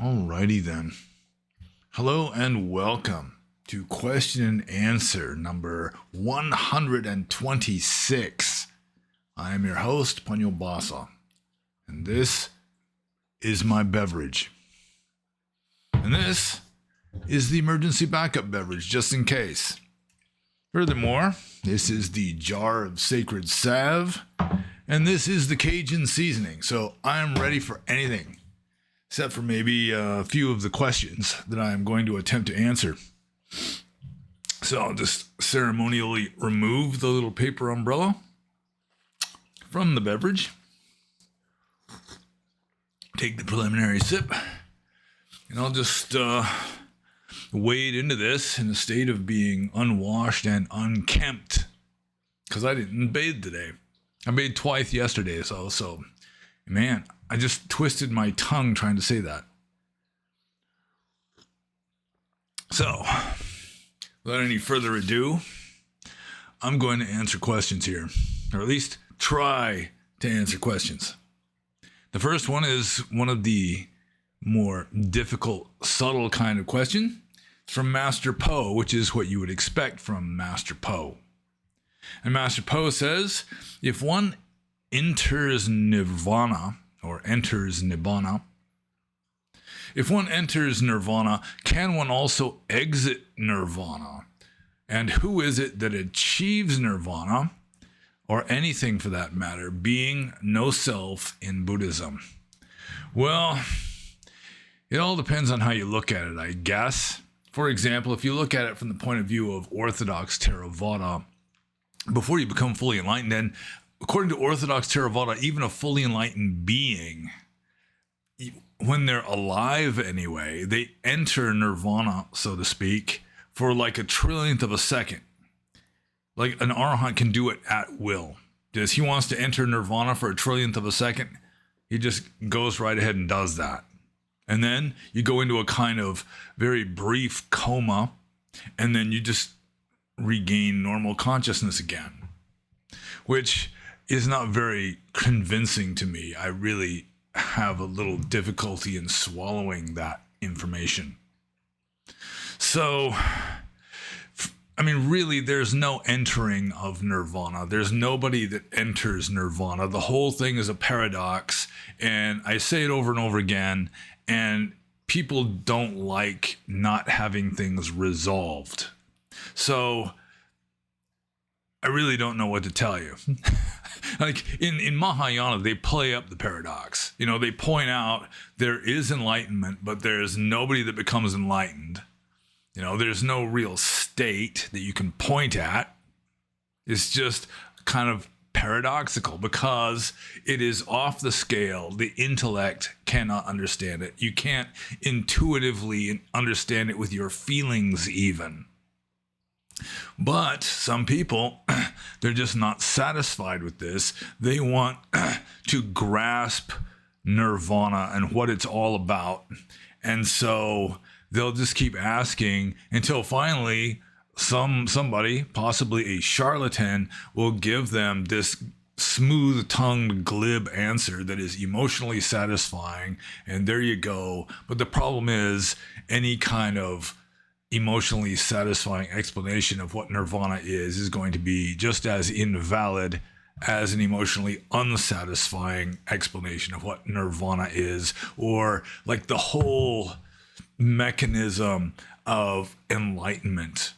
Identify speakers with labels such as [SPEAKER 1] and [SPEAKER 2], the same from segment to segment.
[SPEAKER 1] Alrighty then. Hello and welcome to question and answer number 126. I am your host, Panyo Basa, and this is my beverage. And this is the emergency backup beverage, just in case. Furthermore, this is the jar of sacred salve, and this is the Cajun seasoning, so I'm ready for anything, except for maybe a few of the questions that I'm going to attempt to answer. So I'll just ceremonially remove the little paper umbrella from the beverage, take the preliminary sip, and I'll just wade into this in a state of being unwashed and unkempt, because I didn't bathe today. I bathed twice yesterday, so man, I just twisted my tongue trying to say that. So, without any further ado, I'm going to answer questions here, or at least try to answer questions. The first one is one of the more difficult, subtle kind of question. It's from Master Po, which is what you would expect from Master Po. And Master Po says, if one enters Nirvana, or enters Nibbana, if one enters Nirvana, can one also exit Nirvana? And who is it that achieves Nirvana, or anything for that matter, being no self in Buddhism? Well, it all depends on how you look at it, I guess. For example, if you look at it from the point of view of Orthodox Theravada, before you become fully enlightened, and according to Orthodox Theravada, even a fully enlightened being, when they're alive anyway, they enter Nirvana, so to speak, for like a trillionth of a second. Like an arhat can do it at will. Just he wants to enter Nirvana for a trillionth of a second, he just goes right ahead and does that. And then you go into a kind of very brief coma, and then you just regain normal consciousness again, which is not very convincing to me. I really have a little difficulty in swallowing that information. So, I mean, really, there's no entering of Nirvana. There's nobody that enters Nirvana. The whole thing is a paradox, and I say it over and over again, and people don't like not having things resolved. So I really don't know what to tell you. Like in Mahayana, they play up the paradox. You know, they point out there is enlightenment, but there's nobody that becomes enlightened. You know, there's no real state that you can point at. It's just kind of paradoxical because it is off the scale. The intellect cannot understand it. You can't intuitively understand it with your feelings even. But some people, they're just not satisfied with this. They want to grasp Nirvana and what it's all about. And so they'll just keep asking until finally somebody, possibly a charlatan, will give them this smooth-tongued, glib answer that is emotionally satisfying. And there you go. But the problem is any kind of emotionally satisfying explanation of what Nirvana is going to be just as invalid as an emotionally unsatisfying explanation of what Nirvana is, or like the whole mechanism of enlightenment.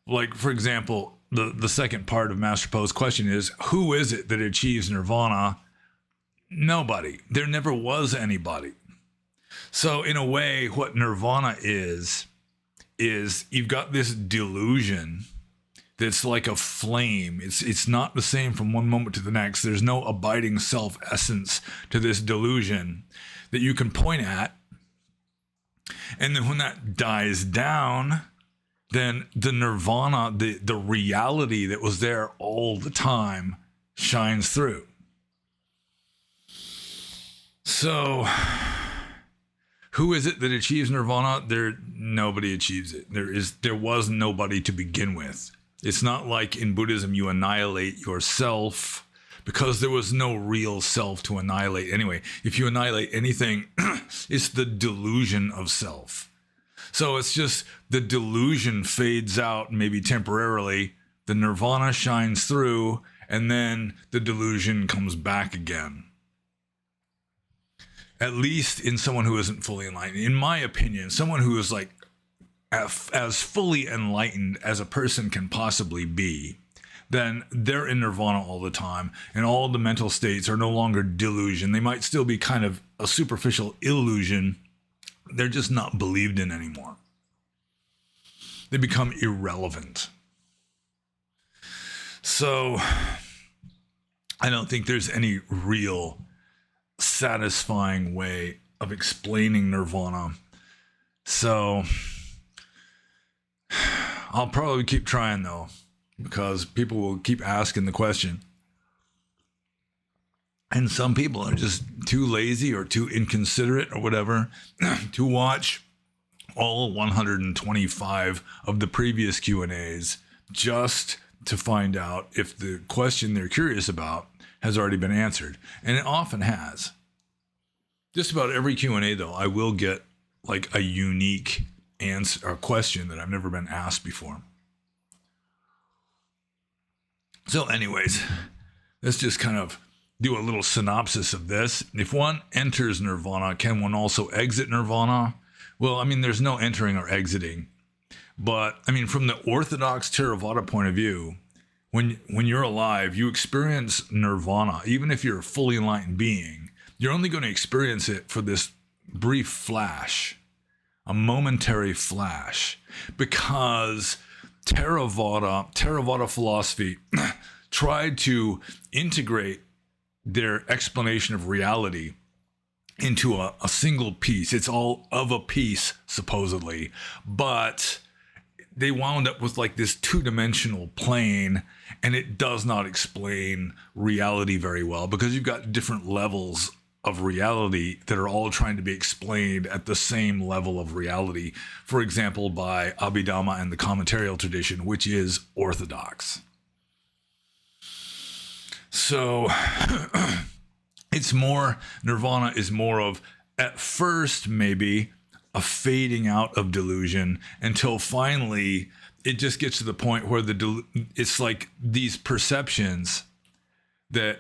[SPEAKER 1] Like, for example, the second part of Master Po's question is, who is it that achieves Nirvana? Nobody. There never was anybody. So in a way, what Nirvana is you've got this delusion that's like a flame. It's not the same from one moment to the next. There's no abiding self-essence to this delusion that you can point at. And then when that dies down, then the Nirvana, the reality that was there all the time, shines through. So who is it that achieves Nirvana? Nobody achieves it. There was nobody to begin with. It's not like in Buddhism you annihilate yourself because there was no real self to annihilate anyway. If you annihilate anything, it's the delusion of self. So it's just the delusion fades out maybe temporarily, the nirvana shines through, and then the delusion comes back again. At least in someone who isn't fully enlightened. In my opinion, someone who is like as fully enlightened as a person can possibly be, then they're in nirvana all the time, and all the mental states are no longer delusion. They might still be kind of a superficial illusion. They're just not believed in anymore. They become irrelevant. So I don't think there's any real satisfying way of explaining nirvana. So I'll probably keep trying though, because people will keep asking the question. And some people are just too lazy or too inconsiderate or whatever to watch all 125 of the previous Q&As just to find out if the question they're curious about has already been answered. And it often has. Just about every Q&A though, I will get like a unique answer or question that I've never been asked before. So anyways, let's just kind of do a little synopsis of this. If one enters nirvana, can one also exit nirvana? Well, I mean, there's no entering or exiting. But I mean, from the orthodox Theravada point of view, when you're alive, you experience nirvana. Even if you're a fully enlightened being, you're only going to experience it for this brief flash, a momentary flash, because Theravada philosophy tried to integrate their explanation of reality into a single piece. It's all of a piece, supposedly, but they wound up with like this two-dimensional plane, and it does not explain reality very well, because you've got different levels of reality that are all trying to be explained at the same level of reality. For example, by Abhidhamma and the commentarial tradition, which is orthodox. So it's more, nirvana is more of, at first maybe, a fading out of delusion, until finally it just gets to the point where it's like these perceptions that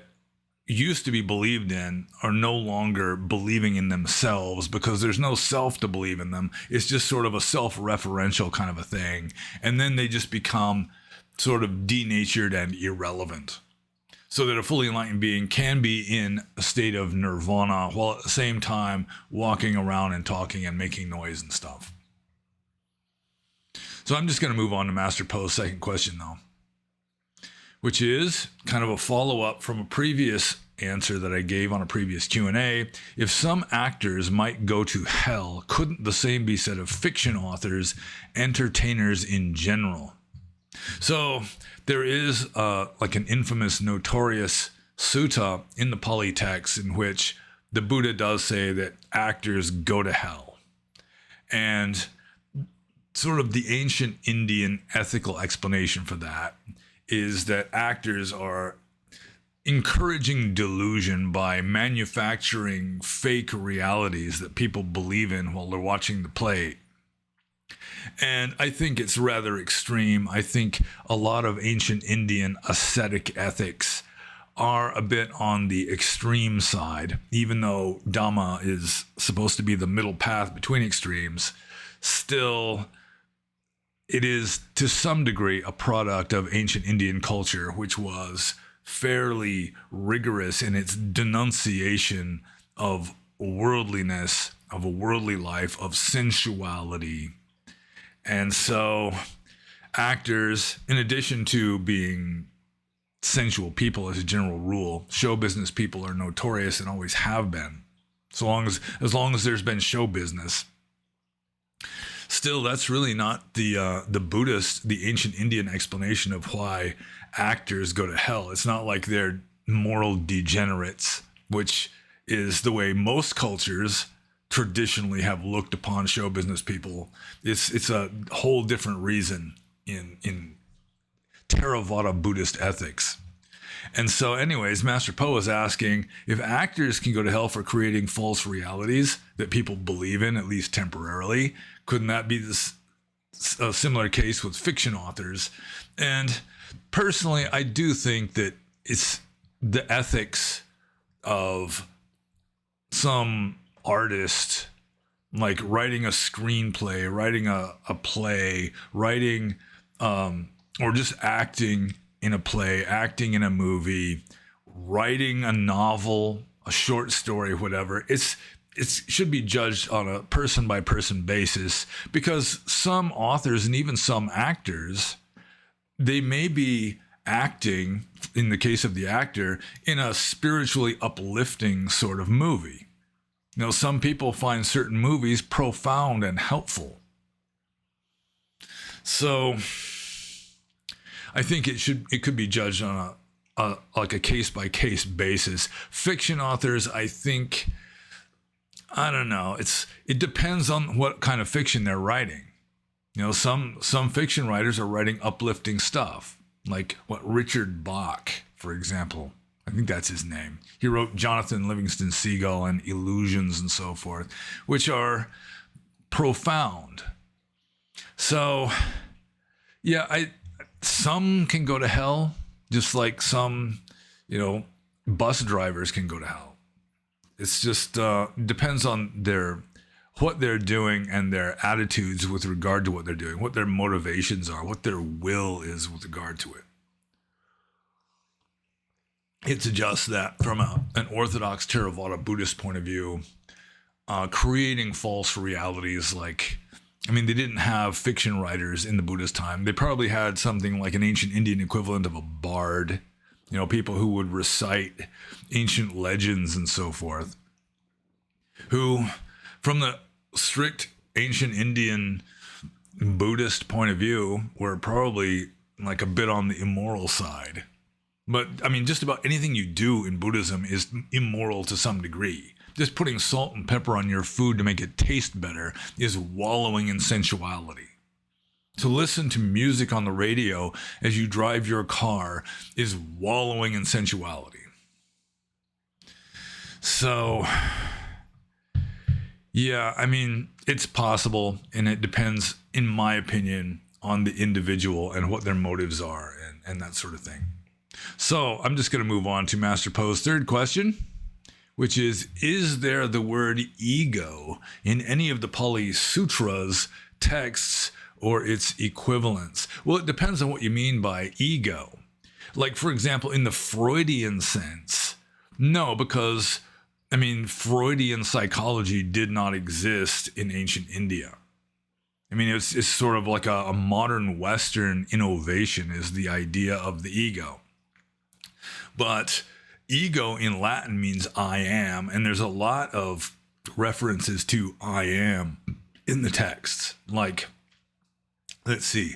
[SPEAKER 1] used to be believed in are no longer believing in themselves, because there's no self to believe in them. It's just sort of a self-referential kind of a thing. And then they just become sort of denatured and irrelevant. So that a fully enlightened being can be in a state of nirvana while at the same time walking around and talking and making noise and stuff. So I'm just going to move on to Master Po's second question though, which is kind of a follow-up from a previous answer that I gave on a previous Q&A. If some actors might go to hell, couldn't the same be said of fiction authors, entertainers in general? So there is like an infamous, notorious sutta in the Pali text in which the Buddha does say that actors go to hell. And sort of the ancient Indian ethical explanation for that is that actors are encouraging delusion by manufacturing fake realities that people believe in while they're watching the play. And I think it's rather extreme. I think a lot of ancient Indian ascetic ethics are a bit on the extreme side, even though Dhamma is supposed to be the middle path between extremes. Still, it is to some degree a product of ancient Indian culture, which was fairly rigorous in its denunciation of worldliness, of a worldly life, of sensuality. And so actors, in addition to being sensual people as a general rule, show business people are notorious and always have been, as long as there's been show business. Still, that's really not the Buddhist, the ancient Indian explanation of why actors go to hell. It's not like they're moral degenerates, which is the way most cultures traditionally have looked upon show business people. It's a whole different reason in Theravada Buddhist ethics. And so anyways, Master Po is asking if actors can go to hell for creating false realities that people believe in, at least temporarily, couldn't that be a similar case with fiction authors? And personally, I do think that it's the ethics of some artist, like writing a screenplay, writing a play, writing or just acting in a play, acting in a movie, writing a novel, a short story, whatever. It should be judged on a person by person basis, because some authors and even some actors, they may be acting, in the case of the actor, in a spiritually uplifting sort of movie. You know, some people find certain movies profound and helpful. So I think it could be judged on a case by case basis. Fiction authors, I think, I don't know. It depends on what kind of fiction they're writing. You know, some fiction writers are writing uplifting stuff, like what Richard Bach, for example. I think that's his name. He wrote Jonathan Livingston Seagull and Illusions and so forth, which are profound. So, yeah, some can go to hell, just like some, bus drivers can go to hell. It's just depends on what they're doing and their attitudes with regard to what they're doing, what their motivations are, what their will is with regard to it. It's just that from an Orthodox Theravada Buddhist point of view, creating false realities they didn't have fiction writers in the Buddhist time. They probably had something like an ancient Indian equivalent of a bard, people who would recite ancient legends and so forth, who, from the strict ancient Indian Buddhist point of view, were probably like a bit on the immoral side. But just about anything you do in Buddhism is immoral to some degree. Just putting salt and pepper on your food to make it taste better is wallowing in sensuality. To listen to music on the radio as you drive your car is wallowing in sensuality. So, yeah, it's possible, and it depends, in my opinion, on the individual and what their motives are and that sort of thing. So I'm just going to move on to Master Po's third question, which is there the word ego in any of the Pali Sutras, texts, or its equivalents? Well, it depends on what you mean by ego. Like, for example, in the Freudian sense, no, because, Freudian psychology did not exist in ancient India. It's sort of like a modern Western innovation is the idea of the ego. But ego in Latin means I am, and there's a lot of references to I am in the texts. Like, let's see,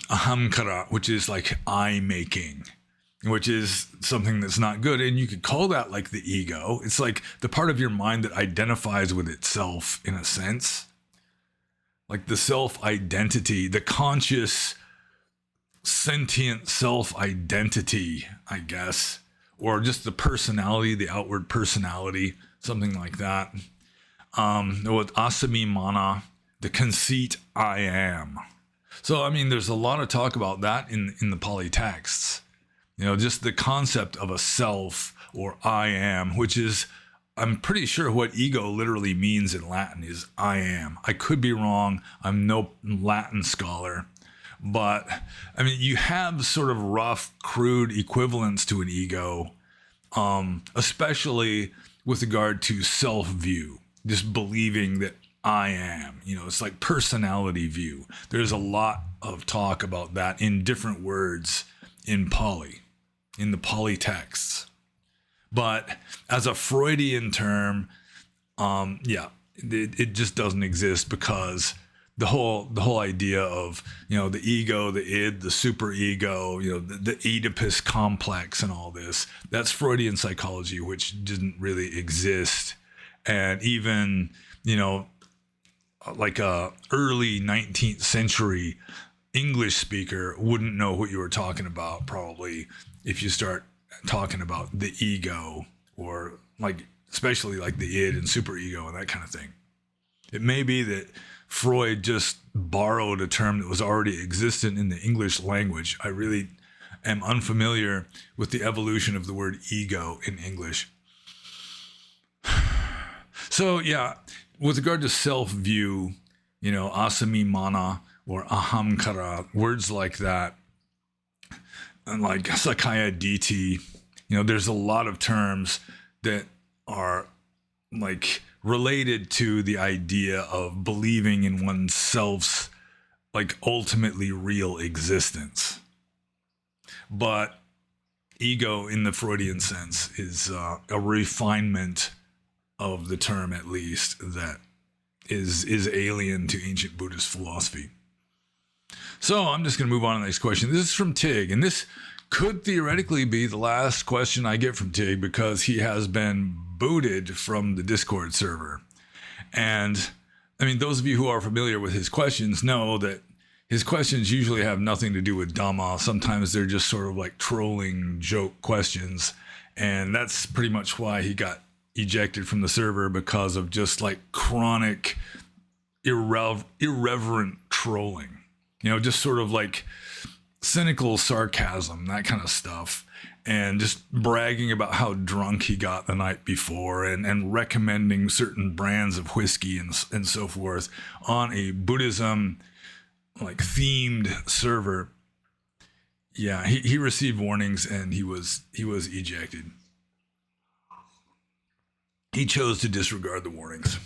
[SPEAKER 1] ahamkara, which is like I making, which is something that's not good. And you could call that like the ego. It's like the part of your mind that identifies with itself in a sense. Like the self-identity, the conscious, sentient self-identity, I guess. Or just the personality, the outward personality, something like that. With asami mana, the conceit I am. So, there's a lot of talk about that in the Pali texts. Just the concept of a self or I am, which is, I'm pretty sure what ego literally means in Latin is I am. I could be wrong. I'm no Latin scholar. But, you have sort of rough, crude equivalents to an ego, especially with regard to self-view, just believing that I am. It's like personality view. There's a lot of talk about that in different words in Pali, in the Pali texts. But as a Freudian term, it just doesn't exist, because the whole idea of, the ego, the id, the superego, the Oedipus complex and all this, that's Freudian psychology, which didn't really exist. And even, like a early 19th century English speaker wouldn't know what you were talking about, probably, if you start talking about the ego, or like especially like the id and superego and that kind of thing. It may be that Freud just borrowed a term that was already existent in the English language. I really am unfamiliar with the evolution of the word ego in English. So yeah, with regard to self-view, asami mana or ahamkara, words like that, and like sakaya ditti, there's a lot of terms that are like related to the idea of believing in oneself's like ultimately real existence. But ego in the Freudian sense is a refinement of the term, at least, that is alien to ancient Buddhist philosophy. So I'm just going to move on to the next question. This is from Tig, and this could theoretically be the last question I get from Tig, because he has been booted from the Discord server. And I mean, those of you who are familiar with his questions know that his questions usually have nothing to do with Dhamma. Sometimes they're just sort of like trolling joke questions. And that's pretty much why he got ejected from the server, because of just like chronic irreverent trolling. Just sort of like cynical sarcasm, that kind of stuff. And just bragging about how drunk he got the night before, and recommending certain brands of whiskey and so forth on a Buddhism like themed server. Yeah, he received warnings and he was ejected. He chose to disregard the warnings.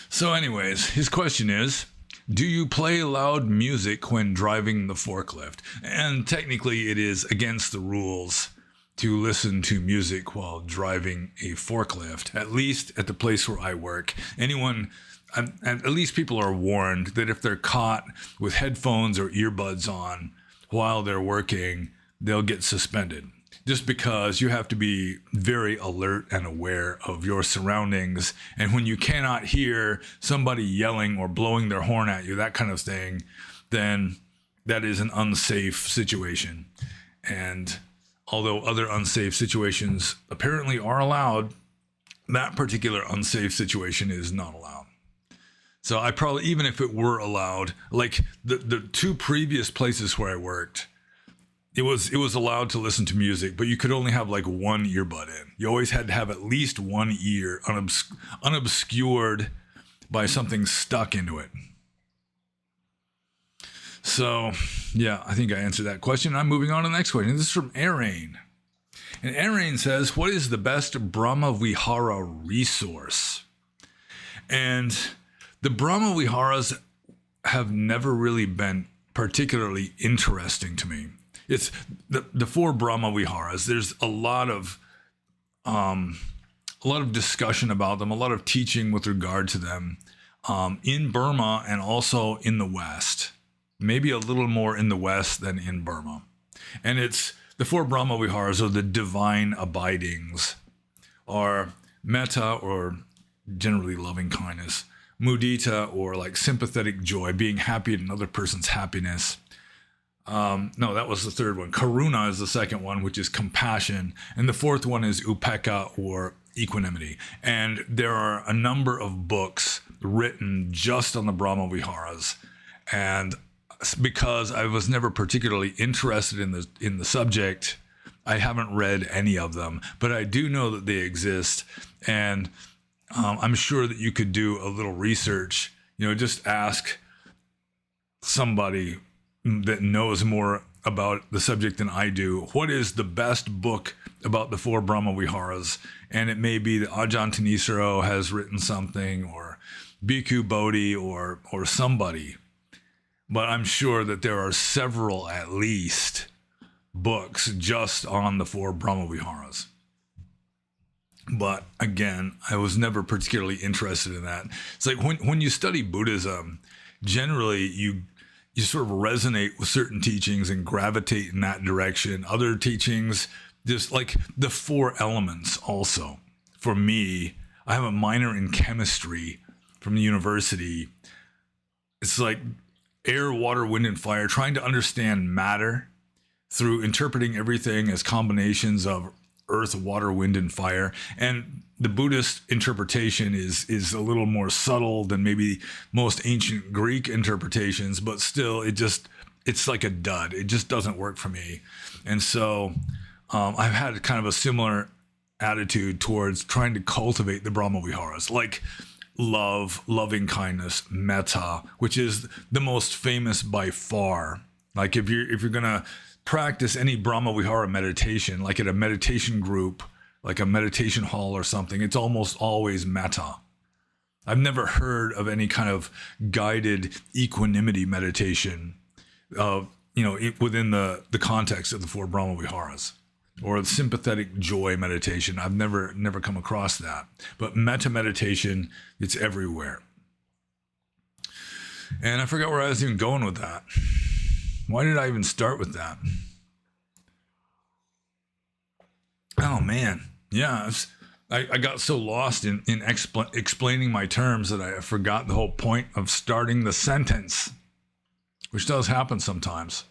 [SPEAKER 1] So anyways, his question is, do you play loud music when driving the forklift? And technically it is against the rules to listen to music while driving a forklift, at least at the place where I work. And at least people are warned that if they're caught with headphones or earbuds on while they're working, they'll get suspended. Just because you have to be very alert and aware of your surroundings. And when you cannot hear somebody yelling or blowing their horn at you, that kind of thing, then that is an unsafe situation. And although other unsafe situations apparently are allowed, that particular unsafe situation is not allowed. So I probably, even if it were allowed, like the two previous places where I worked, it was allowed to listen to music, but you could only have like one earbud in. You always had to have at least one ear unobscured by something stuck into it. So, yeah, I think I answered that question. I'm moving on to the next question. This is from Arain. And Arain says, what is the best Brahma Vihara resource? And the Brahma Viharas have never really been particularly interesting to me. It's the four Brahma Viharas. There's a lot of discussion about them, a lot of teaching with regard to them in Burma and also in the West. Maybe a little more in the West than in Burma. And it's the four Brahma Viharas, or the divine abidings, are metta, or generally loving kindness, mudita, or like sympathetic joy, being happy at another person's happiness. No, that was the third one. Karuna is the second one, which is compassion. And the fourth one is upekkha, or equanimity. And there are a number of books written just on the Brahma Viharas. And because I was never particularly interested in the subject, I haven't read any of them. But I do know that they exist. And I'm sure that you could do a little research. Just ask somebody that knows more about the subject than I do, what is the best book about the four Brahma Viharas? And it may be that Ajahn Thanissaro has written something, or Bhikkhu Bodhi, or somebody. But I'm sure that there are several, at least, books just on the four Brahma Viharas. But again, I was never particularly interested in that. It's like when you study Buddhism, generally you sort of resonate with certain teachings and gravitate in that direction. Other teachings, just like the four elements also. For me, I have a minor in chemistry from the university. It's like air, water, wind, and fire, trying to understand matter through interpreting everything as combinations of earth, water, wind, and fire. And the Buddhist interpretation is a little more subtle than maybe most ancient Greek interpretations, but still it's like a dud. It just doesn't work for me. And so I've had kind of a similar attitude towards trying to cultivate the Brahma viharas, like love, loving kindness, metta, which is the most famous by far. Like if you're gonna practice any Brahma vihara meditation, like at a meditation group, like a meditation hall or something, it's almost always metta. I've never heard of any kind of guided equanimity meditation, within the context of the 4 Brahma viharas, or the sympathetic joy meditation. I've never come across that. But metta meditation, it's everywhere. And I forgot where I was even going with that. Why did I even start with that? Oh man, yeah. I got so lost in explaining my terms that I forgot the whole point of starting the sentence, which does happen sometimes.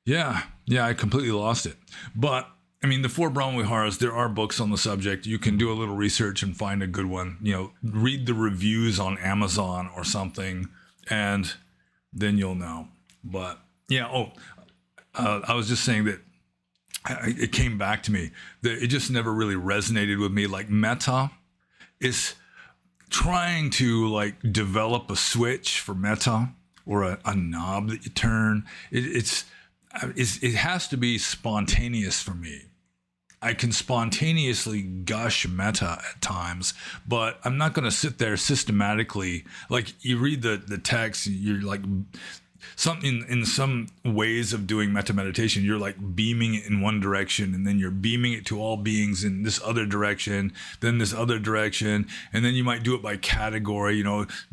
[SPEAKER 1] Yeah, I completely lost it. But I mean, the 4 Brahma viharas, there are books on the subject. You can do a little research and find a good one. Read the reviews on Amazon or something, and then you'll know. But yeah, I was just saying that it came back to me that it just never really resonated with me. Like metta is trying to like develop a switch for metta, or a knob that you turn. It has to be spontaneous for me. I can spontaneously gush metta at times, but I'm not going to sit there systematically. Like you read the text, you're like something in some ways of doing metta meditation, you're like beaming it in one direction, and then you're beaming it to all beings in this other direction, then this other direction, and then you might do it by category,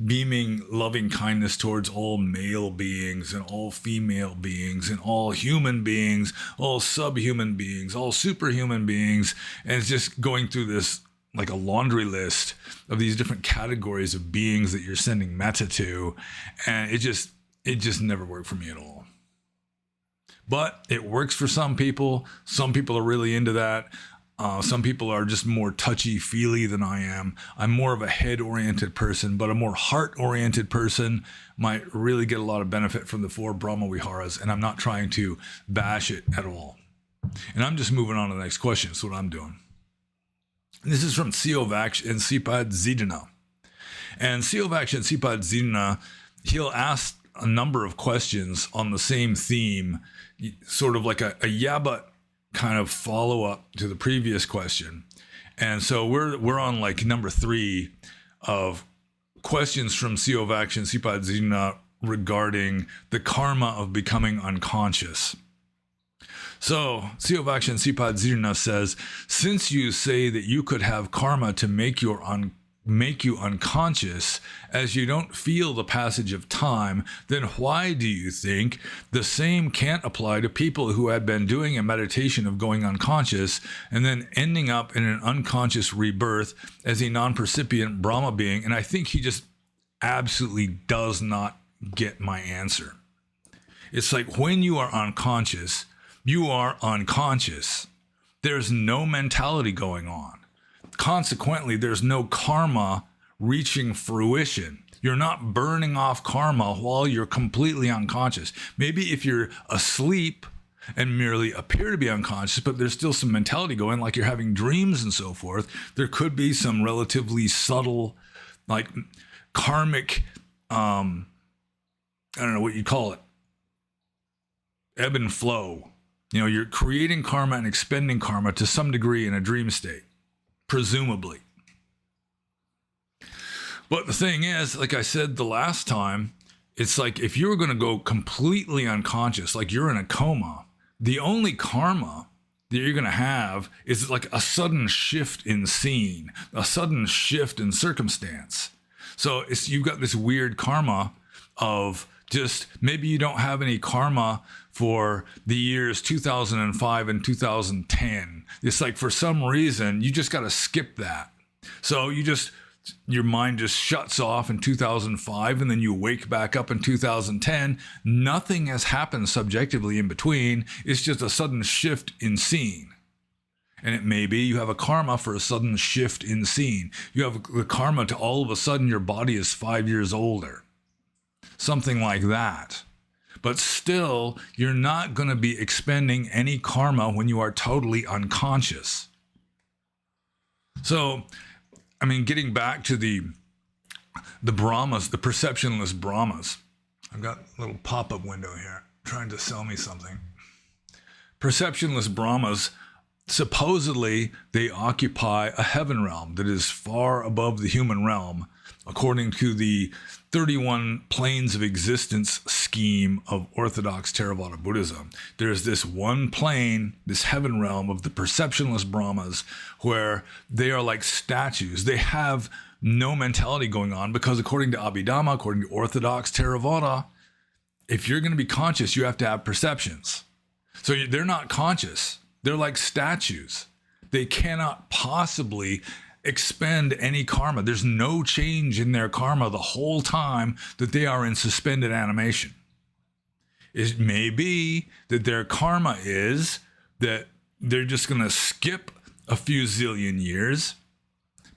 [SPEAKER 1] beaming loving kindness towards all male beings and all female beings and all human beings, all subhuman beings, all superhuman beings. And it's just going through this like a laundry list of these different categories of beings that you're sending metta to. And it just never worked for me at all. But it works for some people. Some people are really into that. Some people are just more touchy-feely than I am. I'm more of a head-oriented person, but a more heart-oriented person might really get a lot of benefit from the 4 Brahma viharas, and I'm not trying to bash it at all. And I'm just moving on to the next question. That's what I'm doing. And this is from Siovak and Sipad Zidana. And Siovak and Sipad Zidana, he'll ask a number of questions on the same theme, sort of like a yeah but kind of follow-up to the previous question. And so we're on like number 3 of questions from Siovak and Sipad Zidana regarding the karma of becoming unconscious. So Siovak and Sipad Zidana says, since you say that you could have karma to make you unconscious as you don't feel the passage of time, then why do you think the same can't apply to people who had been doing a meditation of going unconscious and then ending up in an unconscious rebirth as a non-percipient Brahma being? And I think he just absolutely does not get my answer. It's like when you are unconscious, you are unconscious. There's no mentality going on. Consequently, there's no karma reaching fruition. You're not burning off karma while you're completely unconscious. Maybe if you're asleep and merely appear to be unconscious, but there's still some mentality going, like you're having dreams and so forth, there could be some relatively subtle, like karmic, I don't know what you call it, ebb and flow. You're creating karma and expending karma to some degree in a dream state. Presumably. But the thing is, like I said the last time, it's like if you were going to go completely unconscious, like you're in a coma, the only karma that you're going to have is like a sudden shift in scene, a sudden shift in circumstance. So you've got this weird karma of just maybe you don't have any karma for the years 2005 and 2010. It's like for some reason, you just got to skip that. So you just your mind just shuts off in 2005 and then you wake back up in 2010. Nothing has happened subjectively in between. It's just a sudden shift in scene. And it may be you have a karma for a sudden shift in scene. You have the karma to all of a sudden your body is 5 years older. Something like that. But still, you're not going to be expending any karma when you are totally unconscious. So, I mean, getting back to the Brahmas, the perceptionless Brahmas. I've got a little pop-up window here trying to sell me something. Perceptionless Brahmas, supposedly they occupy a heaven realm that is far above the human realm, according to the 31 planes of existence scheme of Orthodox Theravada Buddhism. There's this one plane, this heaven realm of the perceptionless Brahmas, where they are like statues. They have no mentality going on because according to Abhidhamma, according to Orthodox Theravada, if you're going to be conscious, you have to have perceptions. So they're not conscious. They're like statues. They cannot possibly expend any karma. There's no change in their karma the whole time that they are in suspended animation. It may be that their karma is that they're just going to skip a few zillion years,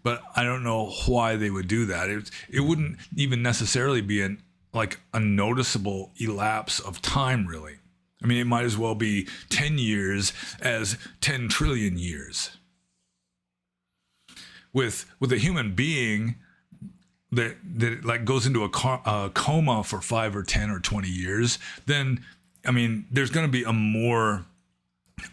[SPEAKER 1] but I don't know why they would do that. It wouldn't even necessarily be a noticeable elapse of time, really. I mean, it might as well be 10 years as 10 trillion years. With a human being that like goes into a coma for 5 or 10 or 20 years, then, I mean, there's going to be a more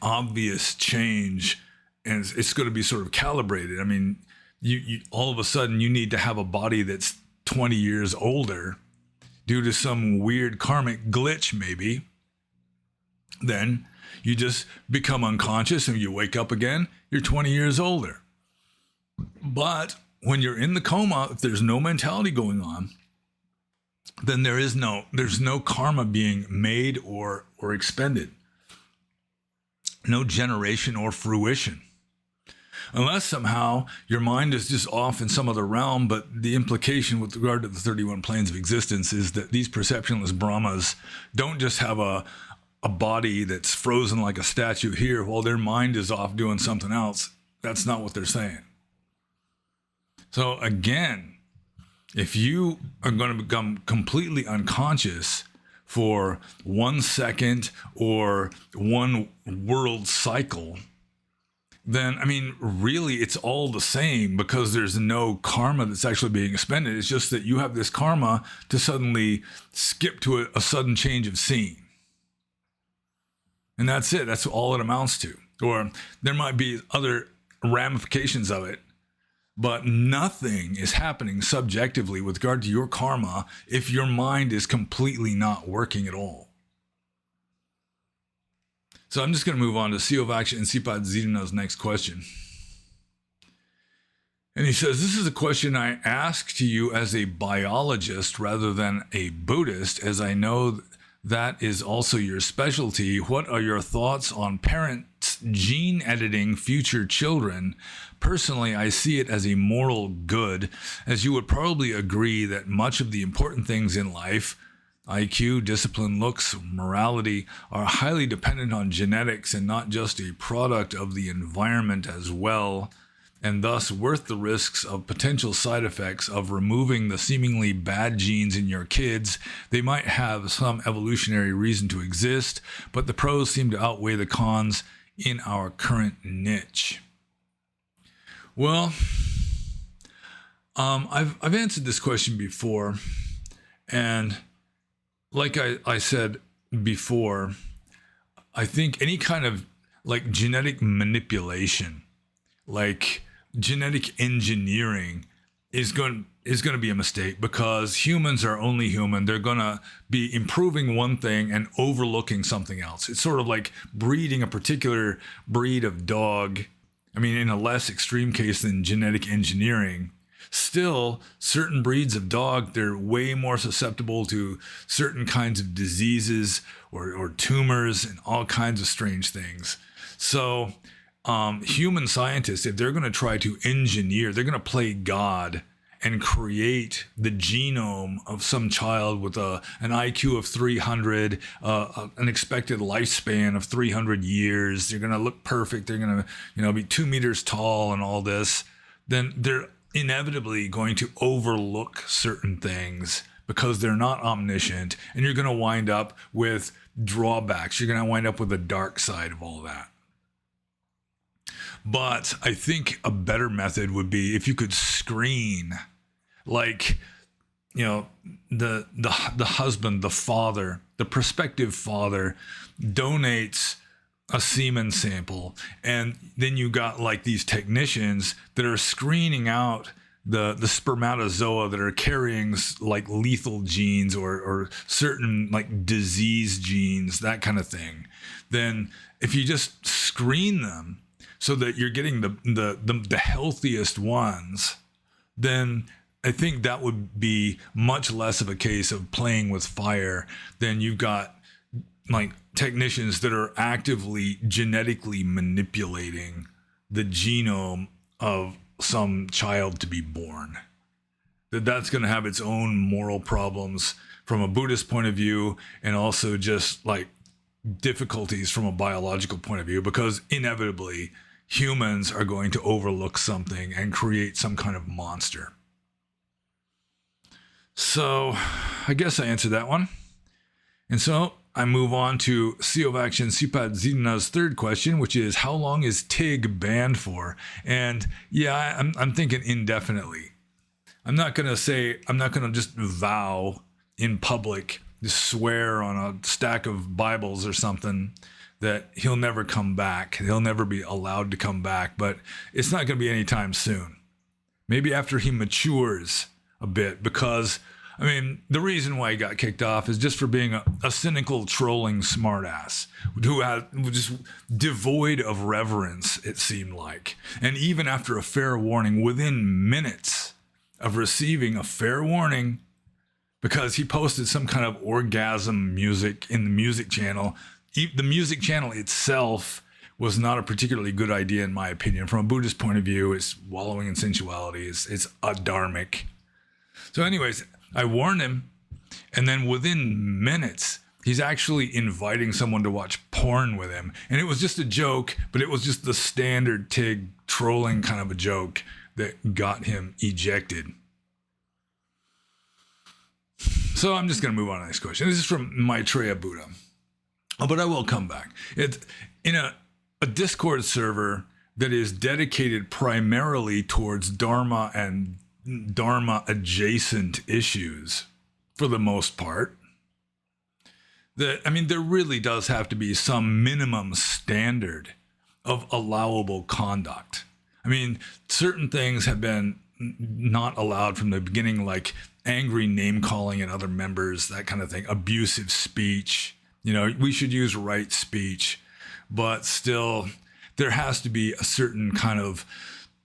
[SPEAKER 1] obvious change, and it's going to be sort of calibrated. I mean, you all of a sudden you need to have a body that's 20 years older due to some weird karmic glitch, maybe. Then you just become unconscious and you wake up again, you're 20 years older. But when you're in the coma, if there's no mentality going on, then there's no karma being made or expended. No generation or fruition. Unless somehow your mind is just off in some other realm, but the implication with regard to the 31 planes of existence is that these perceptionless Brahmas don't just have a body that's frozen like a statue here while their mind is off doing something else. That's not what they're saying. So again, if you are going to become completely unconscious for 1 second or one world cycle, then, I mean, really it's all the same because there's no karma that's actually being expended. It's just that you have this karma to suddenly skip to a sudden change of scene. And that's it. That's all it amounts to. Or there might be other ramifications of it, but nothing is happening subjectively with regard to your karma if your mind is completely not working at all. So I'm just going to move on to Siyovaksha and Sipad Zidana's next question. And he says, this is a question I ask to you as a biologist rather than a Buddhist, as I know that is also your specialty. What are your thoughts on parents gene editing future children? Personally, I see it as a moral good, as you would probably agree that much of the important things in life, IQ, discipline, looks, morality, are highly dependent on genetics and not just a product of the environment as well, and thus worth the risks of potential side effects of removing the seemingly bad genes in your kids. They might have some evolutionary reason to exist, but the pros seem to outweigh the cons in our current niche. Well, I've answered this question before, and like I said before, I think any kind of like genetic manipulation, like genetic engineering, is going to be a mistake, because humans are only human. They're going to be improving one thing and overlooking something else. It's sort of like breeding a particular breed of dog. I mean, in a less extreme case than genetic engineering, still certain breeds of dog, they're way more susceptible to certain kinds of diseases or tumors and all kinds of strange things. So human scientists, if they're going to try to engineer, they're going to play God and create the genome of some child with an IQ of 300, an expected lifespan of 300 years. They're going to look perfect. They're going to, be 2 meters tall and all this. Then they're inevitably going to overlook certain things because they're not omniscient, and you're going to wind up with drawbacks. You're going to wind up with the dark side of all that. But I think a better method would be if you could screen, like, the husband, the father, the prospective father donates a semen sample, and then you got like these technicians that are screening out the spermatozoa that are carrying like lethal genes or certain like disease genes, that kind of thing. Then if you just screen them so that you're getting the healthiest ones, then I think that would be much less of a case of playing with fire than you've got like technicians that are actively genetically manipulating the genome of some child to be born. That's going to have its own moral problems from a Buddhist point of view, and also just like difficulties from a biological point of view, because inevitably humans are going to overlook something and create some kind of monster. So I guess I answered that one. And so I move on to Siovakshan Sipat Zidana's third question, which is, how long is TIG banned for? And yeah, I'm thinking indefinitely. I'm not going to just vow in public, just swear on a stack of Bibles or something that he'll never come back. He'll never be allowed to come back, but it's not going to be anytime soon. Maybe after he matures a bit, because the reason why he got kicked off is just for being a cynical, trolling smartass who was just devoid of reverence, it seemed like. And even after a fair warning, within minutes of receiving a fair warning, because he posted some kind of orgasm music in the music channel, the music channel itself was not a particularly good idea, in my opinion. From a Buddhist point of view, it's wallowing in sensuality. It's adharmic. So anyways, I warned him, and then within minutes, he's actually inviting someone to watch porn with him. And it was just a joke, but it was just the standard TIG trolling kind of a joke that got him ejected. So I'm just going to move on to the next question. This is from Maitreya Buddha. But I will come back. It's in a Discord server that is dedicated primarily towards Dharma and Dharma adjacent issues for the most part. There really does have to be some minimum standard of allowable conduct. Certain things have been not allowed from the beginning, like angry name calling at other members, that kind of thing, abusive speech. We should use right speech, but still there has to be a certain kind of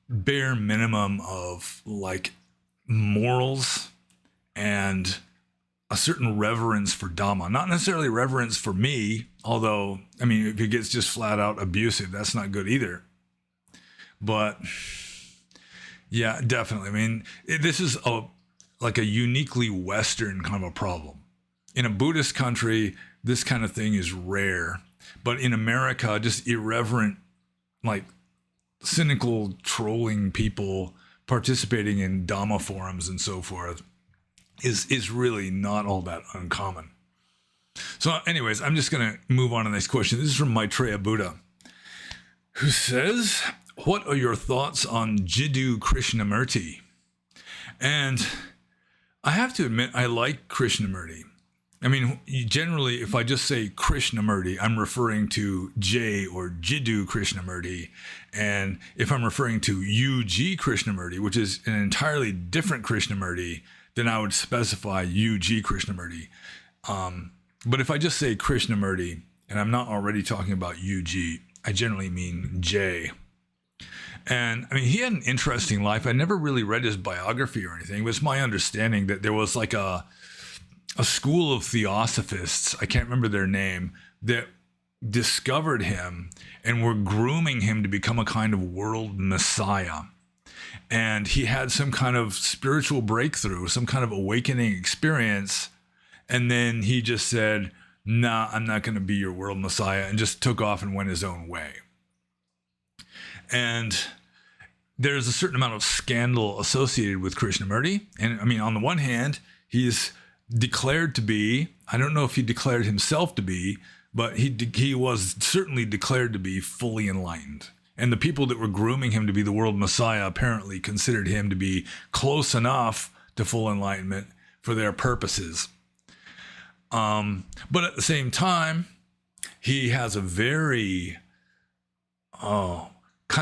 [SPEAKER 1] bare minimum of like morals and a certain reverence for Dhamma. Not necessarily reverence for me, although, if it gets just flat out abusive, that's not good either. But yeah, definitely. This is a uniquely Western kind of a problem. In a Buddhist country, this kind of thing is rare. But in America, just irreverent, like cynical trolling people participating in Dhamma forums and so forth is really not all that uncommon. So anyways, I'm just going to move on to the next question. This is from Maitreya Buddha, who says, what are your thoughts on Jiddu Krishnamurti? And I have to admit, I like Krishnamurti. Generally, if I just say Krishnamurti, I'm referring to J or Jiddu Krishnamurti. And if I'm referring to UG Krishnamurti, which is an entirely different Krishnamurti, then I would specify UG Krishnamurti. But if I just say Krishnamurti, and I'm not already talking about UG, I generally mean J. And he had an interesting life. I never really read his biography or anything, but it's my understanding that there was like a school of theosophists, I can't remember their name, that discovered him and were grooming him to become a kind of world messiah. and he had some kind of spiritual breakthrough, some kind of awakening experience. And then he just said, nah, I'm not going to be your world messiah, and just took off and went his own way. And there's a certain amount of scandal associated with Krishnamurti. And I mean, on the one hand, he's declared to be, I don't know if he declared himself to be, but he was certainly declared to be fully enlightened. And the people that were grooming him to be the world messiah apparently considered him to be close enough to full enlightenment for their purposes. But at the same time, he has a very kind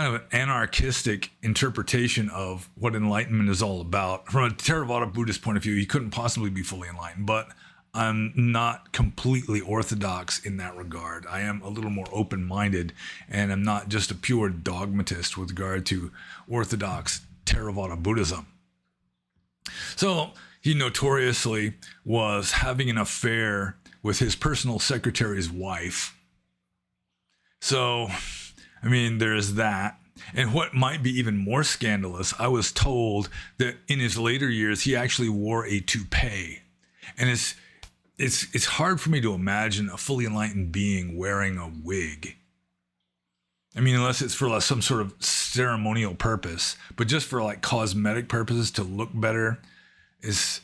[SPEAKER 1] of an anarchistic interpretation of what enlightenment is all about. From a Theravada Buddhist point of view, he couldn't possibly be fully enlightened, but I'm not completely orthodox in that regard. I am a little more open-minded, and I'm not just a pure dogmatist with regard to orthodox Theravada Buddhism. So he notoriously was having an affair with his personal secretary's wife. So, I mean, there's that. And what might be even more scandalous, I was told that in his later years, he actually wore a toupee. And it's hard for me to imagine a fully enlightened being wearing a wig. I mean, unless it's for some sort of ceremonial purpose, but just for like cosmetic purposes to look better, it's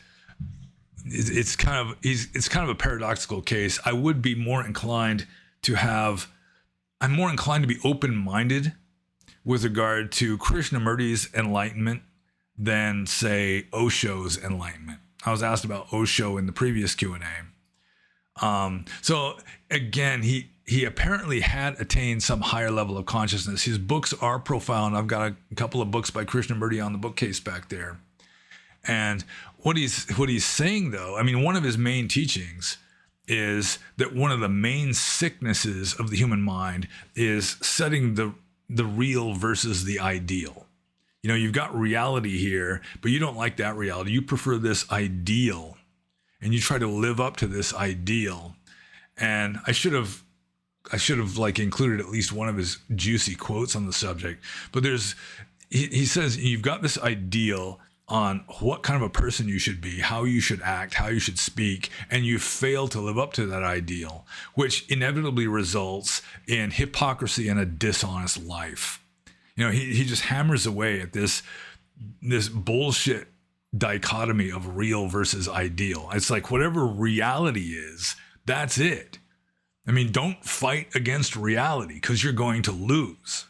[SPEAKER 1] kind of a paradoxical case. I would be more inclined to I'm more inclined to be open-minded with regard to Krishnamurti's enlightenment than, say, Osho's enlightenment. I was asked about Osho in the previous Q&A. So again, he apparently had attained some higher level of consciousness. His books are profound. I've got a couple of books by Krishnamurti on the bookcase back there. And what he's saying, though, I mean, one of his main teachings is that one of the main sicknesses of the human mind is setting the real versus the ideal. You know, you've got reality here, but you don't like that reality. You prefer this ideal, and you try to live up to this ideal. And I should have like included at least one of his juicy quotes on the subject. But he says, you've got this ideal on what kind of a person you should be, how you should act, how you should speak, and you fail to live up to that ideal, which inevitably results in hypocrisy and a dishonest life. You know, he just hammers away at this bullshit dichotomy of real versus ideal. It's like whatever reality is, that's it. I mean, don't fight against reality because you're going to lose.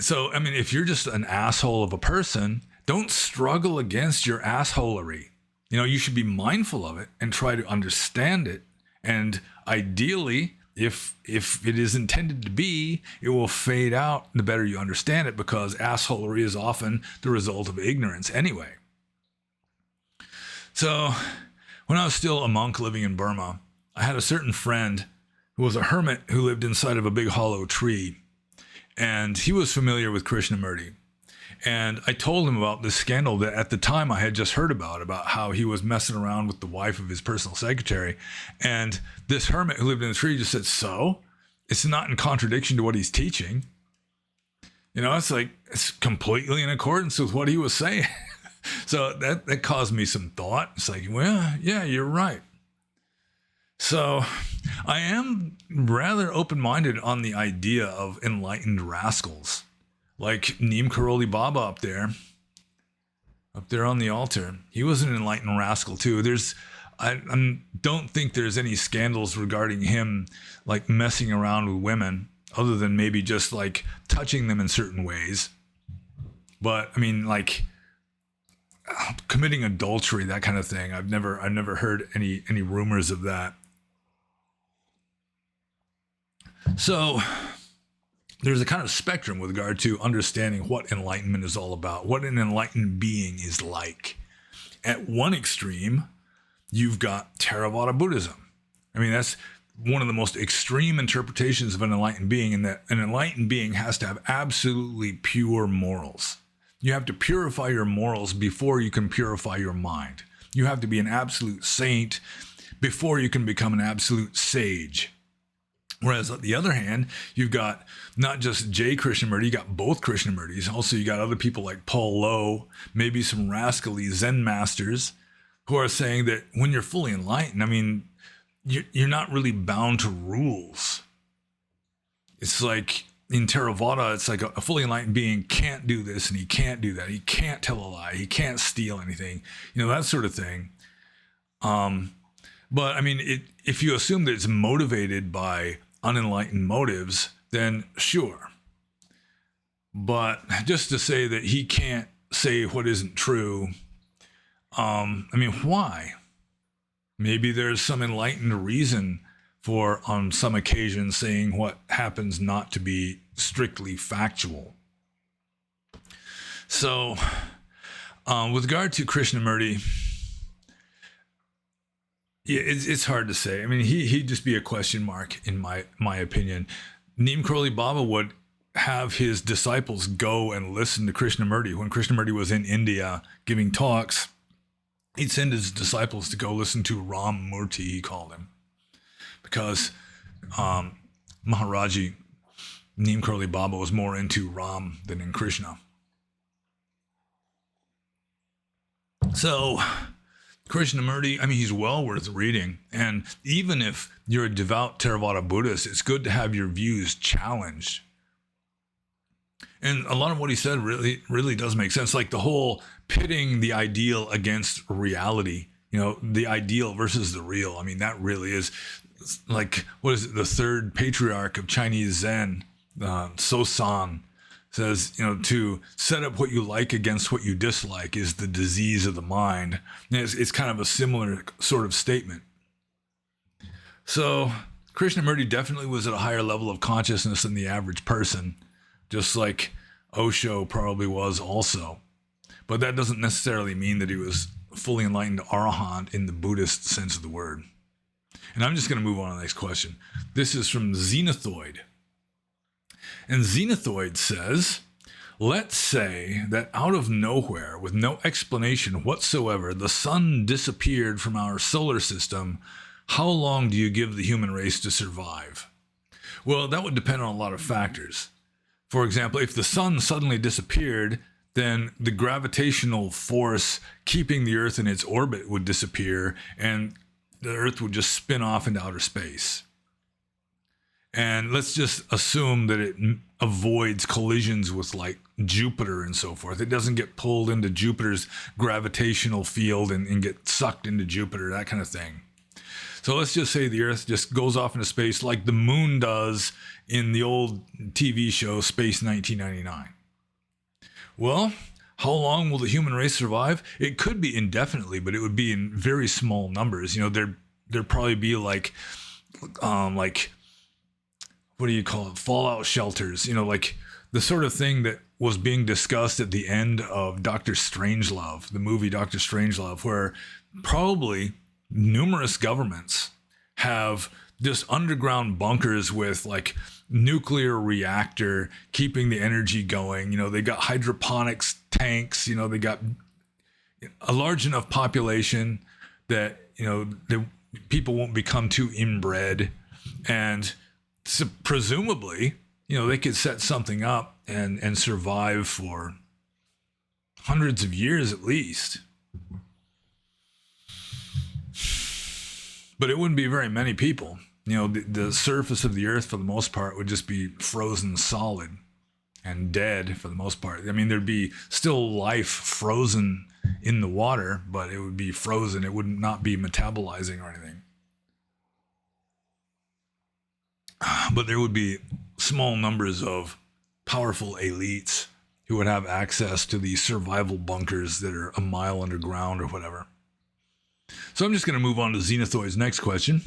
[SPEAKER 1] So, I mean, if you're just an asshole of a person, don't struggle against your assholery. You know, you should be mindful of it and try to understand it. And ideally, if it is intended to be, it will fade out the better you understand it, because assholery is often the result of ignorance anyway. So, when I was still a monk living in Burma, I had a certain friend who was a hermit who lived inside of a big hollow tree. And he was familiar with Krishnamurti. And I told him about this scandal that at the time I had just heard about how he was messing around with the wife of his personal secretary. And this hermit who lived in the tree just said, so? It's not in contradiction to what he's teaching. You know, it's like, it's completely in accordance with what he was saying. So that caused me some thought. It's like, well, yeah, you're right. So I am rather open-minded on the idea of enlightened rascals, like Neem Karoli Baba up there on the altar. He was an enlightened rascal too. I don't think there's any scandals regarding him like messing around with women, other than maybe just like touching them in certain ways. But I mean, like committing adultery, that kind of thing. I've never heard any rumors of that. So there's a kind of spectrum with regard to understanding what enlightenment is all about, what an enlightened being is like. At one extreme, you've got Theravada Buddhism. I mean, that's one of the most extreme interpretations of an enlightened being, in that an enlightened being has to have absolutely pure morals. You have to purify your morals before you can purify your mind. You have to be an absolute saint before you can become an absolute sage. Whereas on the other hand, you've got not just J. Krishnamurti, you got both Krishnamurtis. Also, you got other people like Paul Lowe, maybe some rascally Zen masters who are saying that when you're fully enlightened, I mean, you're not really bound to rules. It's like in Theravada, it's like a fully enlightened being can't do this and he can't do that. He can't tell a lie. He can't steal anything, that sort of thing. But I mean, if you assume that it's motivated by unenlightened motives, then sure. But just to say that he can't say what isn't true, I mean, why? Maybe there's some enlightened reason for, on some occasions, saying what happens not to be strictly factual. So, with regard to Krishnamurti, yeah, it's hard to say. I mean, he'd just be a question mark in my opinion. Neem Karoli Baba would have his disciples go and listen to Krishnamurti. When Krishnamurti was in India giving talks, he'd send his disciples to go listen to Ram Murti, he called him, because Maharaji Neem Karoli Baba was more into Ram than in Krishna. So Krishnamurti, I mean, he's well worth reading. And even if you're a devout Theravada Buddhist, it's good to have your views challenged. And a lot of what he said really does make sense. Like the whole pitting the ideal against reality, the ideal versus the real. I mean, that really is like, what is it? The third patriarch of Chinese Zen, So-san, says, to set up what you like against what you dislike is the disease of the mind. And it's kind of a similar sort of statement. So Krishnamurti definitely was at a higher level of consciousness than the average person, just like Osho probably was also. But that doesn't necessarily mean that he was fully enlightened arahant in the Buddhist sense of the word. And I'm just going to move on to the next question. This is from Xenothoid. And Xenothoid says, let's say that out of nowhere, with no explanation whatsoever, the sun disappeared from our solar system. How long do you give the human race to survive? Well, that would depend on a lot of factors. For example, if the sun suddenly disappeared, then the gravitational force keeping the Earth in its orbit would disappear, and the Earth would just spin off into outer space. And let's just assume that it avoids collisions with like Jupiter and so forth. It doesn't get pulled into Jupiter's gravitational field and get sucked into Jupiter, that kind of thing. So let's just say the Earth just goes off into space like the moon does in the old TV show Space 1999. Well, how long will the human race survive? It could be indefinitely, but it would be in very small numbers. There'd probably be like what do you call it? Fallout shelters, like the sort of thing that was being discussed at the end of Dr. Strangelove, the movie Dr. Strangelove, where probably numerous governments have just underground bunkers with like nuclear reactor keeping the energy going. They got hydroponics tanks, they got a large enough population that, the people won't become too inbred. And so presumably, they could set something up and survive for hundreds of years at least. But it wouldn't be very many people. The surface of the Earth, for the most part, would just be frozen solid and dead for the most part. I mean, there'd be still life frozen in the water, but it would be frozen. It would not be metabolizing or anything. But there would be small numbers of powerful elites who would have access to these survival bunkers that are a mile underground or whatever. So I'm just going to move on to Xenothoid's next question,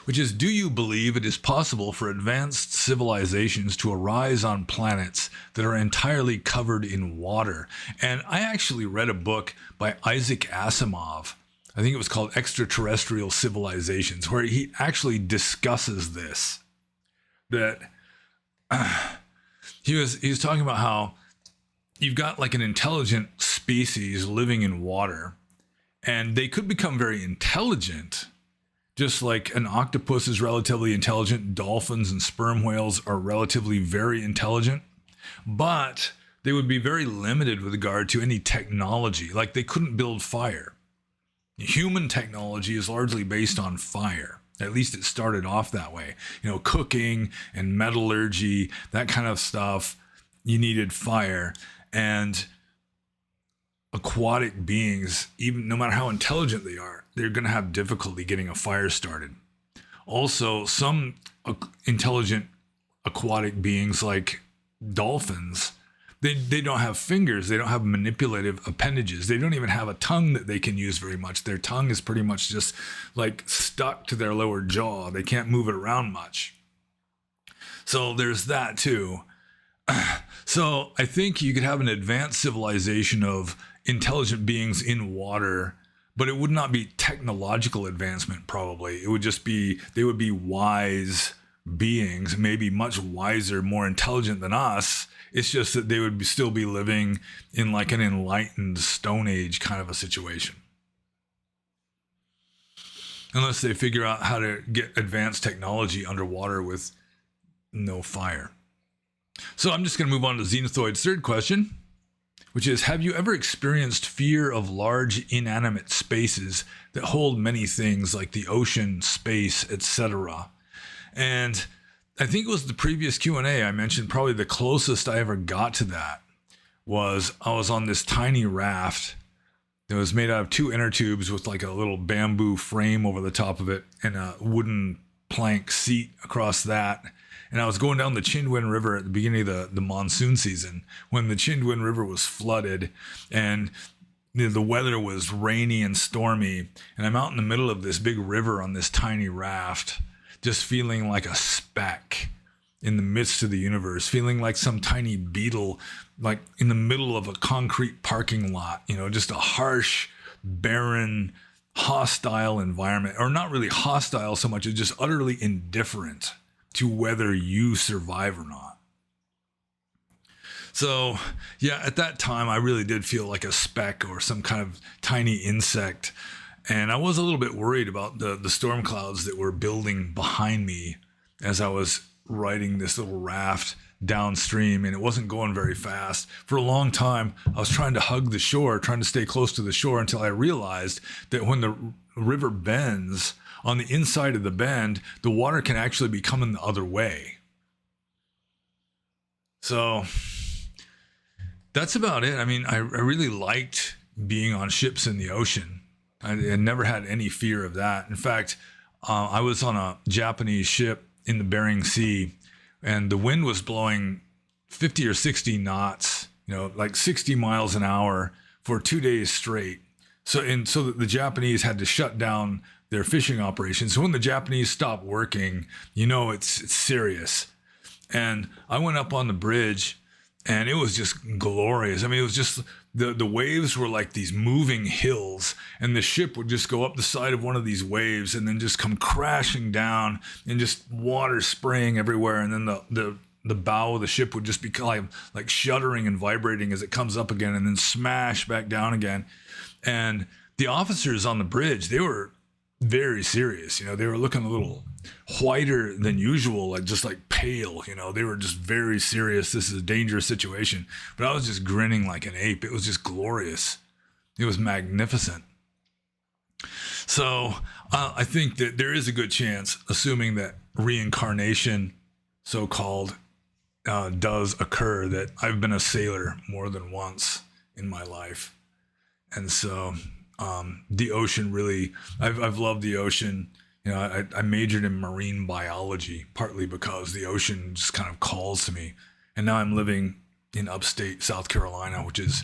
[SPEAKER 1] which is, do you believe it is possible for advanced civilizations to arise on planets that are entirely covered in water? And I actually read a book by Isaac Asimov. I think it was called Extraterrestrial Civilizations, where he actually discusses this. That he was talking about how you've got like an intelligent species living in water, and they could become very intelligent, Just like an octopus is relatively intelligent, dolphins and sperm whales are relatively very intelligent, but they would be very limited with regard to any technology. Like they couldn't build fire. Human technology is largely based on fire. At least it started off that way. Cooking and metallurgy, that kind of stuff, you needed fire. And aquatic beings, even no matter how intelligent they are, they're going to have difficulty getting a fire started. Also, some intelligent aquatic beings like dolphins, they don't have fingers. They don't have manipulative appendages. They don't even have a tongue that they can use very much. Their tongue is pretty much just like stuck to their lower jaw. They can't move it around much. So there's that too. So I think you could have an advanced civilization of intelligent beings in water, but it would not be technological advancement probably. It would just be, they would be wise beings, maybe much wiser, more intelligent than us. It's just that they would still be living in like an enlightened Stone Age kind of a situation. Unless they figure out how to get advanced technology underwater with no fire. So I'm just going to move on to Xenothoid's third question, which is, have you ever experienced fear of large inanimate spaces that hold many things like the ocean, space, etc.? And I think it was the previous Q&A I mentioned, probably the closest I ever got to that was I was on this tiny raft that was made out of 2 inner tubes with like a little bamboo frame over the top of it and a wooden plank seat across that. And I was going down the Chindwin River at the beginning of the monsoon season when the Chindwin River was flooded and the weather was rainy and stormy. And I'm out in the middle of this big river on this tiny raft, just feeling like a speck in the midst of the universe, feeling like some tiny beetle, like in the middle of a concrete parking lot, just a harsh, barren, hostile environment, or not really hostile so much as just utterly indifferent to whether you survive or not. So yeah, at that time, I really did feel like a speck or some kind of tiny insect. And I was a little bit worried about the storm clouds that were building behind me as I was riding this little raft downstream, and it wasn't going very fast. For a long time, I was trying to hug the shore, trying to stay close to the shore until I realized that when the river bends, on the inside of the bend, the water can actually be coming the other way. So that's about it. I mean, I really liked being on ships in the ocean. I never had any fear of that. In fact, I was on a Japanese ship in the Bering Sea, and the wind was blowing 50 or 60 knots, like 60 miles an hour for 2 days straight. So the Japanese had to shut down their fishing operations. So when the Japanese stopped working, it's serious. And I went up on the bridge, and it was just glorious. I mean, it was just the waves were like these moving hills, and the ship would just go up the side of one of these waves and then just come crashing down and just water spraying everywhere. And then the bow of the ship would just be like shuddering and vibrating as it comes up again and then smash back down again. And the officers on the bridge, they were very serious. They were looking a little whiter than usual, just pale. They were just very serious. This is a dangerous situation. But I was just grinning like an ape. It was just glorious. It was magnificent. So I think that there is a good chance, assuming that reincarnation, so-called, does occur, that I've been a sailor more than once in my life. And so the ocean really, I've loved the ocean. I majored in marine biology, partly because the ocean just kind of calls to me. And now I'm living in upstate South Carolina, which is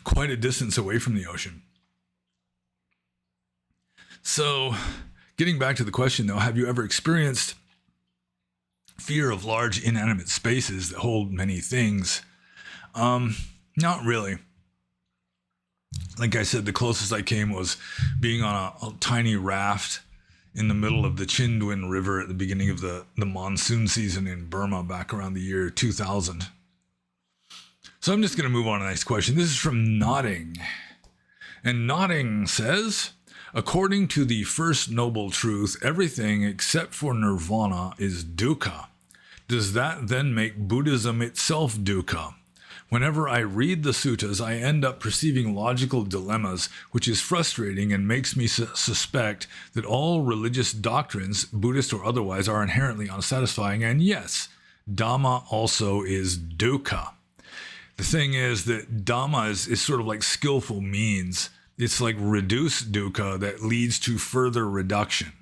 [SPEAKER 1] quite a distance away from the ocean. So getting back to the question though, have you ever experienced fear of large inanimate spaces that hold many things? Not really. Like I said, the closest I came was being on a tiny raft in the middle of the Chindwin River at the beginning of the monsoon season in Burma back around the year 2000. So I'm just going to move on to the next question. This is from Nodding. And Nodding says, According to the first noble truth, everything except for nirvana is dukkha. Does that then make Buddhism itself dukkha? Whenever I read the suttas, I end up perceiving logical dilemmas, which is frustrating and makes me suspect that all religious doctrines, Buddhist or otherwise, are inherently unsatisfying. And yes, Dhamma also is dukkha. The thing is that Dhamma is sort of like skillful means. It's like reduced dukkha that leads to further reduction.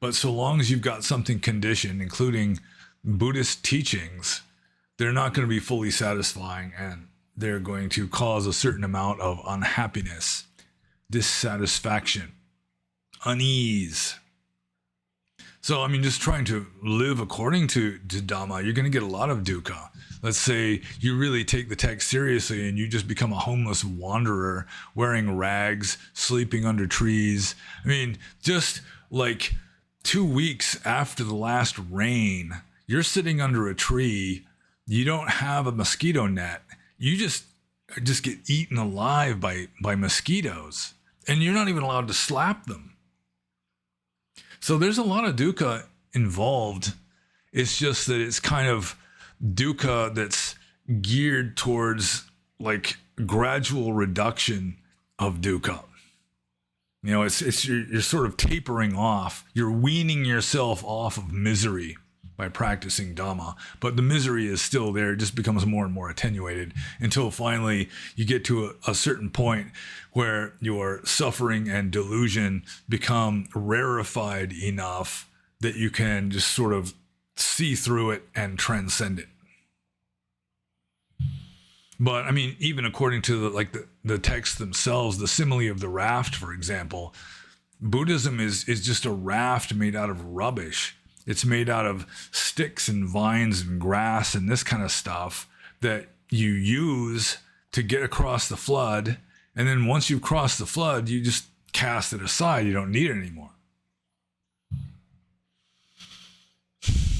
[SPEAKER 1] But so long as you've got something conditioned, including Buddhist teachings, they're not going to be fully satisfying, and they're going to cause a certain amount of unhappiness, dissatisfaction, unease. So, I mean, just trying to live according to Dhamma, you're going to get a lot of dukkha. Let's say you really take the text seriously and you just become a homeless wanderer wearing rags, sleeping under trees. I mean, just like 2 weeks after the last rain, you're sitting under a tree. You don't have a mosquito net. You just get eaten alive by mosquitoes, and you're not even allowed to slap them. So there's a lot of dukkha involved. It's just that it's kind of dukkha that's geared towards like gradual reduction of dukkha. You know, it's you're sort of tapering off. You're weaning yourself off of misery by practicing Dhamma, but the misery is still there. It just becomes more and more attenuated until finally you get to a certain point where your suffering and delusion become rarefied enough that you can just sort of see through it and transcend it. But I mean, even according to the texts themselves, the simile of the raft, for example, Buddhism is just a raft made out of rubbish. It's made out of sticks and vines and grass and this kind of stuff that you use to get across the flood. And then once you've crossed the flood, you just cast it aside. You don't need it anymore.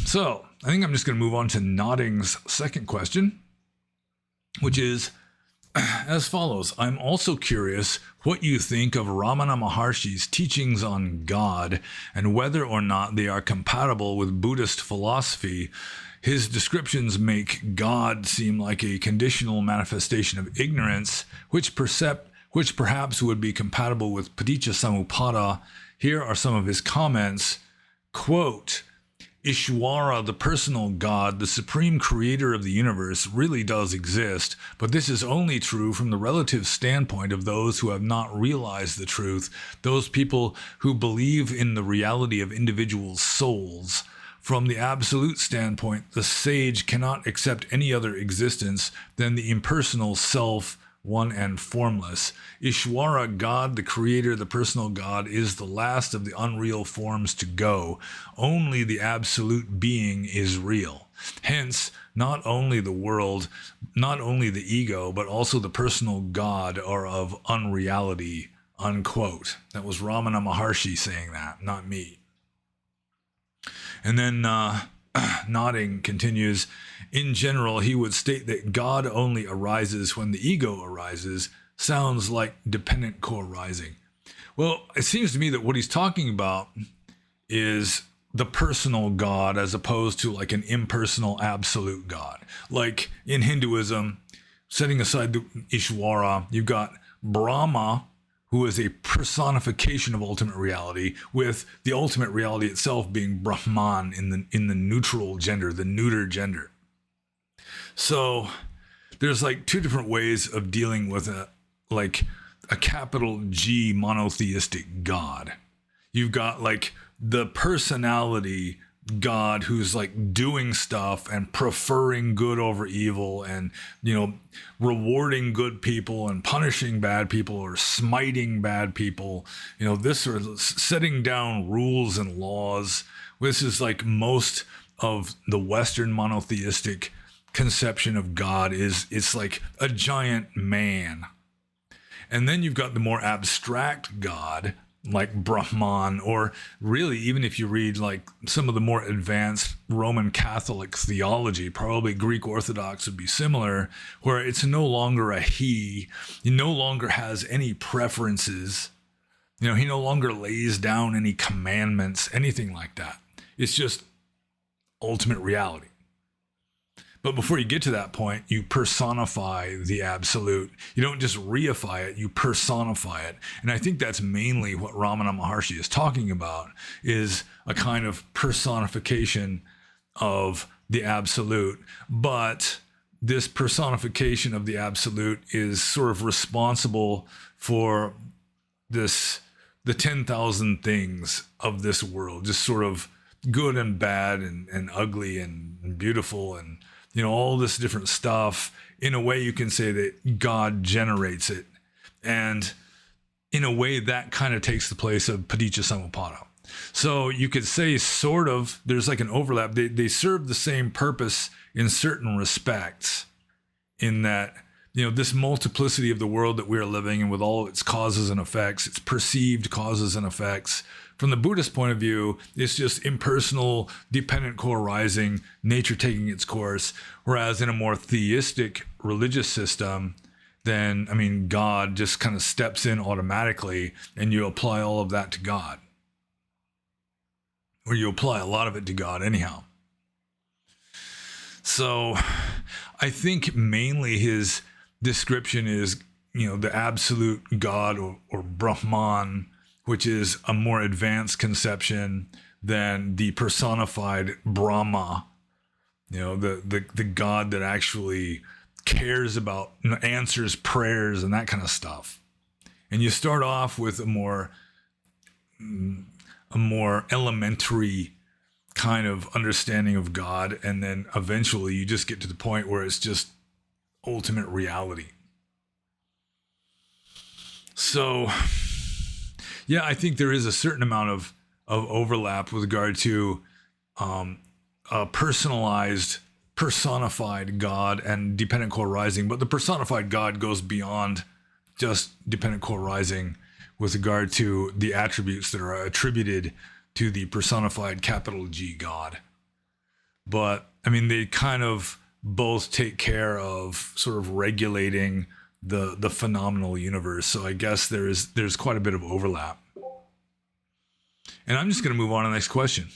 [SPEAKER 1] So I think I'm just going to move on to Nodding's second question, which is as follows. I'm also curious what you think of Ramana Maharshi's teachings on God and whether or not they are compatible with Buddhist philosophy. His descriptions make God seem like a conditional manifestation of ignorance, which perhaps would be compatible with Paticca Here are some of his comments. Quote, Ishwara, the personal God, the supreme creator of the universe, really does exist, but this is only true from the relative standpoint of those who have not realized the truth, those people who believe in the reality of individual souls. From the absolute standpoint, the sage cannot accept any other existence than the impersonal self, one and formless. Ishwara, God, the creator, the personal God, is the last of the unreal forms to go. Only the absolute being is real. Hence, not only the world, not only the ego, but also the personal God are of unreality, unquote. That was Ramana Maharshi saying that, not me. And then Nodding continues, in general, he would state that God only arises when the ego arises. Sounds like dependent co-arising. Well, it seems to me that what he's talking about is the personal God as opposed to like an impersonal absolute God. Like in Hinduism, setting aside the Ishwara, you've got Brahma, who is a personification of ultimate reality, with the ultimate reality itself being Brahman in the neutral gender, the neuter gender. So there's like two different ways of dealing with a capital G monotheistic God. You've got like the personality God who's like doing stuff and preferring good over evil and, rewarding good people and punishing bad people or smiting bad people, this sort of setting down rules and laws. This is like most of the Western monotheistic conception of God it's like a giant man. And then you've got the more abstract God, like Brahman, or really even if you read like some of the more advanced Roman Catholic theology, probably Greek Orthodox would be similar, where it's no longer a he no longer has any preferences. He no longer lays down any commandments, anything like that. It's just ultimate reality. But before you get to that point, you personify the absolute. You don't just reify it, you personify it. And I think that's mainly what Ramana Maharshi is talking about, is a kind of personification of the absolute. But this personification of the absolute is sort of responsible for the 10,000 things of this world, just sort of good and bad and ugly and beautiful and all this different stuff. In a way, you can say that God generates it. And in a way, that kind of takes the place of paticca samuppada. So you could say sort of, there's like an overlap. They serve the same purpose in certain respects, in that, this multiplicity of the world that we are living in with all its causes and effects, its perceived causes and effects. From the Buddhist point of view, it's just impersonal, dependent co-arising, nature taking its course. Whereas in a more theistic religious system, then, God just kind of steps in automatically and you apply all of that to God. Or you apply a lot of it to God anyhow. So I think mainly his description is, the absolute God or Brahman, which is a more advanced conception than the personified Brahma, the God that actually cares about, answers prayers and that kind of stuff. And you start off with a more elementary kind of understanding of God, and then eventually you just get to the point where it's just ultimate reality. So yeah, I think there is a certain amount of overlap with regard to a personalized, personified God and dependent co-arising, but the personified God goes beyond just dependent co-arising with regard to the attributes that are attributed to the personified capital G God. But they kind of both take care of sort of regulating the phenomenal universe. So I guess there's quite a bit of overlap. And I'm just going to move on to the next question.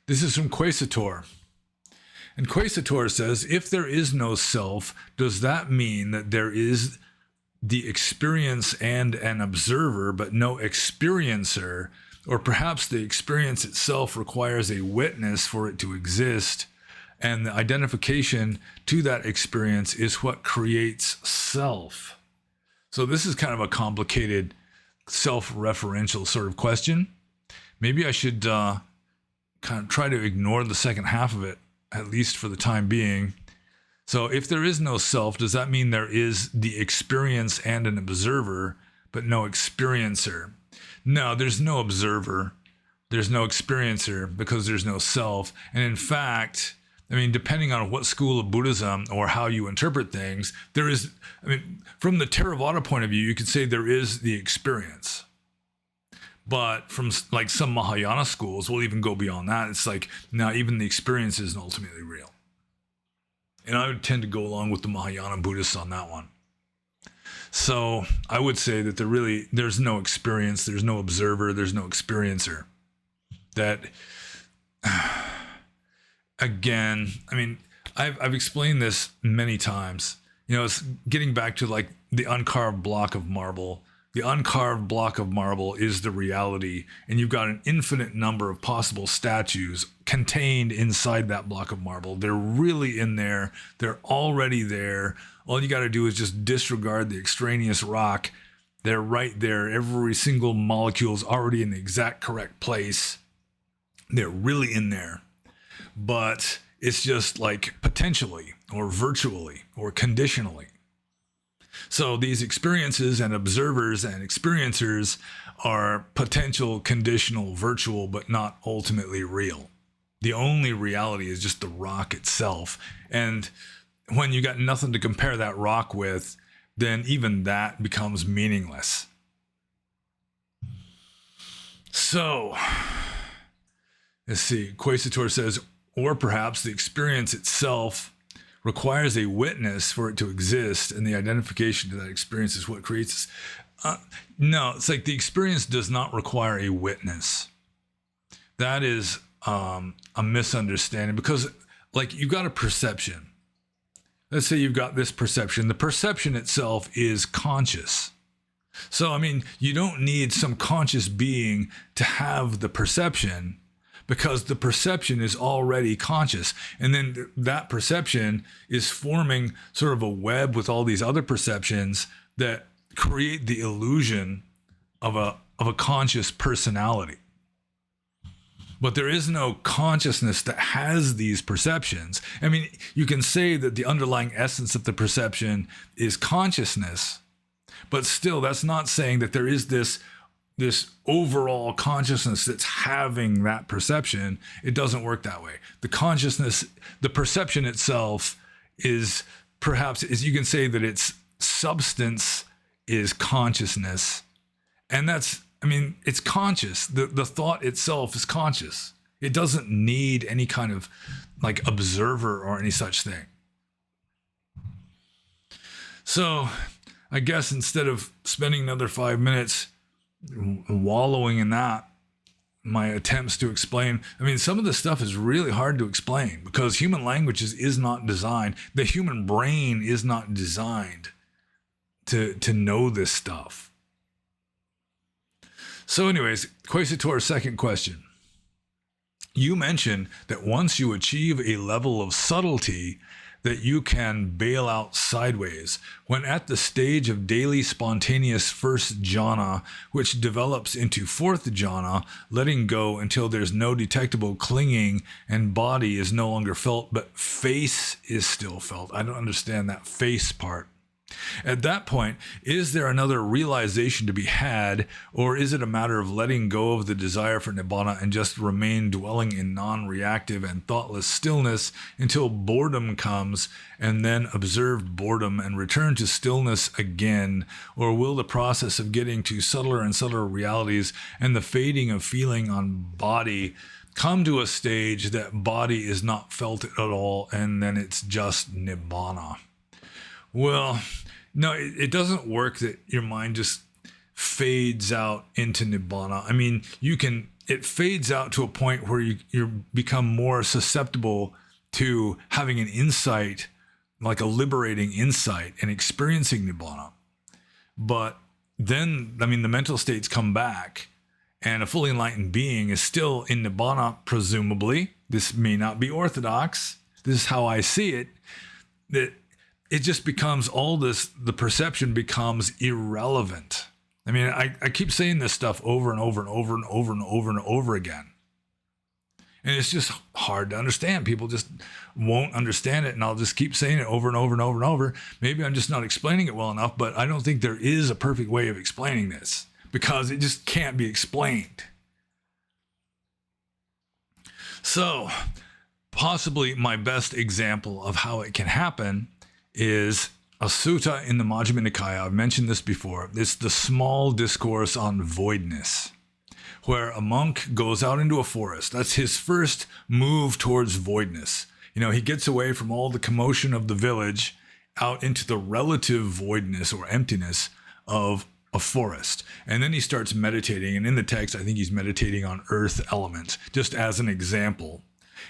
[SPEAKER 1] This is from Quaesitor. And Quaesitor says, if there is no self, does that mean that there is the experience and an observer, but no experiencer? Or perhaps the experience itself requires a witness for it to exist, and the identification to that experience is what creates self. So this is kind of a complicated self-referential sort of question. Maybe I should kind of try to ignore the second half of it, at least for the time being. So if there is no self, does that mean there is the experience and an observer, but no experiencer? No, there's no observer. There's no experiencer because there's no self. And in fact, depending on what school of Buddhism or how you interpret things, there is, from the Theravada point of view, you could say there is the experience. But from like some Mahayana schools, we'll even go beyond that. It's like, now even the experience isn't ultimately real. And I would tend to go along with the Mahayana Buddhists on that one. So I would say that there's no experience, there's no observer, there's no experiencer. That, again, I've explained this many times. It's getting back to like the uncarved block of marble. The uncarved block of marble is the reality, and you've got an infinite number of possible statues contained inside that block of marble. They're really in there. They're already there. All you got to do is just disregard the extraneous rock. They're right there. Every single molecule is already in the exact correct place. They're really in there. But it's just like potentially or virtually or conditionally. So these experiences and observers and experiencers are potential, conditional, virtual, but not ultimately real. The only reality is just the rock itself. And when you got nothing to compare that rock with, then even that becomes meaningless. So, let's see. Quaesitor says, or perhaps the experience itself requires a witness for it to exist, and the identification to that experience is what creates No, it's like the experience does not require a witness. That is a misunderstanding, because like you've got a perception. Let's say you've got this perception. The perception itself is conscious. So, I mean, you don't need some conscious being to have the perception, because the perception is already conscious. And then that perception is forming sort of a web with all these other perceptions that create the illusion of a conscious personality. But there is no consciousness that has these perceptions. I mean, you can say that the underlying essence of the perception is consciousness, but still that's not saying that there is this overall consciousness that's having that perception. It doesn't work that way. The consciousness, the perception itself is perhaps, as you can say that its substance is consciousness. And that's, I mean, it's conscious. The thought itself is conscious. It doesn't need any kind of like observer or any such thing. So I guess instead of spending another 5 minutes wallowing in that, my attempts to explain, I mean, some of this stuff is really hard to explain because human language is not designed, the human brain is not designed to know this stuff. So anyways, Kwesi, to our second question. You mentioned that once you achieve a level of subtlety, that you can bail out sideways. When at the stage of daily spontaneous first jhana, which develops into fourth jhana, letting go until there's no detectable clinging and body is no longer felt, but face is still felt. I don't understand that face part. At that point, is there another realization to be had, or is it a matter of letting go of the desire for Nibbana and just remain dwelling in non-reactive and thoughtless stillness until boredom comes, and then observe boredom and return to stillness again? Or will the process of getting to subtler and subtler realities and the fading of feeling on body come to a stage that body is not felt at all, and then it's just Nibbana? Well, no, it doesn't work that your mind just fades out into Nibbana. I mean, it fades out to a point where you become more susceptible to having an insight, like a liberating insight, and experiencing Nibbana. But then, I mean, the mental states come back, and a fully enlightened being is still in Nibbana, presumably. This may not be orthodox. This is how I see it, that it just becomes the perception becomes irrelevant. I mean, I keep saying this stuff over and over and over and over and over and over again. And it's just hard to understand. People just won't understand it. And I'll just keep saying it over and over and over and over. Maybe I'm just not explaining it well enough, but I don't think there is a perfect way of explaining this because it just can't be explained. So possibly my best example of how it can happen is a sutta in the Majjhima Nikaya. I've mentioned this before. It's the small discourse on voidness, where a monk goes out into a forest. That's his first move towards voidness. You know, he gets away from all the commotion of the village out into the relative voidness or emptiness of a forest. And then he starts meditating. And in the text, I think he's meditating on earth elements, just as an example.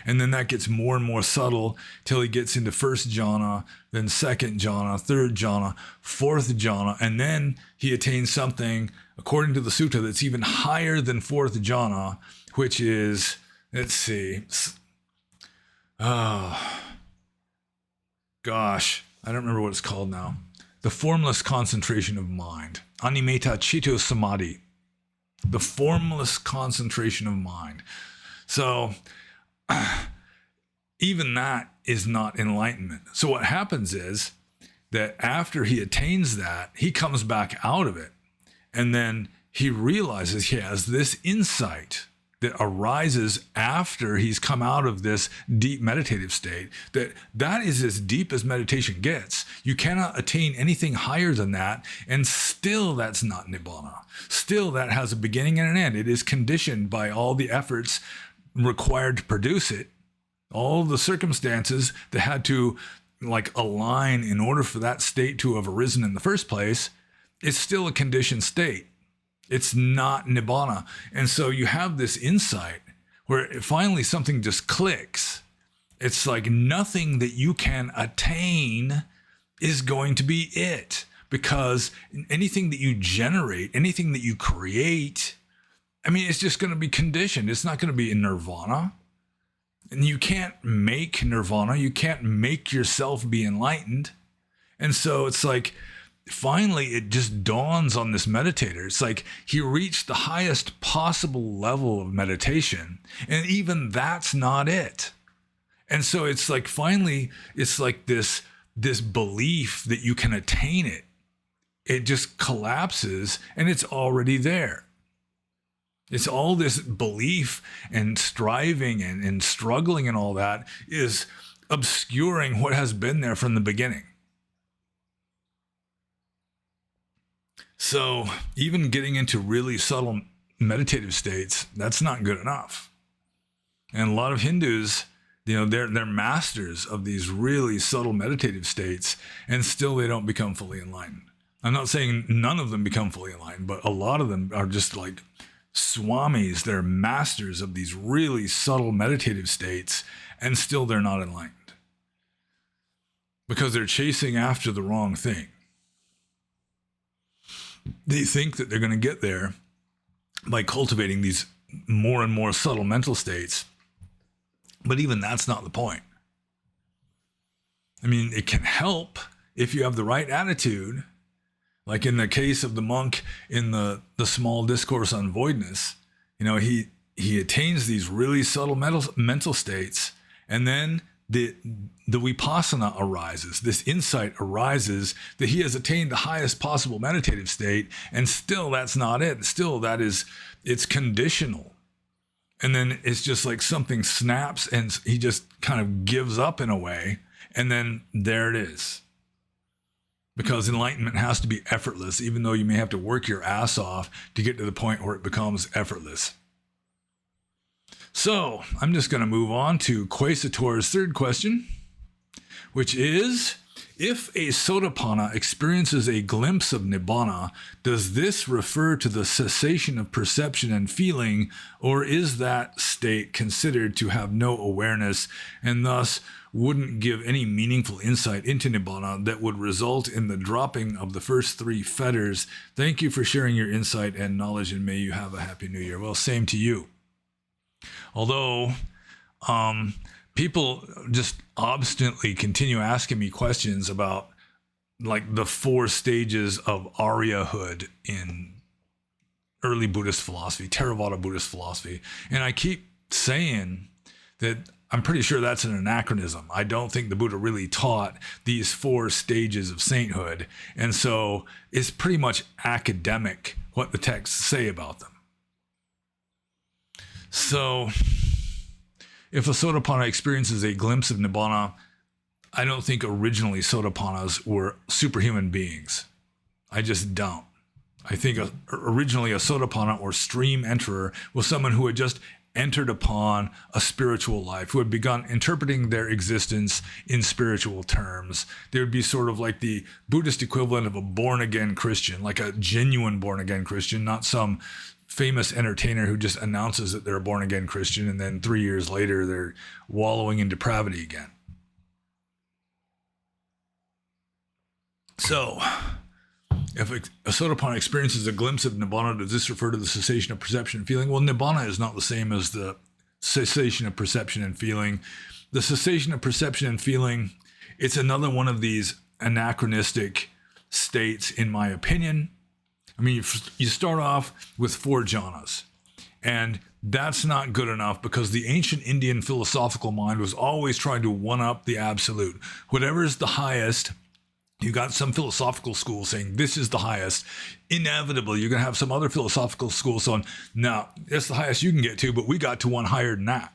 [SPEAKER 1] And then that gets more and more subtle till he gets into first jhana, then second jhana, third jhana, fourth jhana. And then he attains something, according to the sutta, that's even higher than fourth jhana, which is, let's see. Oh, gosh, I don't remember what it's called now. The formless concentration of mind. Animeta Chitta Samadhi. The formless concentration of mind. So even that is not enlightenment. So what happens is that after he attains that, he comes back out of it. And then he realizes he has this insight that arises after he's come out of this deep meditative state, that is as deep as meditation gets. You cannot attain anything higher than that, and still that's not Nibbana. Still that has a beginning and an end. It is conditioned by all the efforts required to produce it, all the circumstances that had to like align in order for that state to have arisen in the first place. it's still a conditioned state. It's not Nibbana. And so you have this insight where finally something just clicks. It's like nothing that you can attain is going to be it, because anything that you generate, anything that you create, I mean, it's just going to be conditioned. It's not going to be in Nirvana. And you can't make Nirvana. You can't make yourself be enlightened. And so it's like, finally, it just dawns on this meditator. It's like he reached the highest possible level of meditation, and even that's not it. And so it's like, finally, it's like this belief that you can attain it. It just collapses, and it's already there. It's all this belief and striving and struggling and all that is obscuring what has been there from the beginning. So even getting into really subtle meditative states, that's not good enough. And a lot of Hindus, they're masters of these really subtle meditative states, and still they don't become fully enlightened. I'm not saying none of them become fully enlightened, but a lot of them are just like swamis. They're masters of these really subtle meditative states, and still they're not enlightened because they're chasing after the wrong thing. They think that they're going to get there by cultivating these more and more subtle mental states, but even that's not the point. I mean, it can help if you have the right attitude. Like in the case of the monk in the small discourse on voidness, he attains these really subtle mental states, and then the vipassana arises. This insight arises that he has attained the highest possible meditative state, and still that's not it. Still it's conditional. And then it's just like something snaps, and he just kind of gives up in a way, and then there it is. Because enlightenment has to be effortless, even though you may have to work your ass off to get to the point where it becomes effortless. So I'm just going to move on to Quesator's third question, which is, if a Sotapanna experiences a glimpse of Nibbana, does this refer to the cessation of perception and feeling, or is that state considered to have no awareness and thus wouldn't give any meaningful insight into Nibbana that would result in the dropping of the first three fetters? Thank you for sharing your insight and knowledge, and may you have a happy new year. Well, same to you. Although people just obstinately continue asking me questions about like the 4 stages of Ariyahood in early Buddhist philosophy, Theravada Buddhist philosophy. And I keep saying that I'm pretty sure that's an anachronism. I don't think the Buddha really taught these 4 stages of sainthood. And so it's pretty much academic what the texts say about them. So if a Sotapanna experiences a glimpse of Nibbana, I don't think originally Sotapannas were superhuman beings. I just don't. I think originally a Sotapanna or stream enterer was someone who had just entered upon a spiritual life, who had begun interpreting their existence in spiritual terms. They would be sort of like the Buddhist equivalent of a born-again Christian, like a genuine born-again Christian, not some famous entertainer who just announces that they're a born-again Christian and then 3 years later they're wallowing in depravity again. So, if a Sotapanna experiences a glimpse of Nibbana, does this refer to the cessation of perception and feeling? Well, Nibbana is not the same as the cessation of perception and feeling. The cessation of perception and feeling, it's another one of these anachronistic states, in my opinion. I mean, you start off with 4 jhanas, and that's not good enough because the ancient Indian philosophical mind was always trying to one-up the absolute. Whatever is the highest, you got some philosophical school saying this is the highest. Inevitably, you're going to have some other philosophical school saying, no, that's the highest you can get to, but we got to one higher than that.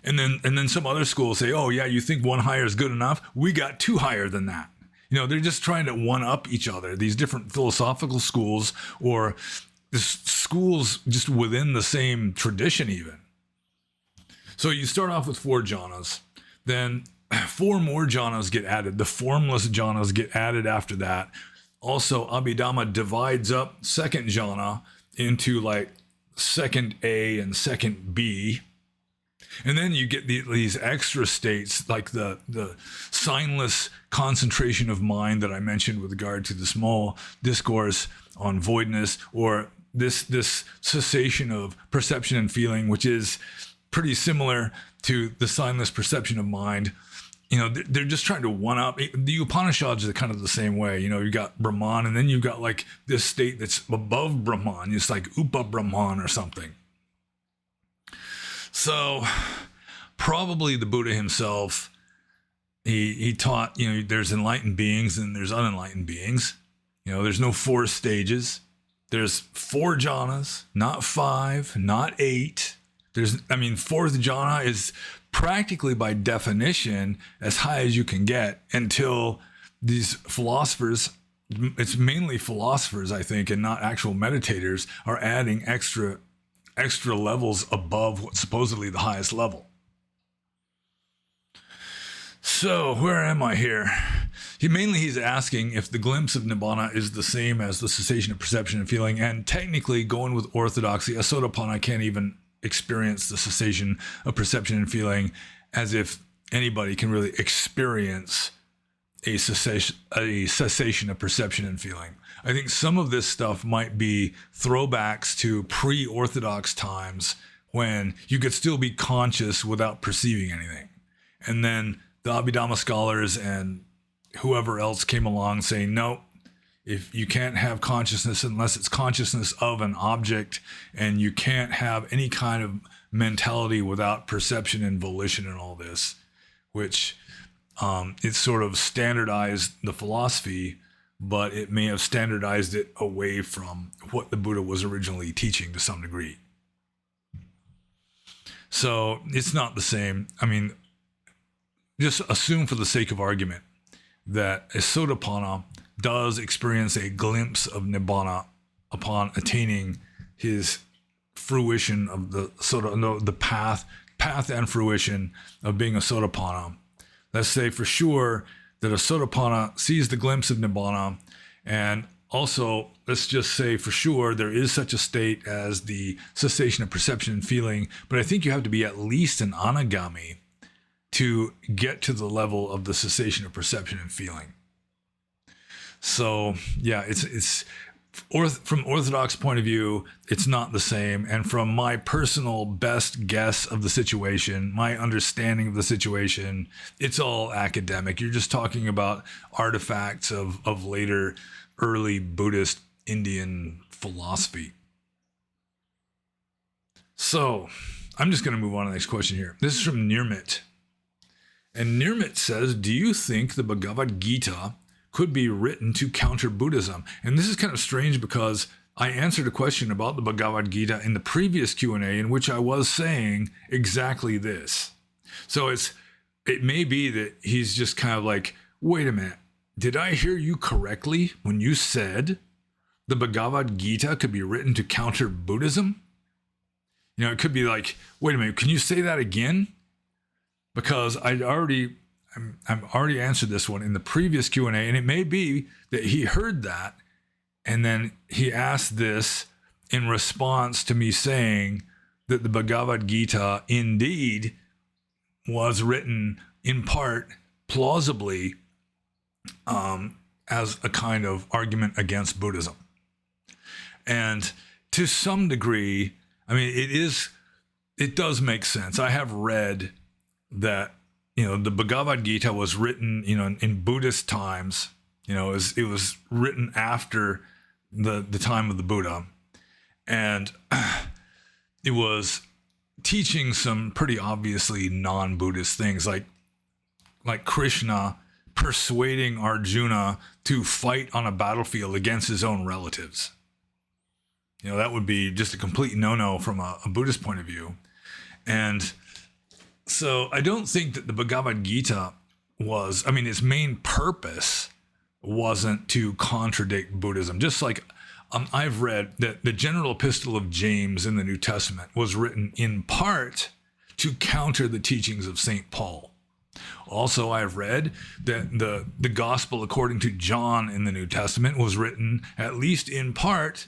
[SPEAKER 1] And then some other schools say, oh yeah, you think one higher is good enough? We got 2 higher than that. They're just trying to one-up each other, these different philosophical schools or schools just within the same tradition even. So you start off with 4 jhanas, then 4 more jhanas get added. The formless jhanas get added after that. Also, Abhidhamma divides up second jhana into like second A and second B. And then you get these extra states like the signless concentration of mind that I mentioned with regard to the small discourse on voidness, or this cessation of perception and feeling, which is pretty similar to the signless perception of mind. You know, they're just trying to one up. The Upanishads are kind of the same way. You know, you got Brahman, and then you've got like this state that's above Brahman. It's like Upa Brahman or something. So probably the Buddha himself, he taught, you know, there's enlightened beings and there's unenlightened beings. You know, there's no 4 stages. There's 4 jhanas, not 5, not 8. Fourth jhana is practically by definition as high as you can get until these philosophers, it's mainly philosophers, I think, and not actual meditators, are adding extra levels above what's supposedly the highest level. So where am I here? He's asking if the glimpse of Nibbana is the same as the cessation of perception and feeling, and technically, going with orthodoxy, a Sotapanna can't even experience the cessation of perception and feeling, as if anybody can really experience a cessation of perception and feeling. I think some of this stuff might be throwbacks to pre-orthodox times when you could still be conscious without perceiving anything. And then the Abhidhamma scholars and whoever else came along saying, no, if you can't have consciousness unless it's consciousness of an object, and you can't have any kind of mentality without perception and volition and all this, which it sort of standardized the philosophy, but it may have standardized it away from what the Buddha was originally teaching to some degree. So it's not the same. I mean, just assume for the sake of argument that a Sotapanna does experience a glimpse of Nibbana upon attaining his fruition of the path and fruition of being a Sotapanna. Let's say for sure that a Sotapanna sees the glimpse of Nibbana, and also let's just say for sure there is such a state as the cessation of perception and feeling, but I think you have to be at least an anagami to get to the level of the cessation of perception and feeling. So yeah, it's from Orthodox point of view, it's not the same. And from my personal best guess of the situation, my understanding of the situation, it's all academic. You're just talking about artifacts of later early Buddhist Indian philosophy. So I'm just going to move on to the next question here. This is from Nirmit. And Nirmit says, do you think the Bhagavad Gita could be written to counter Buddhism? And this is kind of strange because I answered a question about the Bhagavad Gita in the previous Q&A in which I was saying exactly this. So it may be that he's just kind of like, wait a minute, did I hear you correctly when you said the Bhagavad Gita could be written to counter Buddhism? You know, it could be like, wait a minute, can you say that again? Because I've already answered this one in the previous Q&A, and it may be that he heard that, and then he asked this in response to me saying that the Bhagavad Gita indeed was written in part plausibly as a kind of argument against Buddhism. And to some degree, I mean, it does make sense. I have read that, you know, the Bhagavad Gita was written, you know, in Buddhist times. You know, it was written after the time of the Buddha, and it was teaching some pretty obviously non-Buddhist things, like Krishna persuading Arjuna to fight on a battlefield against his own relatives. You know, that would be just a complete no-no from a Buddhist point of view. And so I don't think that the Bhagavad Gita its main purpose wasn't to contradict Buddhism. Just like I've read that the general epistle of James in the New Testament was written in part to counter the teachings of St. Paul. Also, I've read that the gospel according to John in the New Testament was written, at least in part,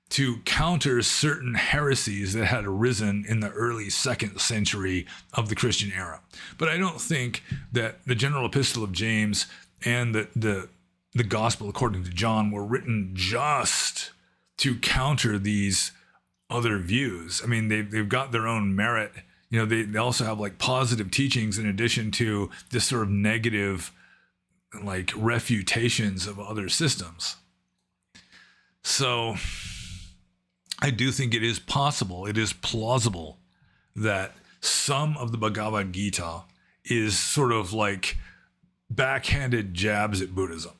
[SPEAKER 1] to counter certain heresies that had arisen in the early 2nd century of the Christian era. But I don't think that the general epistle of James and the gospel according to John were written just to counter these other views. I mean, they've got their own merit. You know, they also have like positive teachings in addition to this sort of negative like refutations of other systems. So I do think it is possible, it is plausible that some of the Bhagavad Gita is sort of like backhanded jabs at Buddhism.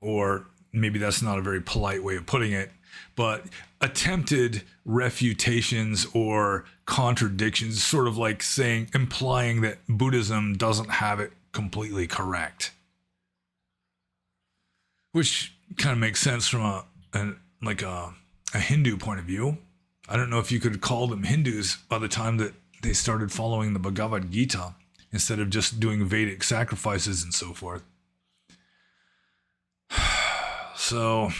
[SPEAKER 1] Or maybe that's not a very polite way of putting it, but attempted refutations or contradictions, sort of like implying that Buddhism doesn't have it completely correct. Which kind of makes sense from a Hindu point of view. I don't know if you could call them Hindus by the time that they started following the Bhagavad Gita instead of just doing Vedic sacrifices and so forth. So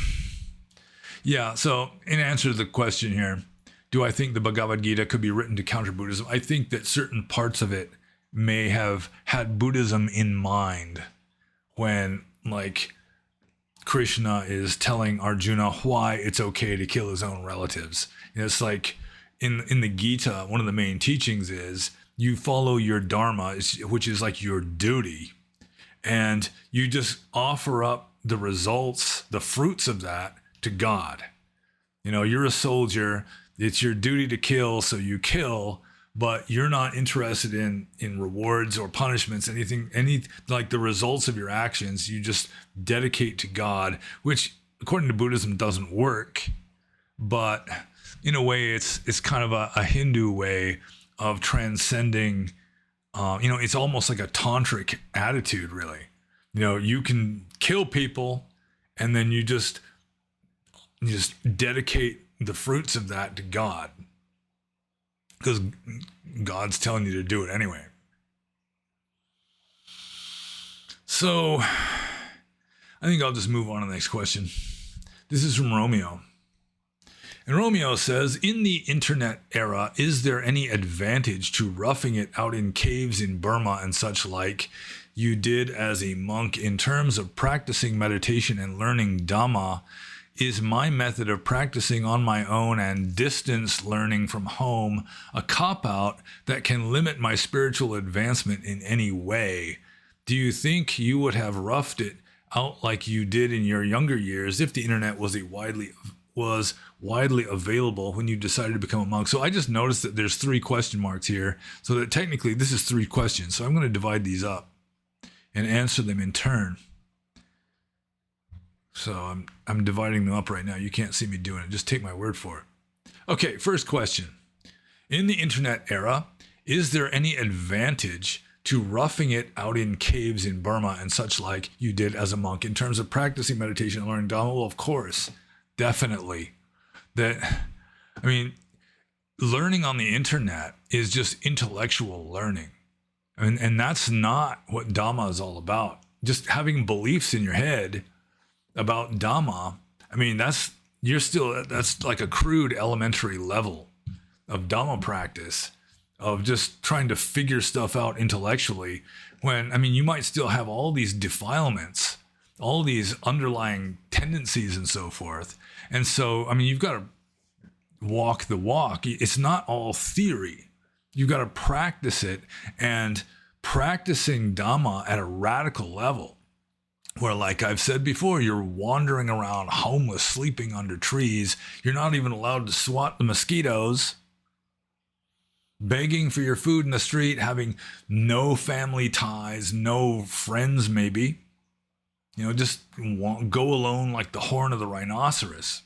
[SPEAKER 1] in answer to the question here, do I think the Bhagavad Gita could be written to counter Buddhism? I think that certain parts of it may have had Buddhism in mind when, like, Krishna is telling Arjuna why it's okay to kill his own relatives. You know, it's like in the Gita, one of the main teachings is you follow your dharma, which is like your duty, and you just offer up the results, the fruits of that to God. You know, you're a soldier, it's your duty to kill, so you kill, but you're not interested in rewards or punishments, any like the results of your actions, you just dedicate to God, which according to Buddhism doesn't work, but in a way it's kind of a Hindu way of transcending, it's almost like a tantric attitude, really. You know, you can kill people and then you just dedicate the fruits of that to God, because God's telling you to do it anyway. So I think I'll just move on to the next question. This is from Romeo. And Romeo says, in the internet era, is there any advantage to roughing it out in caves in Burma and such like you did as a monk in terms of practicing meditation and learning Dhamma? Is my method of practicing on my own and distance learning from home a cop-out that can limit my spiritual advancement in any way? Do you think you would have roughed it out like you did in your younger years if the internet was widely available when you decided to become a monk? So I just noticed that there's 3 question marks here, so that technically this is 3 questions. So I'm going to divide these up and answer them in turn. So I'm dividing them up right now. You can't see me doing it. Just take my word for it. Okay, first question. In the internet era, is there any advantage to roughing it out in caves in Burma and such like you did as a monk in terms of practicing meditation and learning Dhamma? Well, of course, definitely. Learning on the internet is just intellectual learning. And that's not what Dhamma is all about. Just having beliefs in your head about Dhamma, that's like a crude elementary level of Dhamma practice, of just trying to figure stuff out intellectually, when, you might still have all these defilements, all these underlying tendencies and so forth. And so, you've got to walk the walk. It's not all theory. You've got to practice it, and practicing Dhamma at a radical level, where, like I've said before, you're wandering around homeless, sleeping under trees. You're not even allowed to swat the mosquitoes, begging for your food in the street, having no family ties, no friends maybe. Just go alone like the horn of the rhinoceros.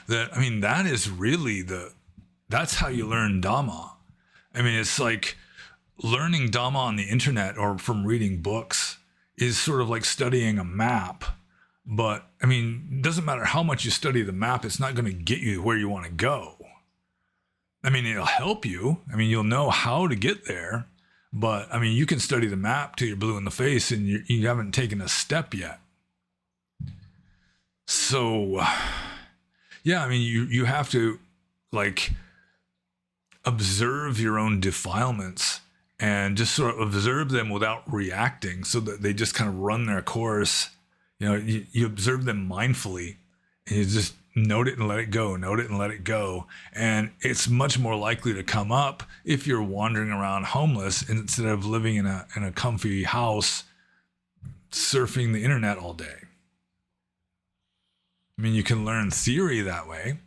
[SPEAKER 1] That is really that's how you learn Dhamma. It's like learning Dhamma on the internet or from reading books is sort of like studying a map. But, it doesn't matter how much you study the map, it's not going to get you where you want to go. I mean, it'll help you. I mean, you'll know how to get there, but I mean, you can study the map till you're blue in the face and you haven't taken a step yet. So, yeah, I mean, you have to like observe your own defilements and just sort of observe them without reacting so that they just kind of run their course. You know, you observe them mindfully and you just note it and let it go, note it and let it go. And it's much more likely to come up if you're wandering around homeless instead of living in a comfy house surfing the internet all day. I mean, you can learn theory that way,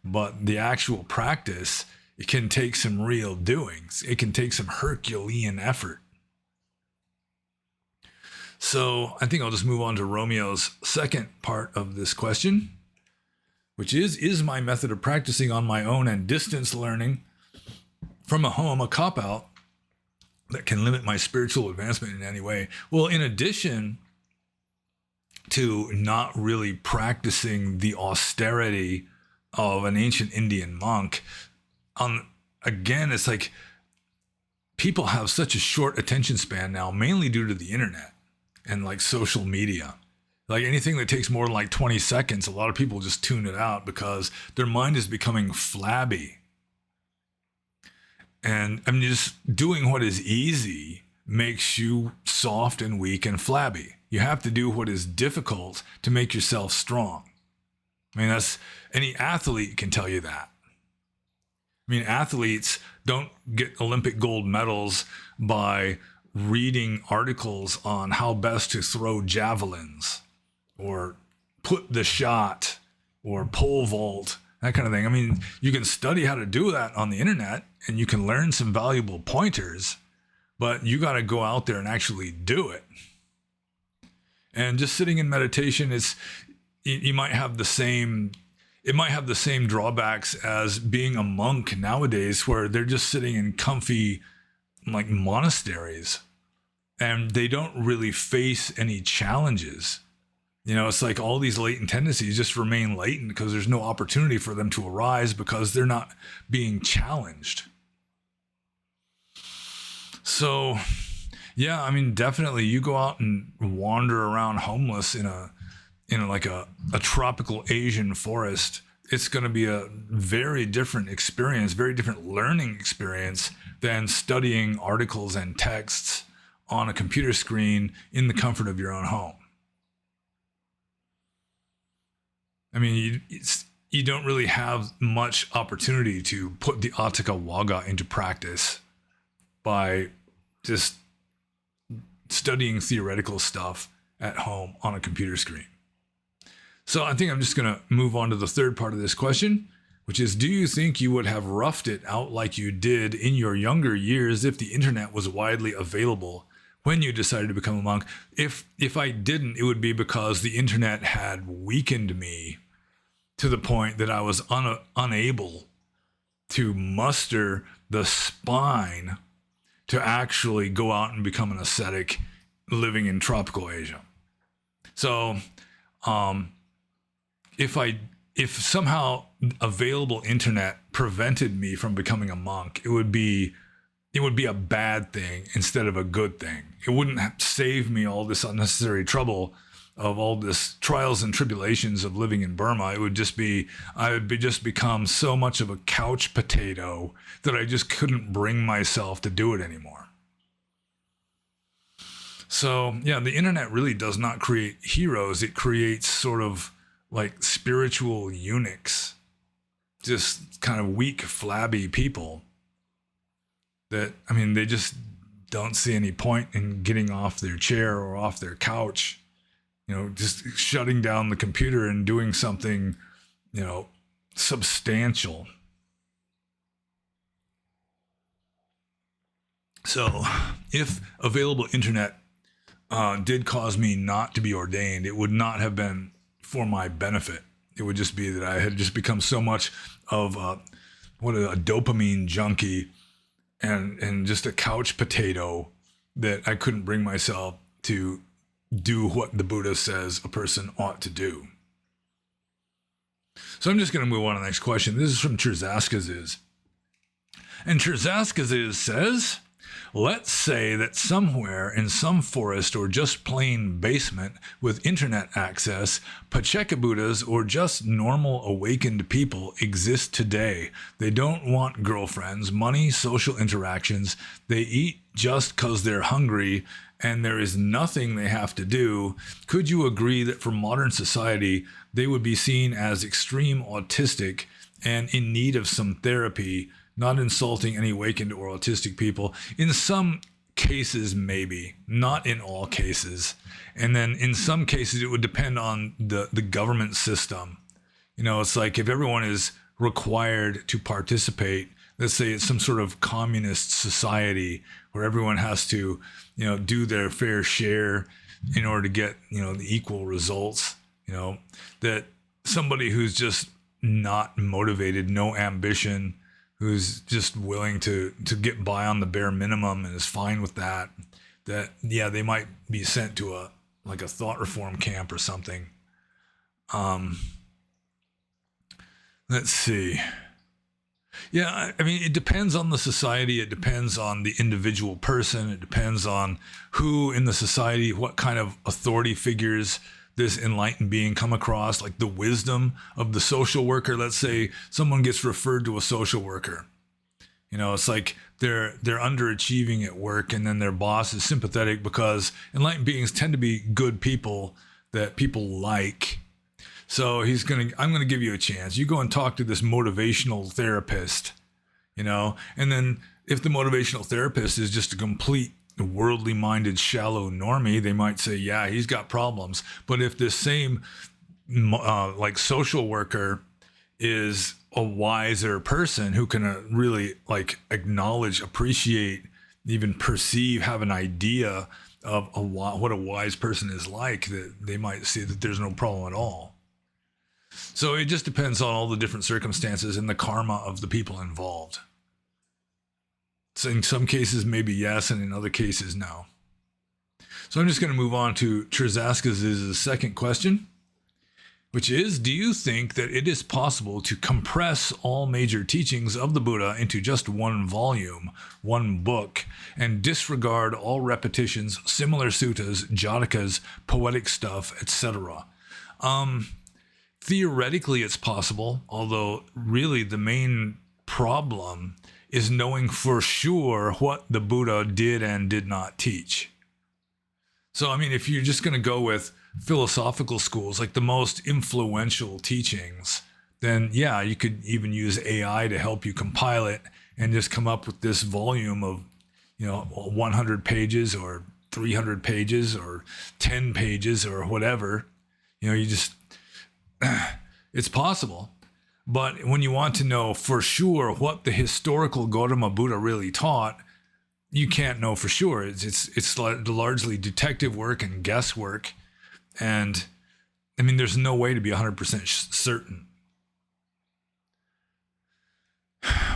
[SPEAKER 1] but the actual practice, it can take some real doings. It can take some Herculean effort. So I think I'll just move on to Romeo's second part of this question, which is my method of practicing on my own and distance learning from a home a cop-out that can limit my spiritual advancement in any way? Well, in addition to not really practicing the austerity of an ancient Indian monk, again, it's like people have such a short attention span now, mainly due to the internet and like social media. Like anything that takes more than like 20 seconds, a lot of people just tune it out because their mind is becoming flabby. And I mean, just doing what is easy makes you soft and weak and flabby. You have to do what is difficult to make yourself strong. I mean, that's any athlete can tell you that. I mean, athletes don't get Olympic gold medals by reading articles on how best to throw javelins or put the shot or pole vault, that kind of thing. I mean, you can study how to do that on the internet and you can learn some valuable pointers, but you got to go out there and actually do it. And just sitting in meditation, it might have the same drawbacks as being a monk nowadays, where they're just sitting in comfy like monasteries and they don't really face any challenges. You know, it's like all these latent tendencies just remain latent because there's no opportunity for them to arise because they're not being challenged. So, yeah, I mean, definitely you go out and wander around homeless in a tropical Asian forest. It's going to be a very different experience, very different learning experience than studying articles and texts on a computer screen in the comfort of your own home. I mean, you don't really have much opportunity to put the Atthaka Wagga into practice by just studying theoretical stuff at home on a computer screen. So I think I'm just going to move on to the third part of this question, which is, do you think you would have roughed it out like you did in your younger years if the internet was widely available when you decided to become a monk? If I didn't, it would be because the internet had weakened me to the point that I was unable to muster the spine to actually go out and become an ascetic living in tropical Asia. So, if somehow available internet prevented me from becoming a monk, it would be a bad thing instead of a good thing. It wouldn't save me all this unnecessary trouble of all this trials and tribulations of living in Burma. It would just be, I would just become so much of a couch potato that I just couldn't bring myself to do it anymore. So yeah, the internet really does not create heroes. It creates sort of like spiritual eunuchs, just kind of weak, flabby people that, I mean, they just don't see any point in getting off their chair or off their couch, you know, just shutting down the computer and doing something, you know, substantial. So if available internet did cause me not to be ordained, it would not have been for my benefit. It would just be that I had just become so much of a dopamine junkie and just a couch potato that I couldn't bring myself to do what the Buddha says a person ought to do. So I'm just going to move on to the next question. This is from Terzaskas. And Terzascazes says, let's say that somewhere in some forest or just plain basement with internet access, Pacceka Buddhas or just normal awakened people exist today. They don't want girlfriends, money, social interactions. They eat just because they're hungry and there is nothing they have to do. Could you agree that for modern society, they would be seen as extreme autistic and in need of some therapy? Not insulting any awakened or autistic people. In some cases, maybe. Not in all cases. And then in some cases, it would depend on the government system. You know, it's like if everyone is required to participate, let's say it's some sort of communist society where everyone has to, you know, do their fair share in order to get, you know, the equal results, you know, that somebody who's just not motivated, no ambition, who's just willing to get by on the bare minimum and is fine with that, yeah, they might be sent to a thought reform camp or something. Let's see. Yeah, I mean, it depends on the society. It depends on the individual person. It depends on who in the society, what kind of authority figures this enlightened being come across, like the wisdom of the social worker. Let's say someone gets referred to a social worker. You know, it's like they're underachieving at work, and then their boss is sympathetic because enlightened beings tend to be good people that people like. So I'm gonna give you a chance. You go and talk to this motivational therapist, you know, and then if the motivational therapist is just a complete worldly minded, shallow normie, they might say, yeah, he's got problems. But if this same social worker is a wiser person who can really acknowledge, appreciate, even perceive, have an idea of what a wise person is like, that they might see that there's no problem at all. So it just depends on all the different circumstances and the karma of the people involved. So in some cases, maybe yes, and in other cases, no. So I'm just going to move on to Terzascazes' second question, which is, do you think that it is possible to compress all major teachings of the Buddha into just one volume, one book, and disregard all repetitions, similar suttas, jatakas, poetic stuff, etc.? Theoretically, it's possible, although really the main problem is knowing for sure what the Buddha did and did not teach. So, I mean, if you're just going to go with philosophical schools, like the most influential teachings, then yeah, you could even use AI to help you compile it and just come up with this volume of, 100 pages or 300 pages or 10 pages or whatever. It's possible. But when you want to know for sure what the historical Gautama Buddha really taught, you can't know for sure. It's largely detective work and guesswork. And I mean, there's no way to be 100% certain.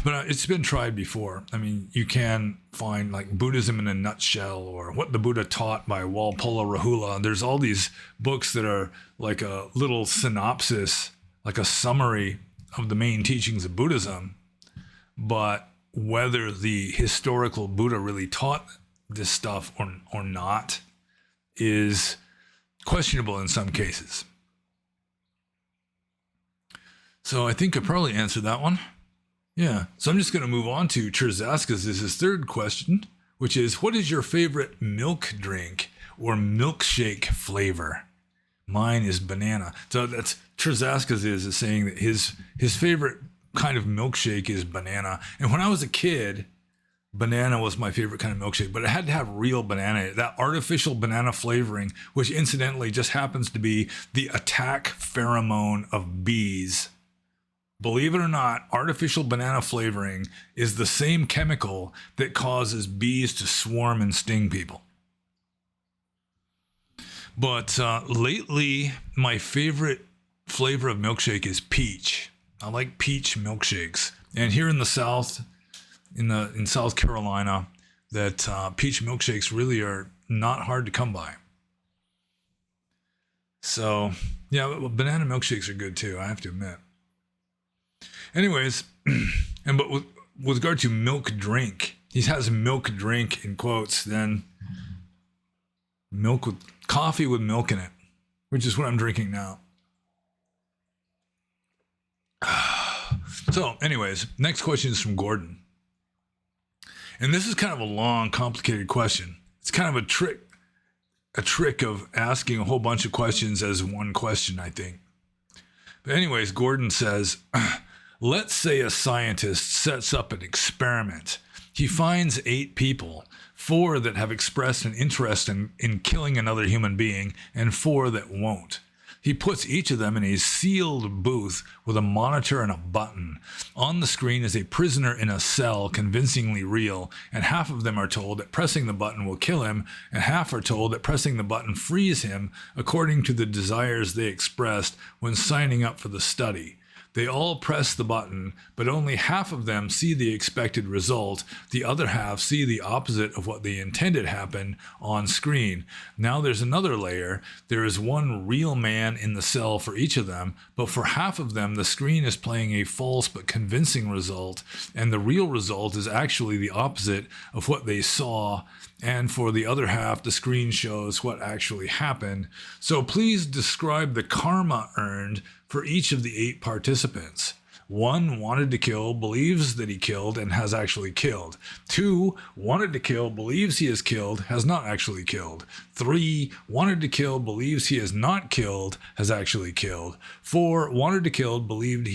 [SPEAKER 1] But it's been tried before. I mean, you can find like Buddhism in a nutshell or What the Buddha Taught by Walpola Rahula. There's all these books that are like a little synopsis, like a summary of the main teachings of Buddhism. But whether the historical Buddha really taught this stuff or not is questionable in some cases. So I think I probably answered that one. Yeah. So I'm just going to move on to Terzascazes' third question, which is, what is your favorite milk drink or milkshake flavor? Mine is banana. So that's Terzascazes is saying that his favorite kind of milkshake is banana. And when I was a kid, banana was my favorite kind of milkshake, but it had to have real banana, that artificial banana flavoring, which incidentally just happens to be the attack pheromone of bees. Believe it or not, artificial banana flavoring is the same chemical that causes bees to swarm and sting people. But lately, my favorite flavor of milkshake is peach. I like peach milkshakes. And here in the South, in South Carolina, that peach milkshakes really are not hard to come by. So, yeah, banana milkshakes are good too, I have to admit. Anyways, but with regard to milk drink, he has milk drink in quotes, then coffee with milk in it, which is what I'm drinking now. So anyways, next question is from Gordon. And this is kind of a long, complicated question. It's kind of a trick of asking a whole bunch of questions as one question, I think. But anyways, Gordon says, let's say a scientist sets up an experiment. He finds 8 people, 4 that have expressed an interest in killing another human being, and 4 that won't. He puts each of them in a sealed booth with a monitor and a button. On the screen is a prisoner in a cell, convincingly real, and half of them are told that pressing the button will kill him, and half are told that pressing the button frees him according to the desires they expressed when signing up for the study. They all press the button, but only half of them see the expected result. The other half see the opposite of what they intended happen on screen. Now there's another layer. There is one real man in the cell for each of them, but for half of them, the screen is playing a false but convincing result, and the real result is actually the opposite of what they saw. And for the other half, the screen shows what actually happened. So please describe the karma earned for each of the 8 participants. 1 wanted to kill, believes that he killed, and has actually killed. 2 wanted to kill, believes he has killed, has not actually killed. 3 wanted to kill, believes he has not killed, has actually killed. 4 wanted to kill, believes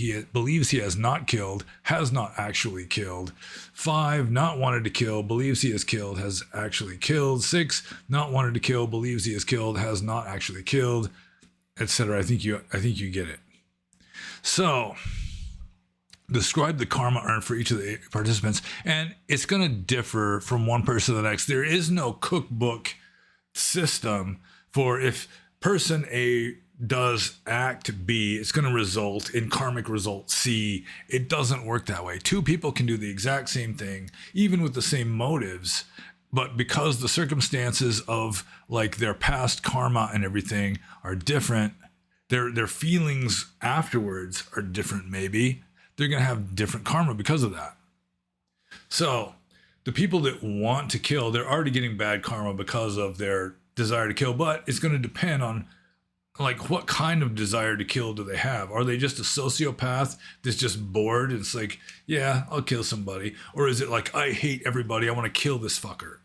[SPEAKER 1] he has not killed, has not actually killed. 5 not wanted to kill, believes he has killed, has actually killed. 6 not wanted to kill, believes he has killed, has not actually killed, etc. I think you get it. So, describe the karma earned for each of the 8 participants, and it's going to differ from one person to the next. There is no cookbook system for if person A does act B, it's going to result in karmic result C. It doesn't work that way. 2 people can do the exact same thing, even with the same motives, but because the circumstances of like their past karma and everything are different, their feelings afterwards are different maybe. They're going to have different karma because of that. So the people that want to kill, they're already getting bad karma because of their desire to kill, but it's going to depend on like what kind of desire to kill do they have? Are they just a sociopath that's just bored? It's like, yeah, I'll kill somebody. Or is it like, I hate everybody, I want to kill this fucker?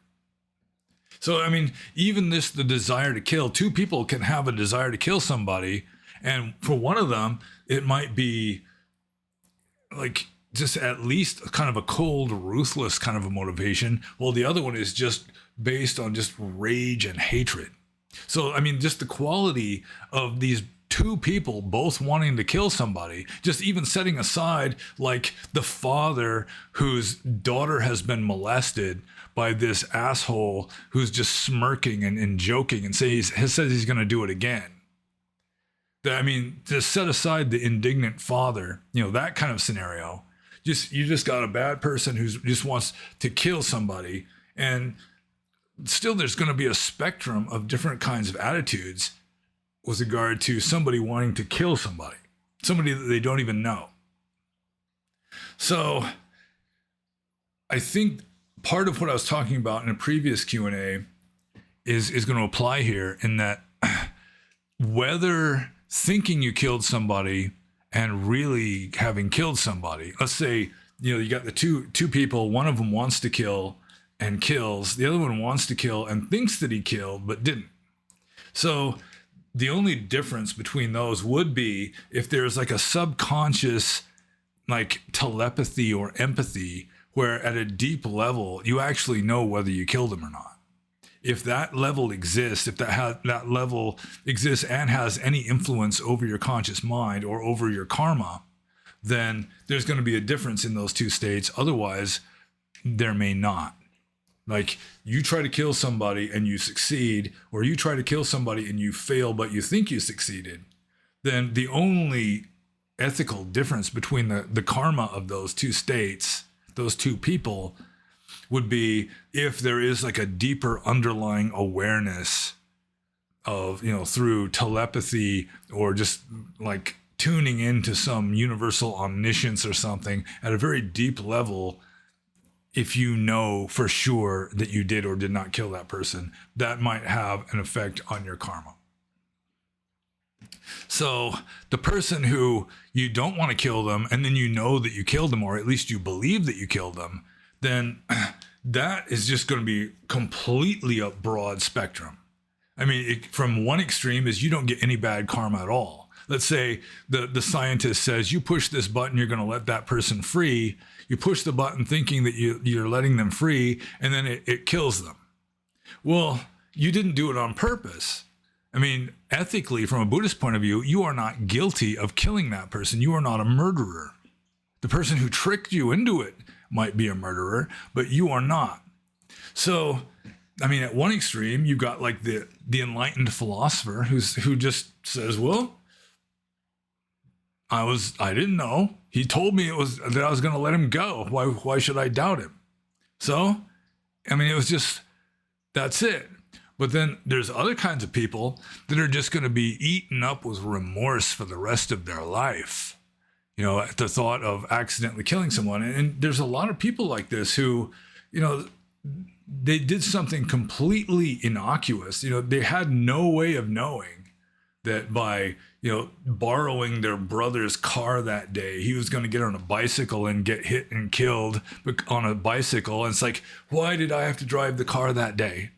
[SPEAKER 1] So, I mean, even the desire to kill, 2 people can have a desire to kill somebody. And for one of them, it might be like just at least kind of a cold, ruthless kind of a motivation. While the other one is just based on just rage and hatred. So, I mean, just the quality of these 2 people both wanting to kill somebody, just even setting aside like the father whose daughter has been molested by this asshole who's just smirking and joking and says he's going to do it again. I mean, to set aside the indignant father, that kind of scenario, you just got a bad person who just wants to kill somebody, and still there's going to be a spectrum of different kinds of attitudes with regard to somebody wanting to kill somebody that they don't even know. So I think part of what I was talking about in a previous Q&A is going to apply here, in that whether thinking you killed somebody and really having killed somebody, let's say, you got the two people, one of them wants to kill and kills, the other one wants to kill and thinks that he killed but didn't. So the only difference between those would be if there's like a subconscious like telepathy or empathy where at a deep level you actually know whether you killed him or not. If that level exists, if that level exists and has any influence over your conscious mind or over your karma, then there's going to be a difference in those 2 states. Otherwise, there may not. Like, you try to kill somebody and you succeed, or you try to kill somebody and you fail, but you think you succeeded, then the only ethical difference between the karma of those 2 states, those 2 people, would be if there is like a deeper underlying awareness of, through telepathy or just like tuning into some universal omniscience or something at a very deep level if you know for sure that you did or did not kill that person, that might have an effect on your karma. So the person who you don't want to kill them, and then you know that you killed them, or at least you believe that you killed them, then that is just going to be completely a broad spectrum. I mean, from one extreme is you don't get any bad karma at all. Let's say the scientist says, you push this button, you're going to let that person free. You push the button thinking that you're letting them free, and then it kills them. Well, you didn't do it on purpose. I mean, ethically, from a Buddhist point of view, you are not guilty of killing that person. You are not a murderer. The person who tricked you into it might be a murderer, but you are not. So, I mean, at one extreme, you've got like the enlightened philosopher who just says, well, I didn't know. He told me that I was going to let him go. Why should I doubt him? So, I mean, it was just, that's it. But then there's other kinds of people that are just going to be eaten up with remorse for the rest of their life, you know, at the thought of accidentally killing someone. And there's a lot of people like this who, you know, they did something completely innocuous. You know, they had no way of knowing that by, you know, borrowing their brother's car that day, he was going to get on a bicycle and get hit and killed on a bicycle. And it's like, why did I have to drive the car that day?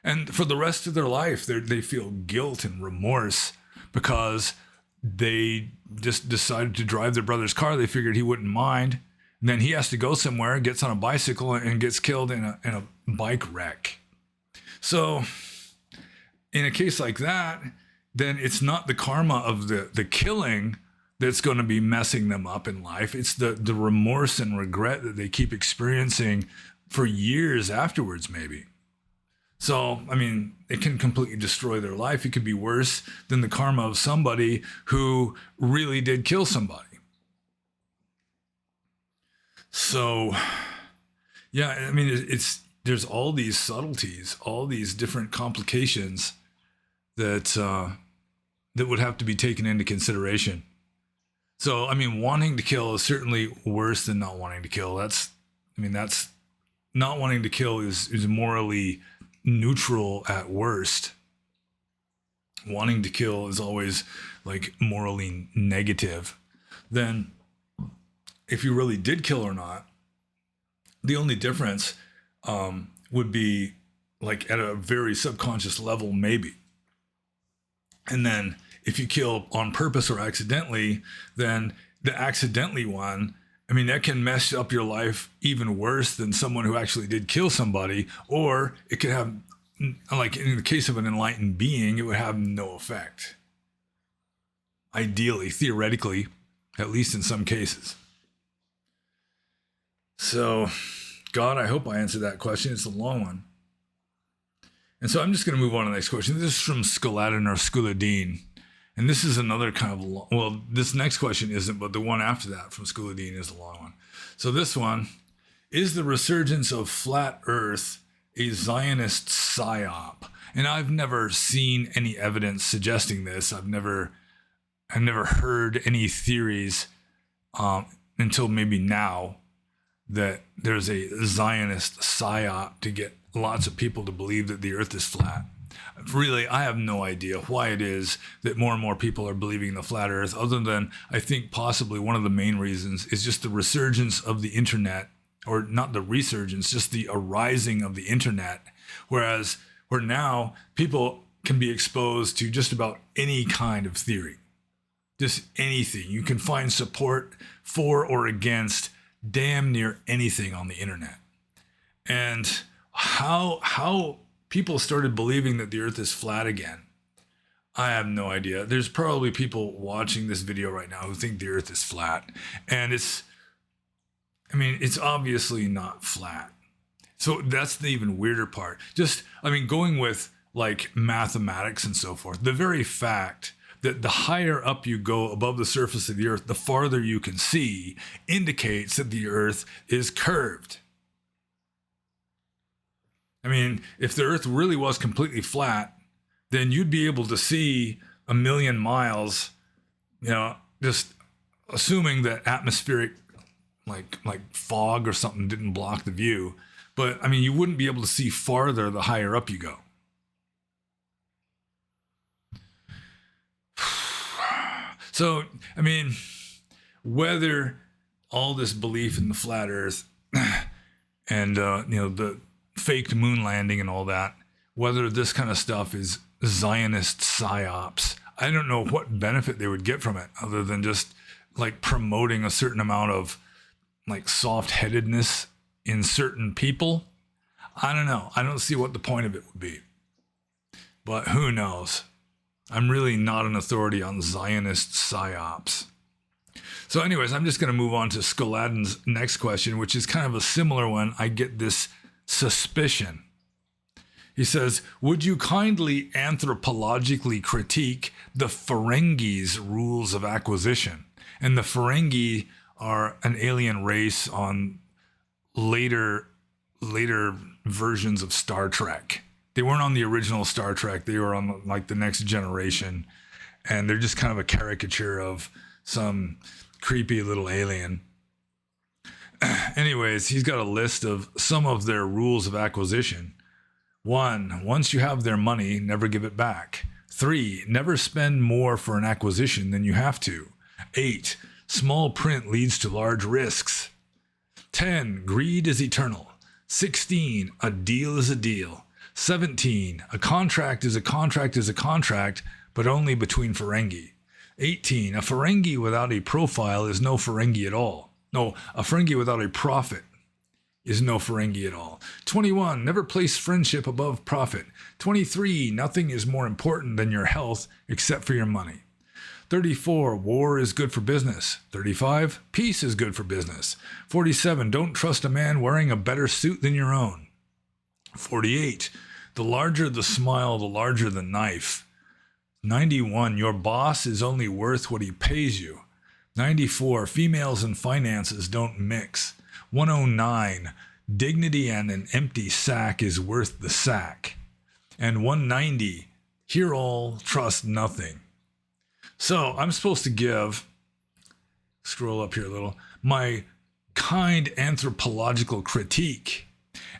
[SPEAKER 1] And for the rest of their life, they feel guilt and remorse because they just decided to drive their brother's car. They figured he wouldn't mind. And then he has to go somewhere, gets on a bicycle, and gets killed in a bike wreck. So in a case like that, then it's not the karma of the killing that's going to be messing them up in life. It's the remorse and regret that they keep experiencing for years afterwards, maybe. So, I mean, it can completely destroy their life. It could be worse than the karma of somebody who really did kill somebody. So, yeah, I mean, there's all these subtleties, all these different complications that would have to be taken into consideration. So, I mean, wanting to kill is certainly worse than not wanting to kill. That's not wanting to kill is morally neutral at worst. Wanting to kill is always like morally negative. Then if you really did kill or not, the only difference would be like at a very subconscious level, maybe. And then if you kill on purpose or accidentally, then the accidentally one, I mean, that can mess up your life even worse than someone who actually did kill somebody, or it could have, like in the case of an enlightened being, it would have no effect. Ideally, theoretically, at least in some cases. So, God, I hope I answered that question. It's a long one. And so I'm just going to move on to the next question. This is from Skuladin or Skuladin. And this is another kind of long, well, this next question isn't, but the one after that from Skuladin is a long one. So this one, is the resurgence of flat earth a Zionist psyop? And I've never seen any evidence suggesting this. I've never heard any theories until maybe now that there's a Zionist psyop to get lots of people to believe that the earth is flat. Really, I have no idea why it is that more and more people are believing the flat earth, other than I think possibly one of the main reasons is just the resurgence of the internet, or not the resurgence, just the arising of the internet, where now people can be exposed to just about any kind of theory, just anything. You can find support for or against damn near anything on the internet. And how people started believing that the earth is flat again, I have no idea. There's probably people watching this video right now who think the earth is flat. And it's obviously not flat. So that's the even weirder part. Going with like mathematics and so forth, the very fact that the higher up you go above the surface of the earth, the farther you can see, indicates that the earth is curved. I mean, if the earth really was completely flat, then you'd be able to see 1,000,000 miles, just assuming that atmospheric like fog or something didn't block the view. But I mean, you wouldn't be able to see farther the higher up you go. So, I mean, whether all this belief in the flat earth and, the faked moon landing and all that, whether this kind of stuff is Zionist psyops, I don't know what benefit they would get from it other than just like promoting a certain amount of like soft-headedness in certain people. I don't know. I don't see what the point of it would be. But who knows? I'm really not an authority on Zionist psyops. So anyways, I'm just going to move on to Skoladin's next question, which is kind of a similar one. I get this suspicion. He says, would you kindly anthropologically critique the Ferengis Rules of Acquisition? And the Ferengi are an alien race on later versions of Star Trek. They weren't on the original Star Trek. They were on like the Next Generation. And they're just kind of a caricature of some creepy little alien. Anyways, he's got a list of some of their rules of acquisition. 1, once you have their money, never give it back. 3, never spend more for an acquisition than you have to. 8, small print leads to large risks. 10, greed is eternal. 16, a deal is a deal. 17, a contract is a contract is a contract, but only between Ferengi. 18, a Ferengi without a profile is no Ferengi at all. No, a Ferengi without a profit is no Ferengi at all. 21, never place friendship above profit. 23, nothing is more important than your health except for your money. 34, war is good for business. 35, peace is good for business. 47, don't trust a man wearing a better suit than your own. 48, the larger the smile, the larger the knife. 91, your boss is only worth what he pays you. 94, females and finances don't mix. 109, dignity and an empty sack is worth the sack. And 190, hear all, trust nothing. So I'm supposed to give, scroll up here a little, my kind anthropological critique.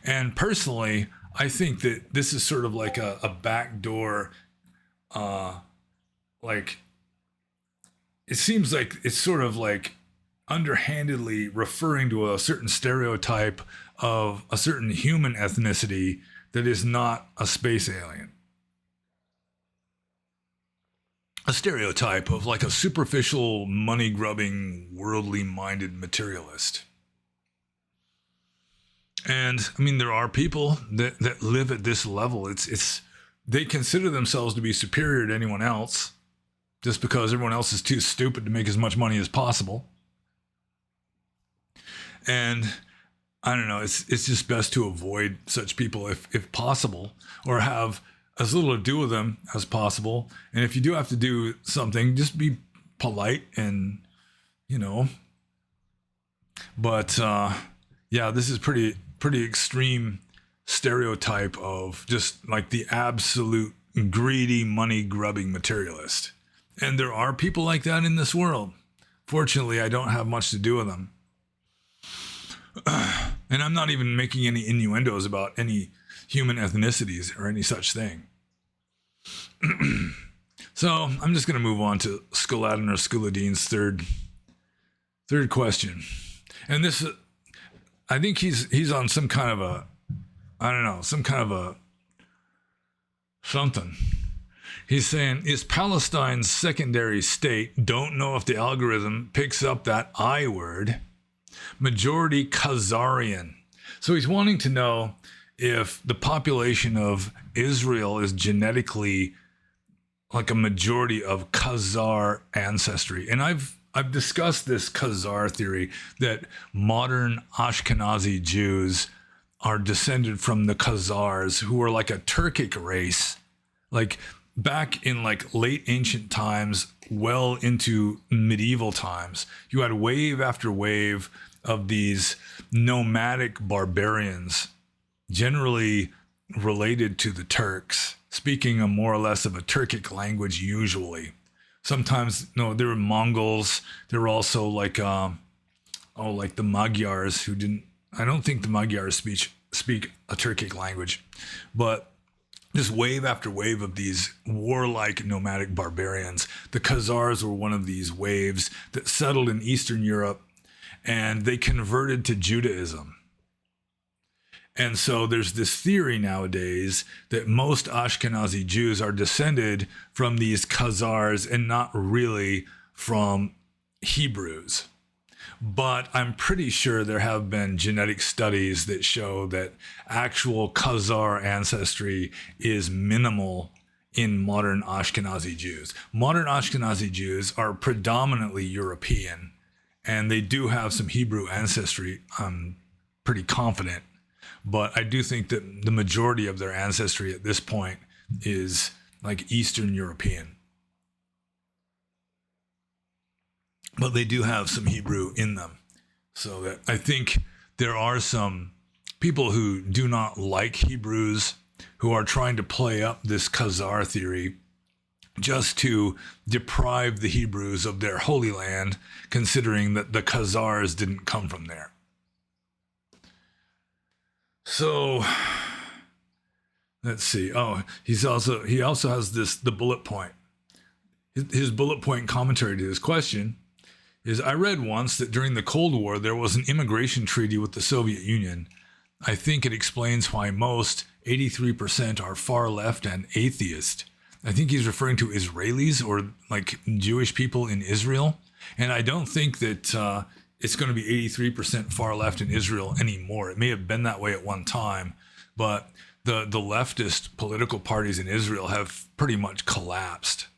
[SPEAKER 1] And personally, I think that this is sort of like a backdoor, like, it seems like it's sort of like underhandedly referring to a certain stereotype of a certain human ethnicity that is not a space alien. A stereotype of like a superficial, money-grubbing, worldly-minded materialist. And I mean, there are people that live at this level. It's they consider themselves to be superior to anyone else just because everyone else is too stupid to make as much money as possible. And I don't know, it's just best to avoid such people if possible, or have as little to do with them as possible. And if you do have to do something, just be polite and, but yeah, this is pretty extreme stereotype of just like the absolute greedy, money-grubbing materialist. And there are people like that in this world. Fortunately, I don't have much to do with them. And I'm not even making any innuendos about any human ethnicities or any such thing. So I'm just going to move on to Skoladin or Skoladin's third question. And this, I think he's on some kind of a, I don't know, some kind of a something. He's saying, is Palestine's secondary state, don't know if the algorithm picks up that I word, majority Khazarian. So he's wanting to know if the population of Israel is genetically like a majority of Khazar ancestry. And I've discussed this Khazar theory that modern Ashkenazi Jews are descended from the Khazars, who were like a Turkic race, like back in like late ancient times, well into medieval times. You had wave after wave of these nomadic barbarians, generally related to the Turks, speaking a more or less of a Turkic language usually. Sometimes, no, there were Mongols. There were also like like the Magyars who didn't, I don't think the Magyars speak a Turkic language, but just wave after wave of these warlike nomadic barbarians. The Khazars were one of these waves that settled in Eastern Europe, and they converted to Judaism. And so there's this theory nowadays that most Ashkenazi Jews are descended from these Khazars and not really from Hebrews. But I'm pretty sure there have been genetic studies that show that actual Khazar ancestry is minimal in modern Ashkenazi Jews. Modern Ashkenazi Jews are predominantly European, and they do have some Hebrew ancestry, I'm pretty confident. But I do think that the majority of their ancestry at this point is like Eastern European. But they do have some Hebrew in them. So that I think there are some people who do not like Hebrews who are trying to play up this Khazar theory just to deprive the Hebrews of their Holy Land, considering that the Khazars didn't come from there. So let's see. Oh, he also has the bullet point. His bullet point commentary to this question is, I read once that during the Cold War, there was an immigration treaty with the Soviet Union. I think it explains why most, 83%, are far left and atheist. I think he's referring to Israelis or like Jewish people in Israel. And I don't think that it's going to be 83% far left in Israel anymore. It may have been that way at one time, but the leftist political parties in Israel have pretty much collapsed.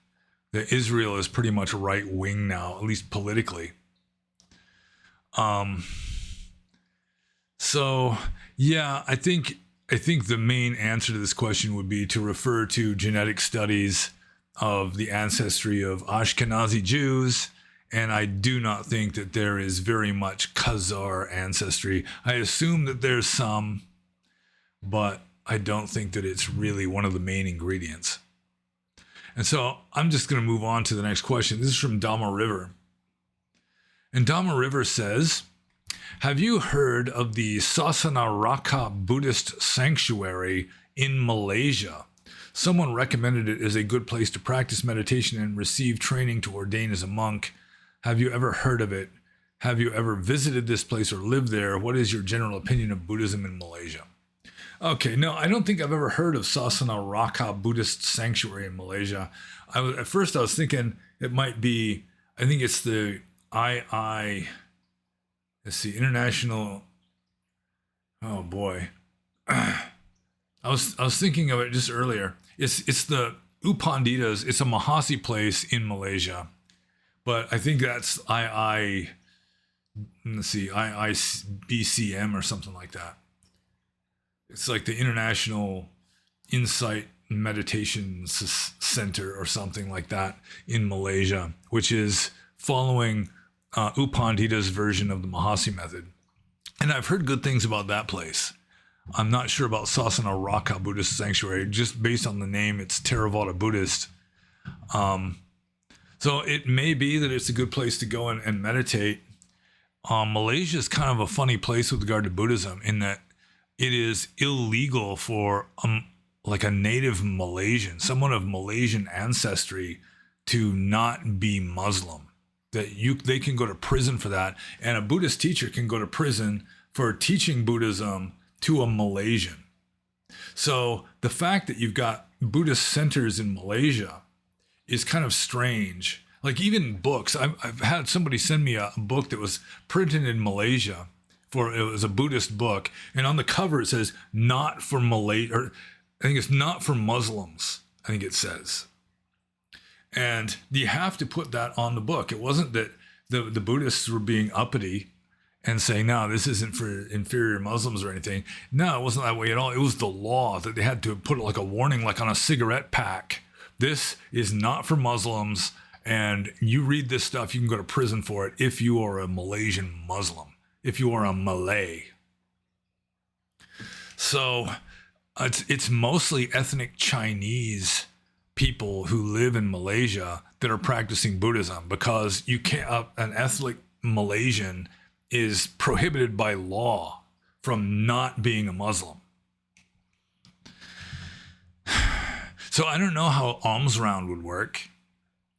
[SPEAKER 1] Israel is pretty much right wing now, at least politically. So yeah, I think the main answer to this question would be to refer to genetic studies of the ancestry of Ashkenazi Jews. And I do not think that there is very much Khazar ancestry. I assume that there's some, but I don't think that it's really one of the main ingredients. And so I'm just going to move on to the next question. This is from Dhamma River. And Dhamma River says, have you heard of the Sasanaraka Buddhist sanctuary in Malaysia? Someone recommended it as a good place to practice meditation and receive training to ordain as a monk. Have you ever heard of it? Have you ever visited this place or lived there? What is your general opinion of Buddhism in Malaysia? Okay, no, I don't think I've ever heard of Sasanaraka Buddhist Sanctuary in Malaysia. At first I was thinking it might be, I think it's the International, oh boy. I was thinking of it just earlier. It's the Upanditas, it's a Mahasi place in Malaysia. But I think that's IIBCM or something like that. It's like the International Insight Meditation Center or something like that in Malaysia, which is following U Pandita's version of the Mahasi method. And I've heard good things about that place. I'm not sure about Sasanaraka Buddhist Sanctuary. Just based on the name, it's Theravada Buddhist. So it may be that it's a good place to go and meditate. Malaysia is kind of a funny place with regard to Buddhism in that it is illegal for like a native Malaysian, someone of Malaysian ancestry, to not be Muslim. They can go to prison for that, and a Buddhist teacher can go to prison for teaching Buddhism to a Malaysian. So the fact that you've got Buddhist centers in Malaysia is kind of strange. Like even books, I've had somebody send me a book that was printed in Malaysia. It was a Buddhist book, and on the cover it says not for Malay, or I think it's not for Muslims, I think it says. And you have to put that on the book. It wasn't that the Buddhists were being uppity and saying, no, this isn't for inferior Muslims or anything. No, it wasn't that way at all. It was the law that they had to put like a warning, like on a cigarette pack. This is not for Muslims, and you read this stuff, you can go to prison for it if you are a Malaysian Muslim, if you are a Malay. So it's mostly ethnic Chinese people who live in Malaysia that are practicing Buddhism, because you can't, an ethnic Malaysian is prohibited by law from not being a Muslim. So I don't know how alms round would work.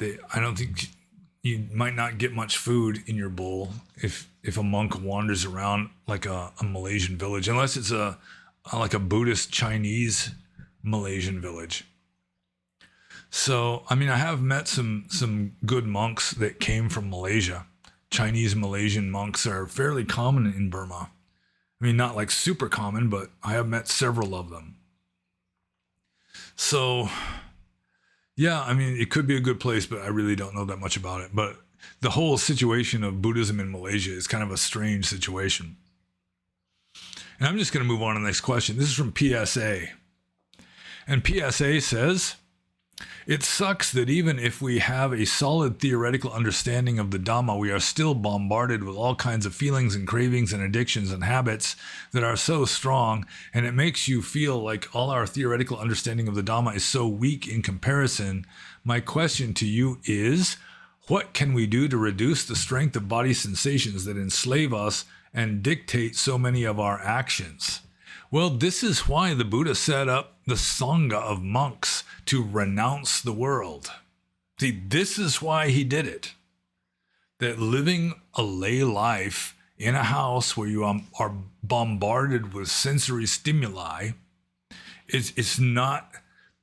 [SPEAKER 1] I don't think you might not get much food in your bowl if a monk wanders around like a Malaysian village, unless it's like a Buddhist Chinese Malaysian village. So, I mean, I have met some good monks that came from Malaysia. Chinese Malaysian monks are fairly common in Burma. I mean, not like super common, but I have met several of them. So, yeah, I mean, it could be a good place, but I really don't know that much about it. But the whole situation of Buddhism in Malaysia is kind of a strange situation. And I'm just going to move on to the next question. This is from PSA. And PSA says, it sucks that even if we have a solid theoretical understanding of the Dhamma, we are still bombarded with all kinds of feelings and cravings and addictions and habits that are so strong, and it makes you feel like all our theoretical understanding of the Dhamma is so weak in comparison. My question to you is, what can we do to reduce the strength of body sensations that enslave us and dictate so many of our actions? Well, this is why the Buddha set up the Sangha of monks to renounce the world. See, this is why he did it. That living a lay life in a house where you are bombarded with sensory stimuli is not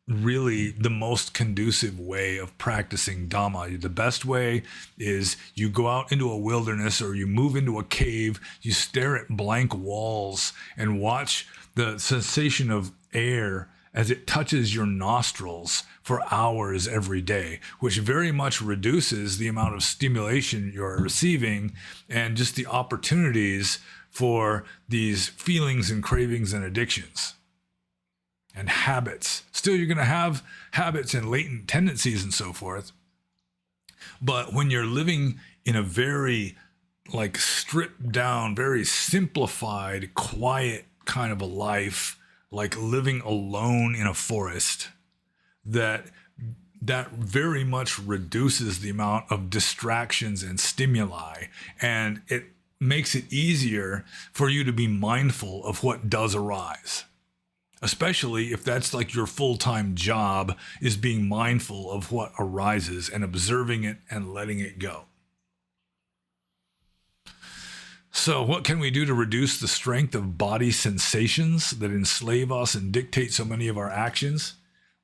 [SPEAKER 1] really the most conducive way of practicing Dhamma. The best way is you go out into a wilderness or you move into a cave, you stare at blank walls and watch the sensation of air as it touches your nostrils for hours every day, which very much reduces the amount of stimulation you're receiving and just the opportunities for these feelings and cravings and addictions and habits. Still, you're going to have habits and latent tendencies and so forth. But when you're living in a very like stripped down, very simplified, quiet kind of a life, like living alone in a forest, that very much reduces the amount of distractions and stimuli, and it makes it easier for you to be mindful of what does arise, especially if that's like your full-time job, is being mindful of what arises and observing it and letting it go. So what can we do to reduce the strength of body sensations that enslave us and dictate so many of our actions?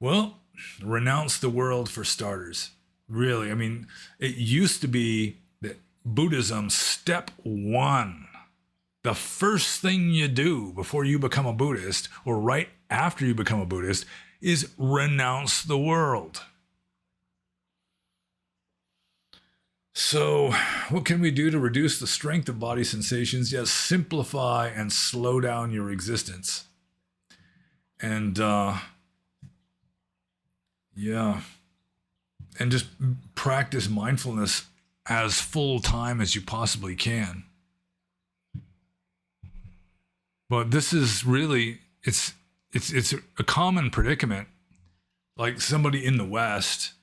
[SPEAKER 1] Well, renounce the world for starters. Really, I mean, it used to be that Buddhism, step one, the first thing you do before you become a Buddhist or right after you become a Buddhist is renounce the world. So what can we do to reduce the strength of body sensations? Yes, simplify and slow down your existence. And and just practice mindfulness as full time as you possibly can. But this is really, it's a common predicament. Like somebody in the West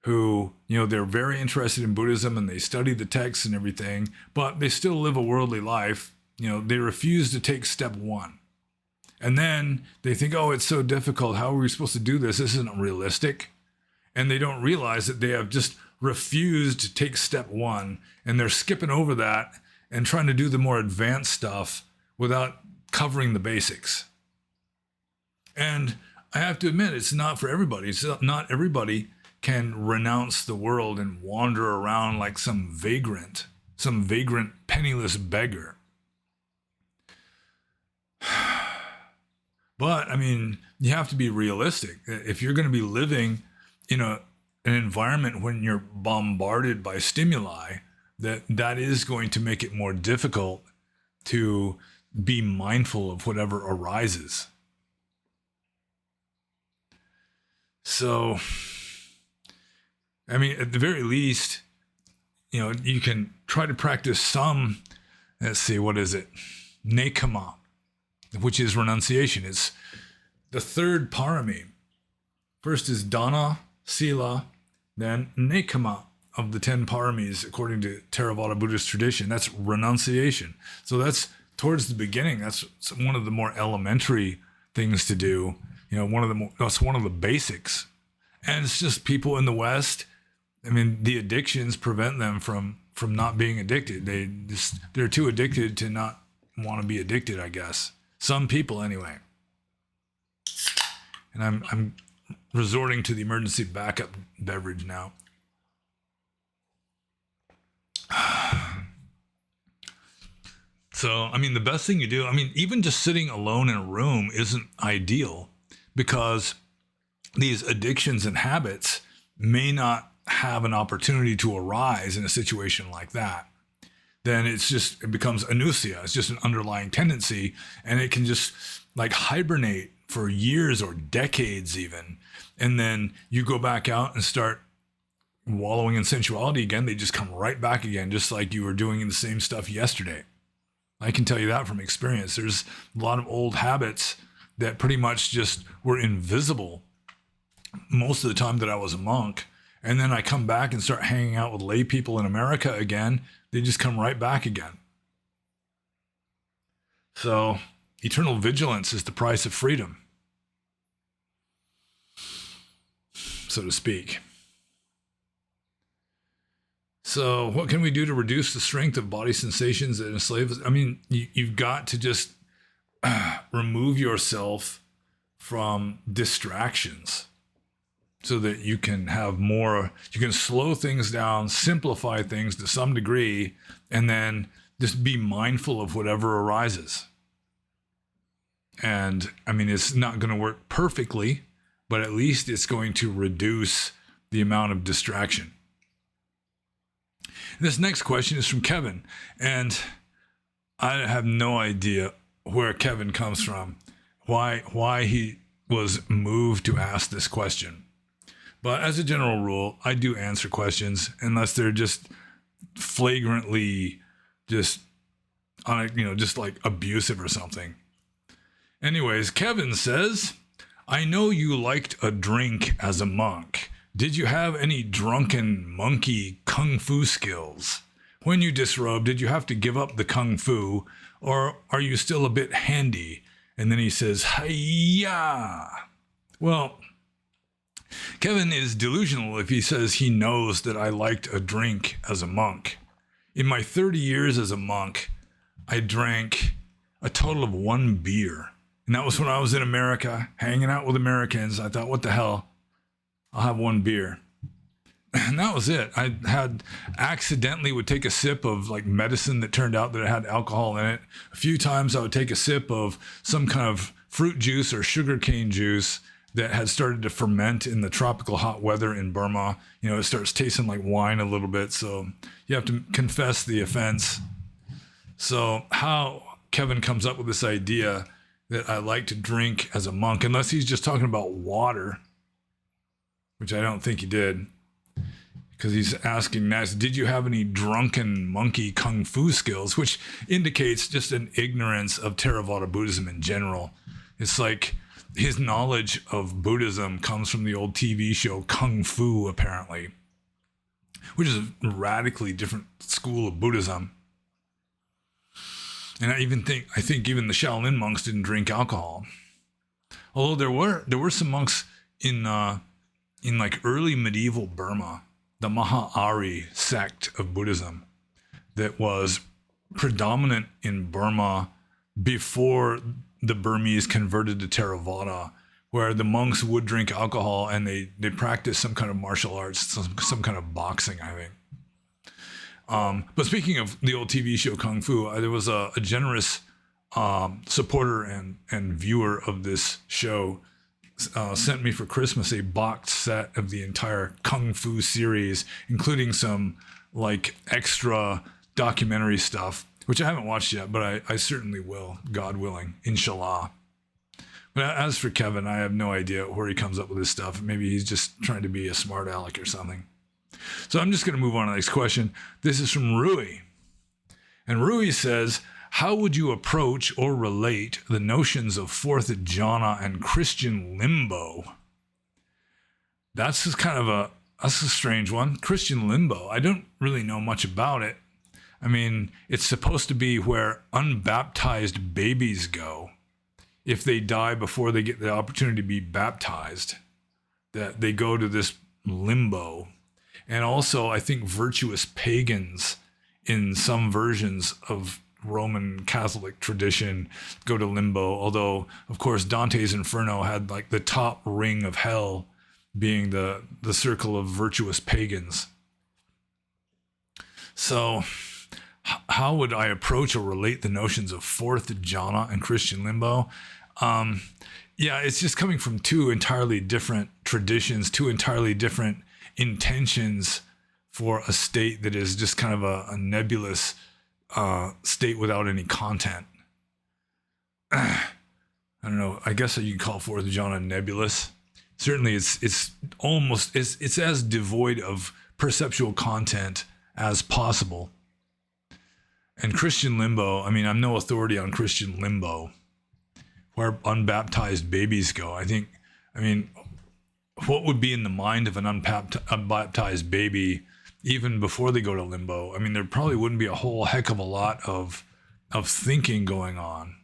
[SPEAKER 1] who, they're very interested in Buddhism and they study the texts and everything, but they still live a worldly life. They refuse to take step one. And then they think, oh, it's so difficult. How are we supposed to do this? This isn't realistic. And they don't realize that they have just refused to take step one, and they're skipping over that and trying to do the more advanced stuff without covering the basics. And I have to admit, it's not for everybody. It's not everybody can renounce the world and wander around like some vagrant penniless beggar. But I mean, you have to be realistic. If you're going to be living in an environment when you're bombarded by stimuli, that is going to make it more difficult to be mindful of whatever arises. So, I mean, at the very least, you can try to practice some, let's see, what is it? Nekama, which is renunciation. It's the third parami. First is dana, sila, then nekama, of the 10 paramis, according to Theravada Buddhist tradition, that's renunciation. So that's towards the beginning. That's one of the more elementary things to do. That's one of the basics. And it's just people in the West. I mean, the addictions prevent them from not being addicted. They're too addicted to not want to be addicted, I guess. Some people, anyway. And I'm resorting to the emergency backup beverage now. So, I mean, the best thing you do, I mean, even just sitting alone in a room isn't ideal, because these addictions and habits may not have an opportunity to arise in a situation like that. Then it becomes anusia. It's just an underlying tendency, and it can just like hibernate for years or decades even. And then you go back out and start wallowing in sensuality again. They just come right back again, just like you were doing the same stuff yesterday. I can tell you that from experience. There's a lot of old habits that pretty much just were invisible most of the time that I was a monk. And then I come back and start hanging out with lay people in America again. They just come right back again. So eternal vigilance is the price of freedom, so to speak. So what can we do to reduce the strength of body sensations that enslave us? I mean, you've got to just remove yourself from distractions so that you can have more, you can slow things down, simplify things to some degree, and then just be mindful of whatever arises. And I mean, it's not going to work perfectly, but at least it's going to reduce the amount of distraction. This next question is from Kevin, and I have no idea where Kevin comes from, why he was moved to ask this question. But as a general rule, I do answer questions unless they're just flagrantly just like abusive or something. Anyways, Kevin says, I know you liked a drink as a monk. Did you have any drunken monkey kung fu skills? When you disrobed, did you have to give up the kung fu, or are you still a bit handy? And then he says, Hiya! Well, Kevin is delusional if he says he knows that I liked a drink as a monk. In my 30 years as a monk, I drank a total of 1 beer. And that was when I was in America, hanging out with Americans. I thought, what the hell? I'll have 1 beer. And that was it. I had accidentally would take a sip of like medicine that turned out that it had alcohol in it. A few times I would take a sip of some kind of fruit juice or sugarcane juice that had started to ferment in the tropical hot weather in Burma. It starts tasting like wine a little bit. So you have to confess the offense. So how Kevin comes up with this idea that I like to drink as a monk, unless he's just talking about water, which I don't think he did, because he's asking next, did you have any drunken monkey kung fu skills, which indicates just an ignorance of Theravada Buddhism in general. It's like his knowledge of Buddhism comes from the old TV show Kung Fu, apparently, which is a radically different school of Buddhism. And I think even the Shaolin monks didn't drink alcohol. Although there were some monks in like early medieval Burma, the Mahāri sect of Buddhism that was predominant in Burma before the Burmese converted to Theravada, where the monks would drink alcohol and they practiced some kind of martial arts, some kind of boxing, I think. But speaking of the old TV show Kung Fu, there was a generous supporter and viewer of this show sent me for Christmas a boxed set of the entire Kung Fu series, including some like extra documentary stuff, which I haven't watched yet, but I certainly will, God willing, inshallah. But as for Kevin, I have no idea where he comes up with this stuff. Maybe he's just trying to be a smart aleck or something. So I'm just going to move on to the next question. This is from Rui. And Rui says, how would you approach or relate the notions of fourth jhana and Christian limbo? That's just kind of that's a strange one. Christian limbo. I don't really know much about it. I mean, it's supposed to be where unbaptized babies go if they die before they get the opportunity to be baptized, that they go to this limbo. And also, I think virtuous pagans in some versions of Roman Catholic tradition go to limbo. Although, of course, Dante's Inferno had like the top ring of hell being the circle of virtuous pagans. So how would I approach or relate the notions of fourth jhana and Christian limbo? Yeah, it's just coming from two entirely different traditions, two entirely different intentions for a state that is just kind of a nebulous state without any content. I don't know. I guess you could call fourth jhana nebulous. Certainly, it's almost it's as devoid of perceptual content as possible. And Christian limbo, I mean, I'm no authority on Christian limbo, where unbaptized babies go. I mean, what would be in the mind of an unbaptized baby even before they go to limbo? I mean, there probably wouldn't be a whole heck of a lot of thinking going on.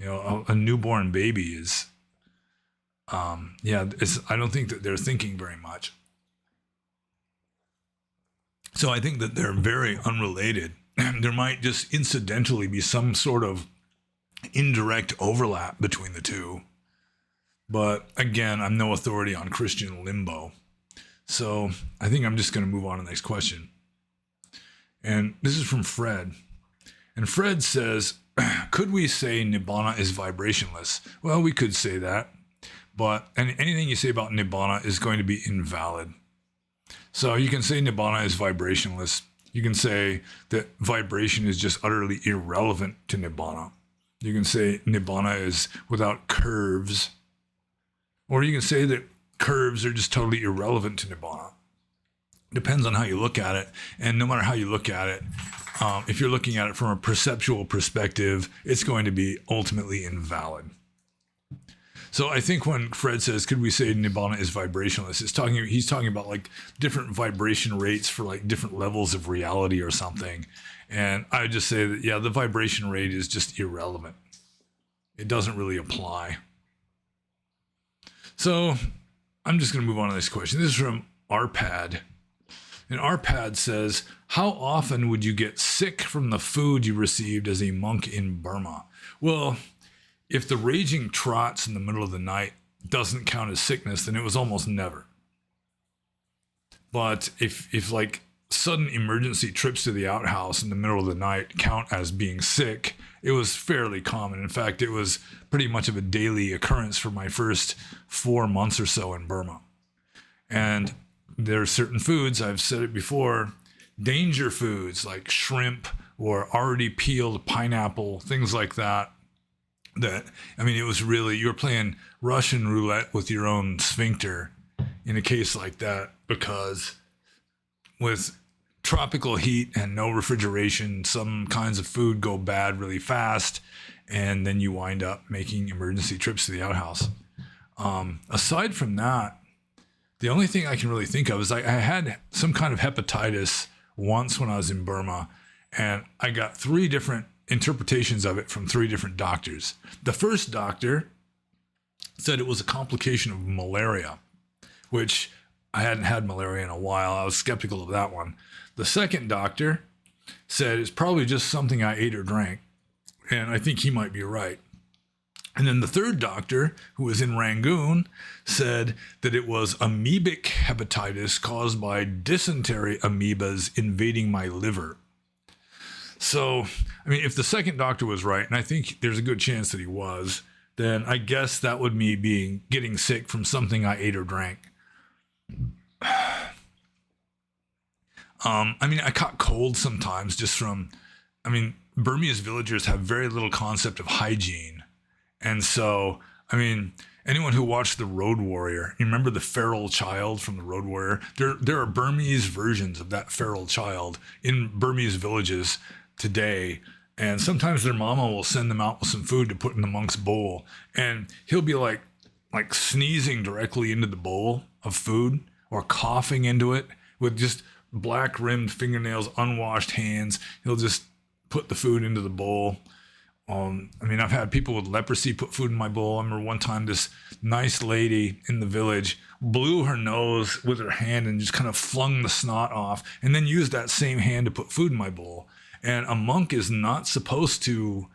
[SPEAKER 1] You know, a newborn baby is, I don't think that they're thinking very much. So I think that they're very unrelated. There might just incidentally be some sort of indirect overlap between the two. But again, I'm no authority on Christian limbo. So I think I'm just going to move on to the next question. And this is from Fred. And Fred says, could we say Nibbana is vibrationless? Well, we could say that. But anything you say about Nibbana is going to be invalid. So you can say Nibbana is vibrationless. You can say that vibration is just utterly irrelevant to Nibbana. You can say Nibbana is without curves. Or you can say that curves are just totally irrelevant to Nibbana. Depends on how you look at it. And no matter how you look at it, if you're looking at it from a perceptual perspective, it's going to be ultimately invalid. So I think when Fred says, could we say Nibbana is vibrationless, he's talking about like different vibration rates for like different levels of reality or something. And I just say that, yeah, the vibration rate is just irrelevant. It doesn't really apply. So I'm just going to move on to this question. This is from Arpad. And Arpad says, how often would you get sick from the food you received as a monk in Burma? Well, if the raging trots in the middle of the night doesn't count as sickness, then it was almost never. But if like sudden emergency trips to the outhouse in the middle of the night count as being sick, it was fairly common. In fact, it was pretty much of a daily occurrence for my first 4 months or so in Burma. And there are certain foods, I've said it before, danger foods like shrimp or already peeled pineapple, things like that. It was really, you were playing Russian roulette with your own sphincter in a case like that, because with tropical heat and no refrigeration, some kinds of food go bad really fast, and then you wind up making emergency trips to the outhouse. Aside from that, the only thing I can really think of is I had some kind of hepatitis once when I was in Burma, and I got 3 different interpretations of it from 3 different doctors. The first doctor said it was a complication of malaria, which I hadn't had malaria in a while. I was skeptical of that one. The second doctor said it's probably just something I ate or drank, and I think he might be right. And then the third doctor, who was in Rangoon, said that it was amoebic hepatitis caused by dysentery amoebas invading my liver. So, if the second doctor was right, and I think there's a good chance that he was, then I guess that would me getting sick from something I ate or drank. I caught cold sometimes just from, Burmese villagers have very little concept of hygiene. And so, anyone who watched The Road Warrior, you remember the feral child from The Road Warrior? There are Burmese versions of that feral child in Burmese villages today, and sometimes their mama will send them out with some food to put in the monk's bowl, and he'll be like sneezing directly into the bowl of food, or coughing into it with just black rimmed fingernails, unwashed hands. He'll just put the food into the bowl. I've had people with leprosy put food in my bowl. I remember one time this nice lady in the village blew her nose with her hand and just kind of flung the snot off, and then used that same hand to put food in my bowl. And a monk is not supposed to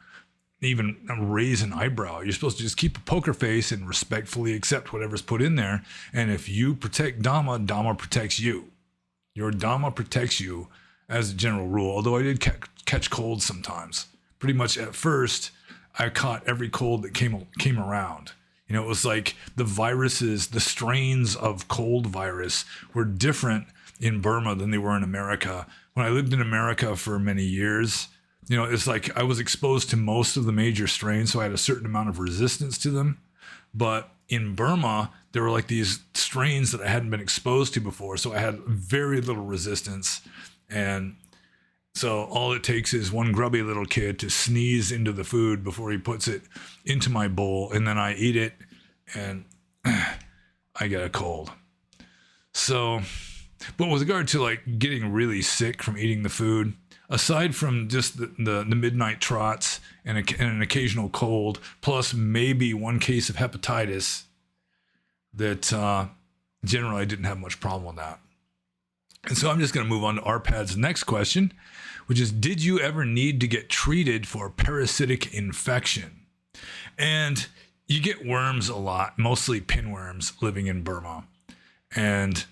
[SPEAKER 1] even raise an eyebrow. You're supposed to just keep a poker face and respectfully accept whatever's put in there. And if you protect Dhamma, Dhamma protects you. Your Dhamma protects you as a general rule, although I did catch colds sometimes. Pretty much at first, I caught every cold that came around. You know, it was like the viruses, the strains of cold virus were different in Burma than they were in America. When I lived in America for many years, you know, it's like I was exposed to most of the major strains, so I had a certain amount of resistance to them. But in Burma, there were like these strains that I hadn't been exposed to before, so I had very little resistance. And so all it takes is one grubby little kid to sneeze into the food before he puts it into my bowl, and then I eat it, and I get a cold. So, but with regard to like getting really sick from eating the food, aside from just the midnight trots and an occasional cold, plus maybe one case of hepatitis, that generally I didn't have much problem with that. And so I'm just going to move on to Arpad's next question, which is, did you ever need to get treated for parasitic infection? And you get worms a lot, mostly pinworms, living in Burma. And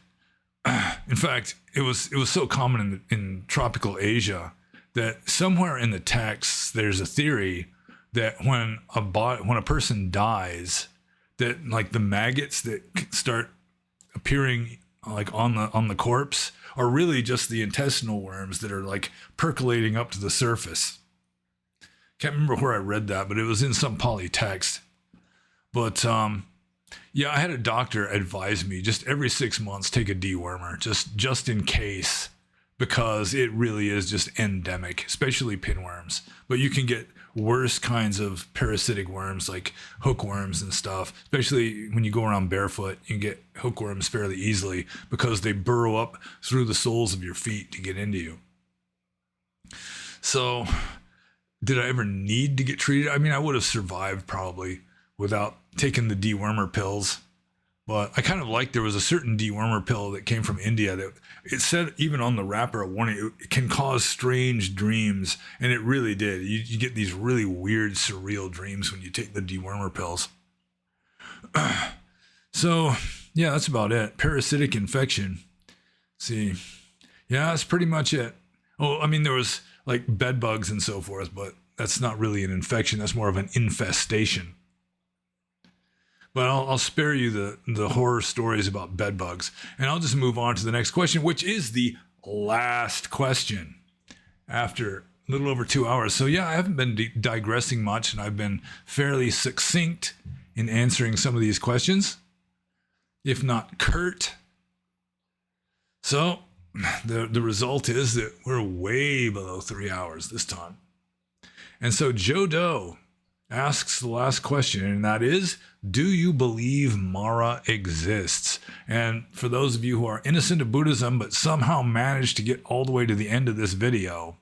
[SPEAKER 1] in fact, it was so common in tropical Asia that somewhere in the texts, there's a theory that when a person dies, that like the maggots that start appearing like on the corpse are really just the intestinal worms that are like percolating up to the surface. Can't remember where I read that, but it was in some Pali text. But yeah, I had a doctor advise me just every 6 months take a dewormer, just in case, because it really is just endemic, especially pinworms. But you can get worse kinds of parasitic worms like hookworms and stuff, especially when you go around barefoot. You can get hookworms fairly easily because they burrow up through the soles of your feet to get into you. So did I ever need to get treated? I mean, I would have survived probably without taking the dewormer pills. But I kind of like there was a certain dewormer pill that came from India that it said even on the wrapper, a warning, it can cause strange dreams. And it really did. You get these really weird, surreal dreams when you take the dewormer pills. So, yeah, that's about it. Parasitic infection. Let's see. Yeah, that's pretty much it. Oh, I mean, there was like bed bugs and so forth, but that's not really an infection. That's more of an infestation. But I'll spare you the horror stories about bed bugs. And I'll just move on to the next question, which is the last question after a little over 2 hours. So yeah, I haven't been digressing much, and I've been fairly succinct in answering some of these questions, if not curt. So the result is that we're way below 3 hours this time. And so Joe Doe asks the last question, and that is, do you believe Māra exists? And for those of you who are innocent of Buddhism but somehow managed to get all the way to the end of this video,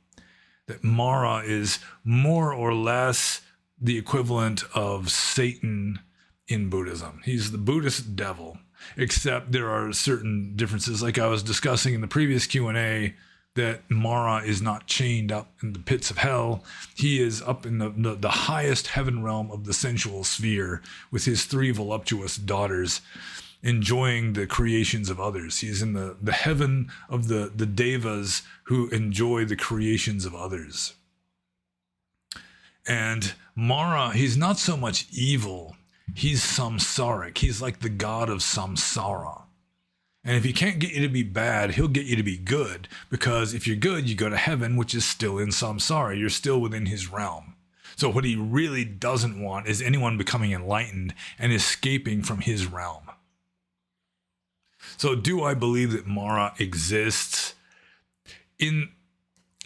[SPEAKER 1] that Māra is more or less the equivalent of Satan in Buddhism. He's the Buddhist devil, except there are certain differences, like I was discussing in the previous Q&A, that Māra is not chained up in the pits of hell. He is up in the highest heaven realm of the sensual sphere with his 3 voluptuous daughters, enjoying the creations of others. He's in the heaven of the devas who enjoy the creations of others. And Māra, he's not so much evil. He's samsaric. He's like the god of samsara. And if he can't get you to be bad, he'll get you to be good. Because if you're good, you go to heaven, which is still in samsara. You're still within his realm. So what he really doesn't want is anyone becoming enlightened and escaping from his realm. So do I believe that Māra exists? In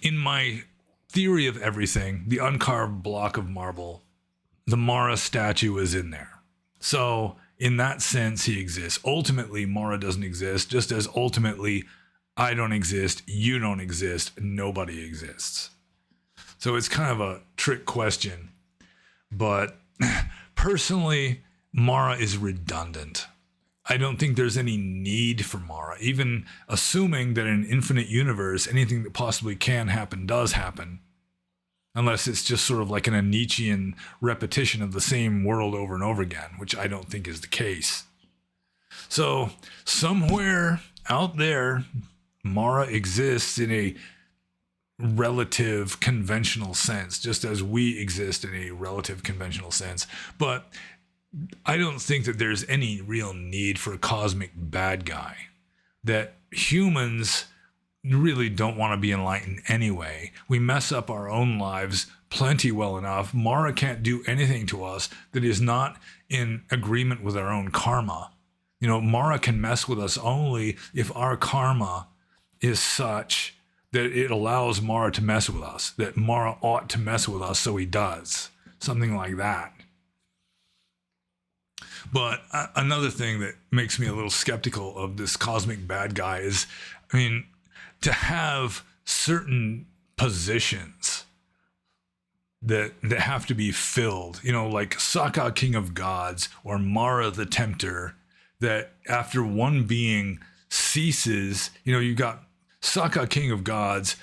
[SPEAKER 1] my theory of everything, the uncarved block of marble, the Māra statue is in there. So In that sense, he exists. Ultimately, Māra doesn't exist, just as ultimately I don't exist, you don't exist, nobody exists. So it's kind of a trick question. But personally, Māra is redundant. I don't think there's any need for Māra. Even assuming that in an infinite universe, anything that possibly can happen does happen. Unless it's just sort of like an Nietzschean repetition of the same world over and over again, which I don't think is the case. So somewhere out there, Māra exists in a relative conventional sense, just as we exist in a relative conventional sense. But I don't think that there's any real need for a cosmic bad guy. That humans really don't want to be enlightened anyway. We mess up our own lives plenty well enough. Māra can't do anything to us that is not in agreement with our own karma. You know, Māra can mess with us only if our karma is such that it allows Māra to mess with us, that Māra ought to mess with us, so he does. Something like that. But another thing that makes me a little skeptical of this cosmic bad guy is, I mean, to have certain positions that have to be filled, you know, like Saka, King of Gods, or Māra the Tempter, that after one being ceases, you know, you got Saka, King of Gods.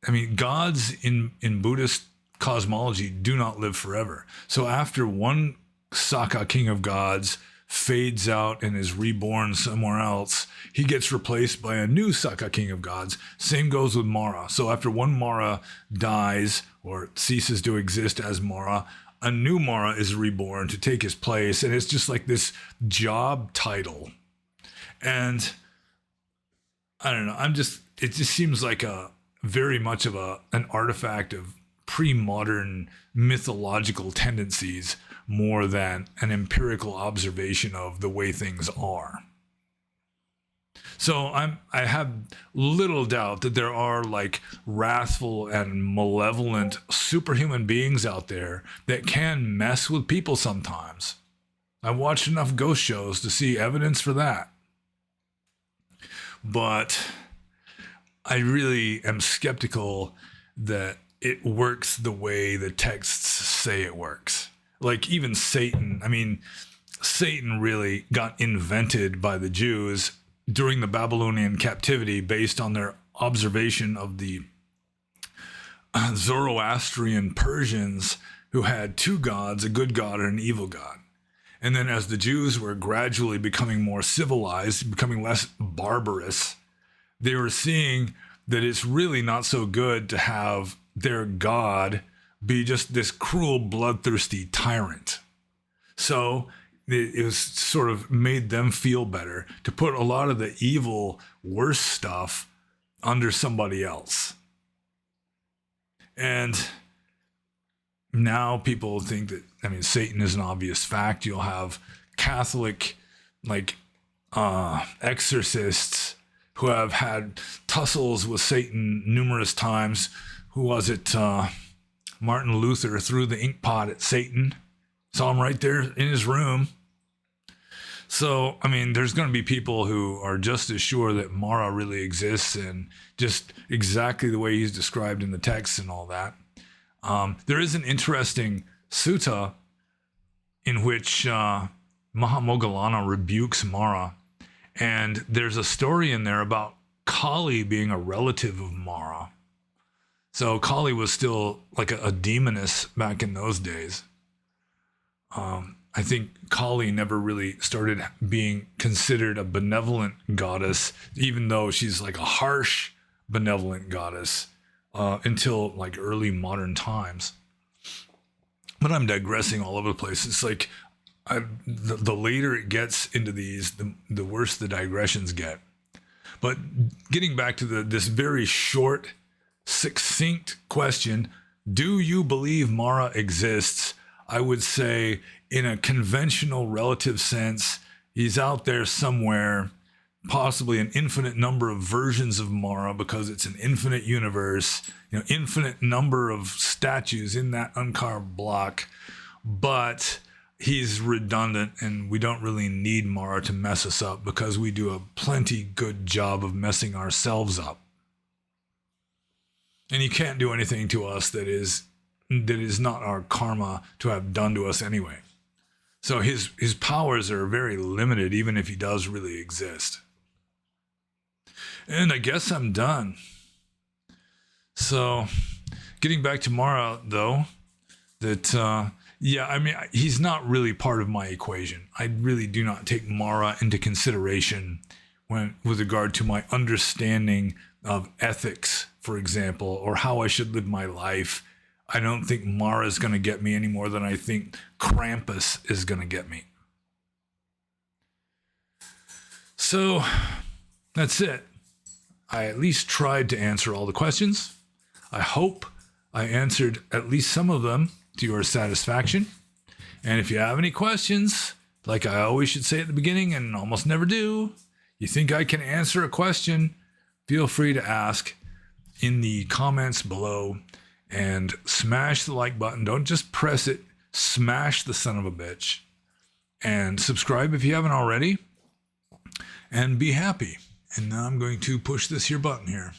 [SPEAKER 1] I mean, gods in Buddhist cosmology do not live forever. So after one Saka, King of Gods, fades out and is reborn somewhere else, he gets replaced by a new Saka, King of Gods. Same goes with Māra. So after one Māra dies or ceases to exist as Māra, a new Māra is reborn to take his place. And it's just like this job title. And I don't know, it just seems like a very much of an artifact of pre-modern mythological tendencies more than an empirical observation of the way things are. So I have little doubt that there are like wrathful and malevolent superhuman beings out there that can mess with people sometimes. I've watched enough ghost shows to see evidence for that. But I really am skeptical that it works the way the texts say it works. Like even Satan, I mean, Satan really got invented by the Jews during the Babylonian captivity based on their observation of the Zoroastrian Persians who had two gods, a good god and an evil god. And then as the Jews were gradually becoming more civilized, becoming less barbarous, they were seeing that it's really not so good to have their god be just this cruel, bloodthirsty tyrant. So it was sort of made them feel better to put a lot of the evil, worse stuff under somebody else. And now people think that, I mean, Satan is an obvious fact. You'll have Catholic, like, exorcists who have had tussles with Satan numerous times. Who was it? Martin Luther threw the ink pot at Satan. Saw him right there in his room. So, I mean, there's going to be people who are just as sure that Māra really exists and just exactly the way he's described in the text and all that. There is an interesting sutta in which Mahamoggallana rebukes Māra. And there's a story in there about Kali being a relative of Māra. So Kali was still like a demoness back in those days. I think Kali never really started being considered a benevolent goddess, even though she's like a harsh, benevolent goddess, until like early modern times. But I'm digressing all over the place. It's like the later it gets into these, the worse the digressions get. But getting back to this very short, succinct question, do you believe Māra exists? I would say in a conventional relative sense, he's out there somewhere, possibly an infinite number of versions of Māra because it's an infinite universe, infinite number of statues in that uncarved block. But he's redundant, and we don't really need Māra to mess us up because we do a plenty good job of messing ourselves up. And he can't do anything to us that is not our karma to have done to us anyway. So his powers are very limited, even if he does really exist. And I guess I'm done. So getting back to Māra, though, that, he's not really part of my equation. I really do not take Māra into consideration with regard to my understanding of ethics, for example, or how I should live my life. I don't think Māra is going to get me any more than I think Krampus is going to get me. So that's it. I at least tried to answer all the questions. I hope I answered at least some of them to your satisfaction. And if you have any questions, like I always should say at the beginning and almost never do, you think I can answer a question, feel free to ask in the comments below, and smash the like button. Don't just press it, smash the son of a bitch. And subscribe if you haven't already. And be happy. And now I'm going to push this here button here.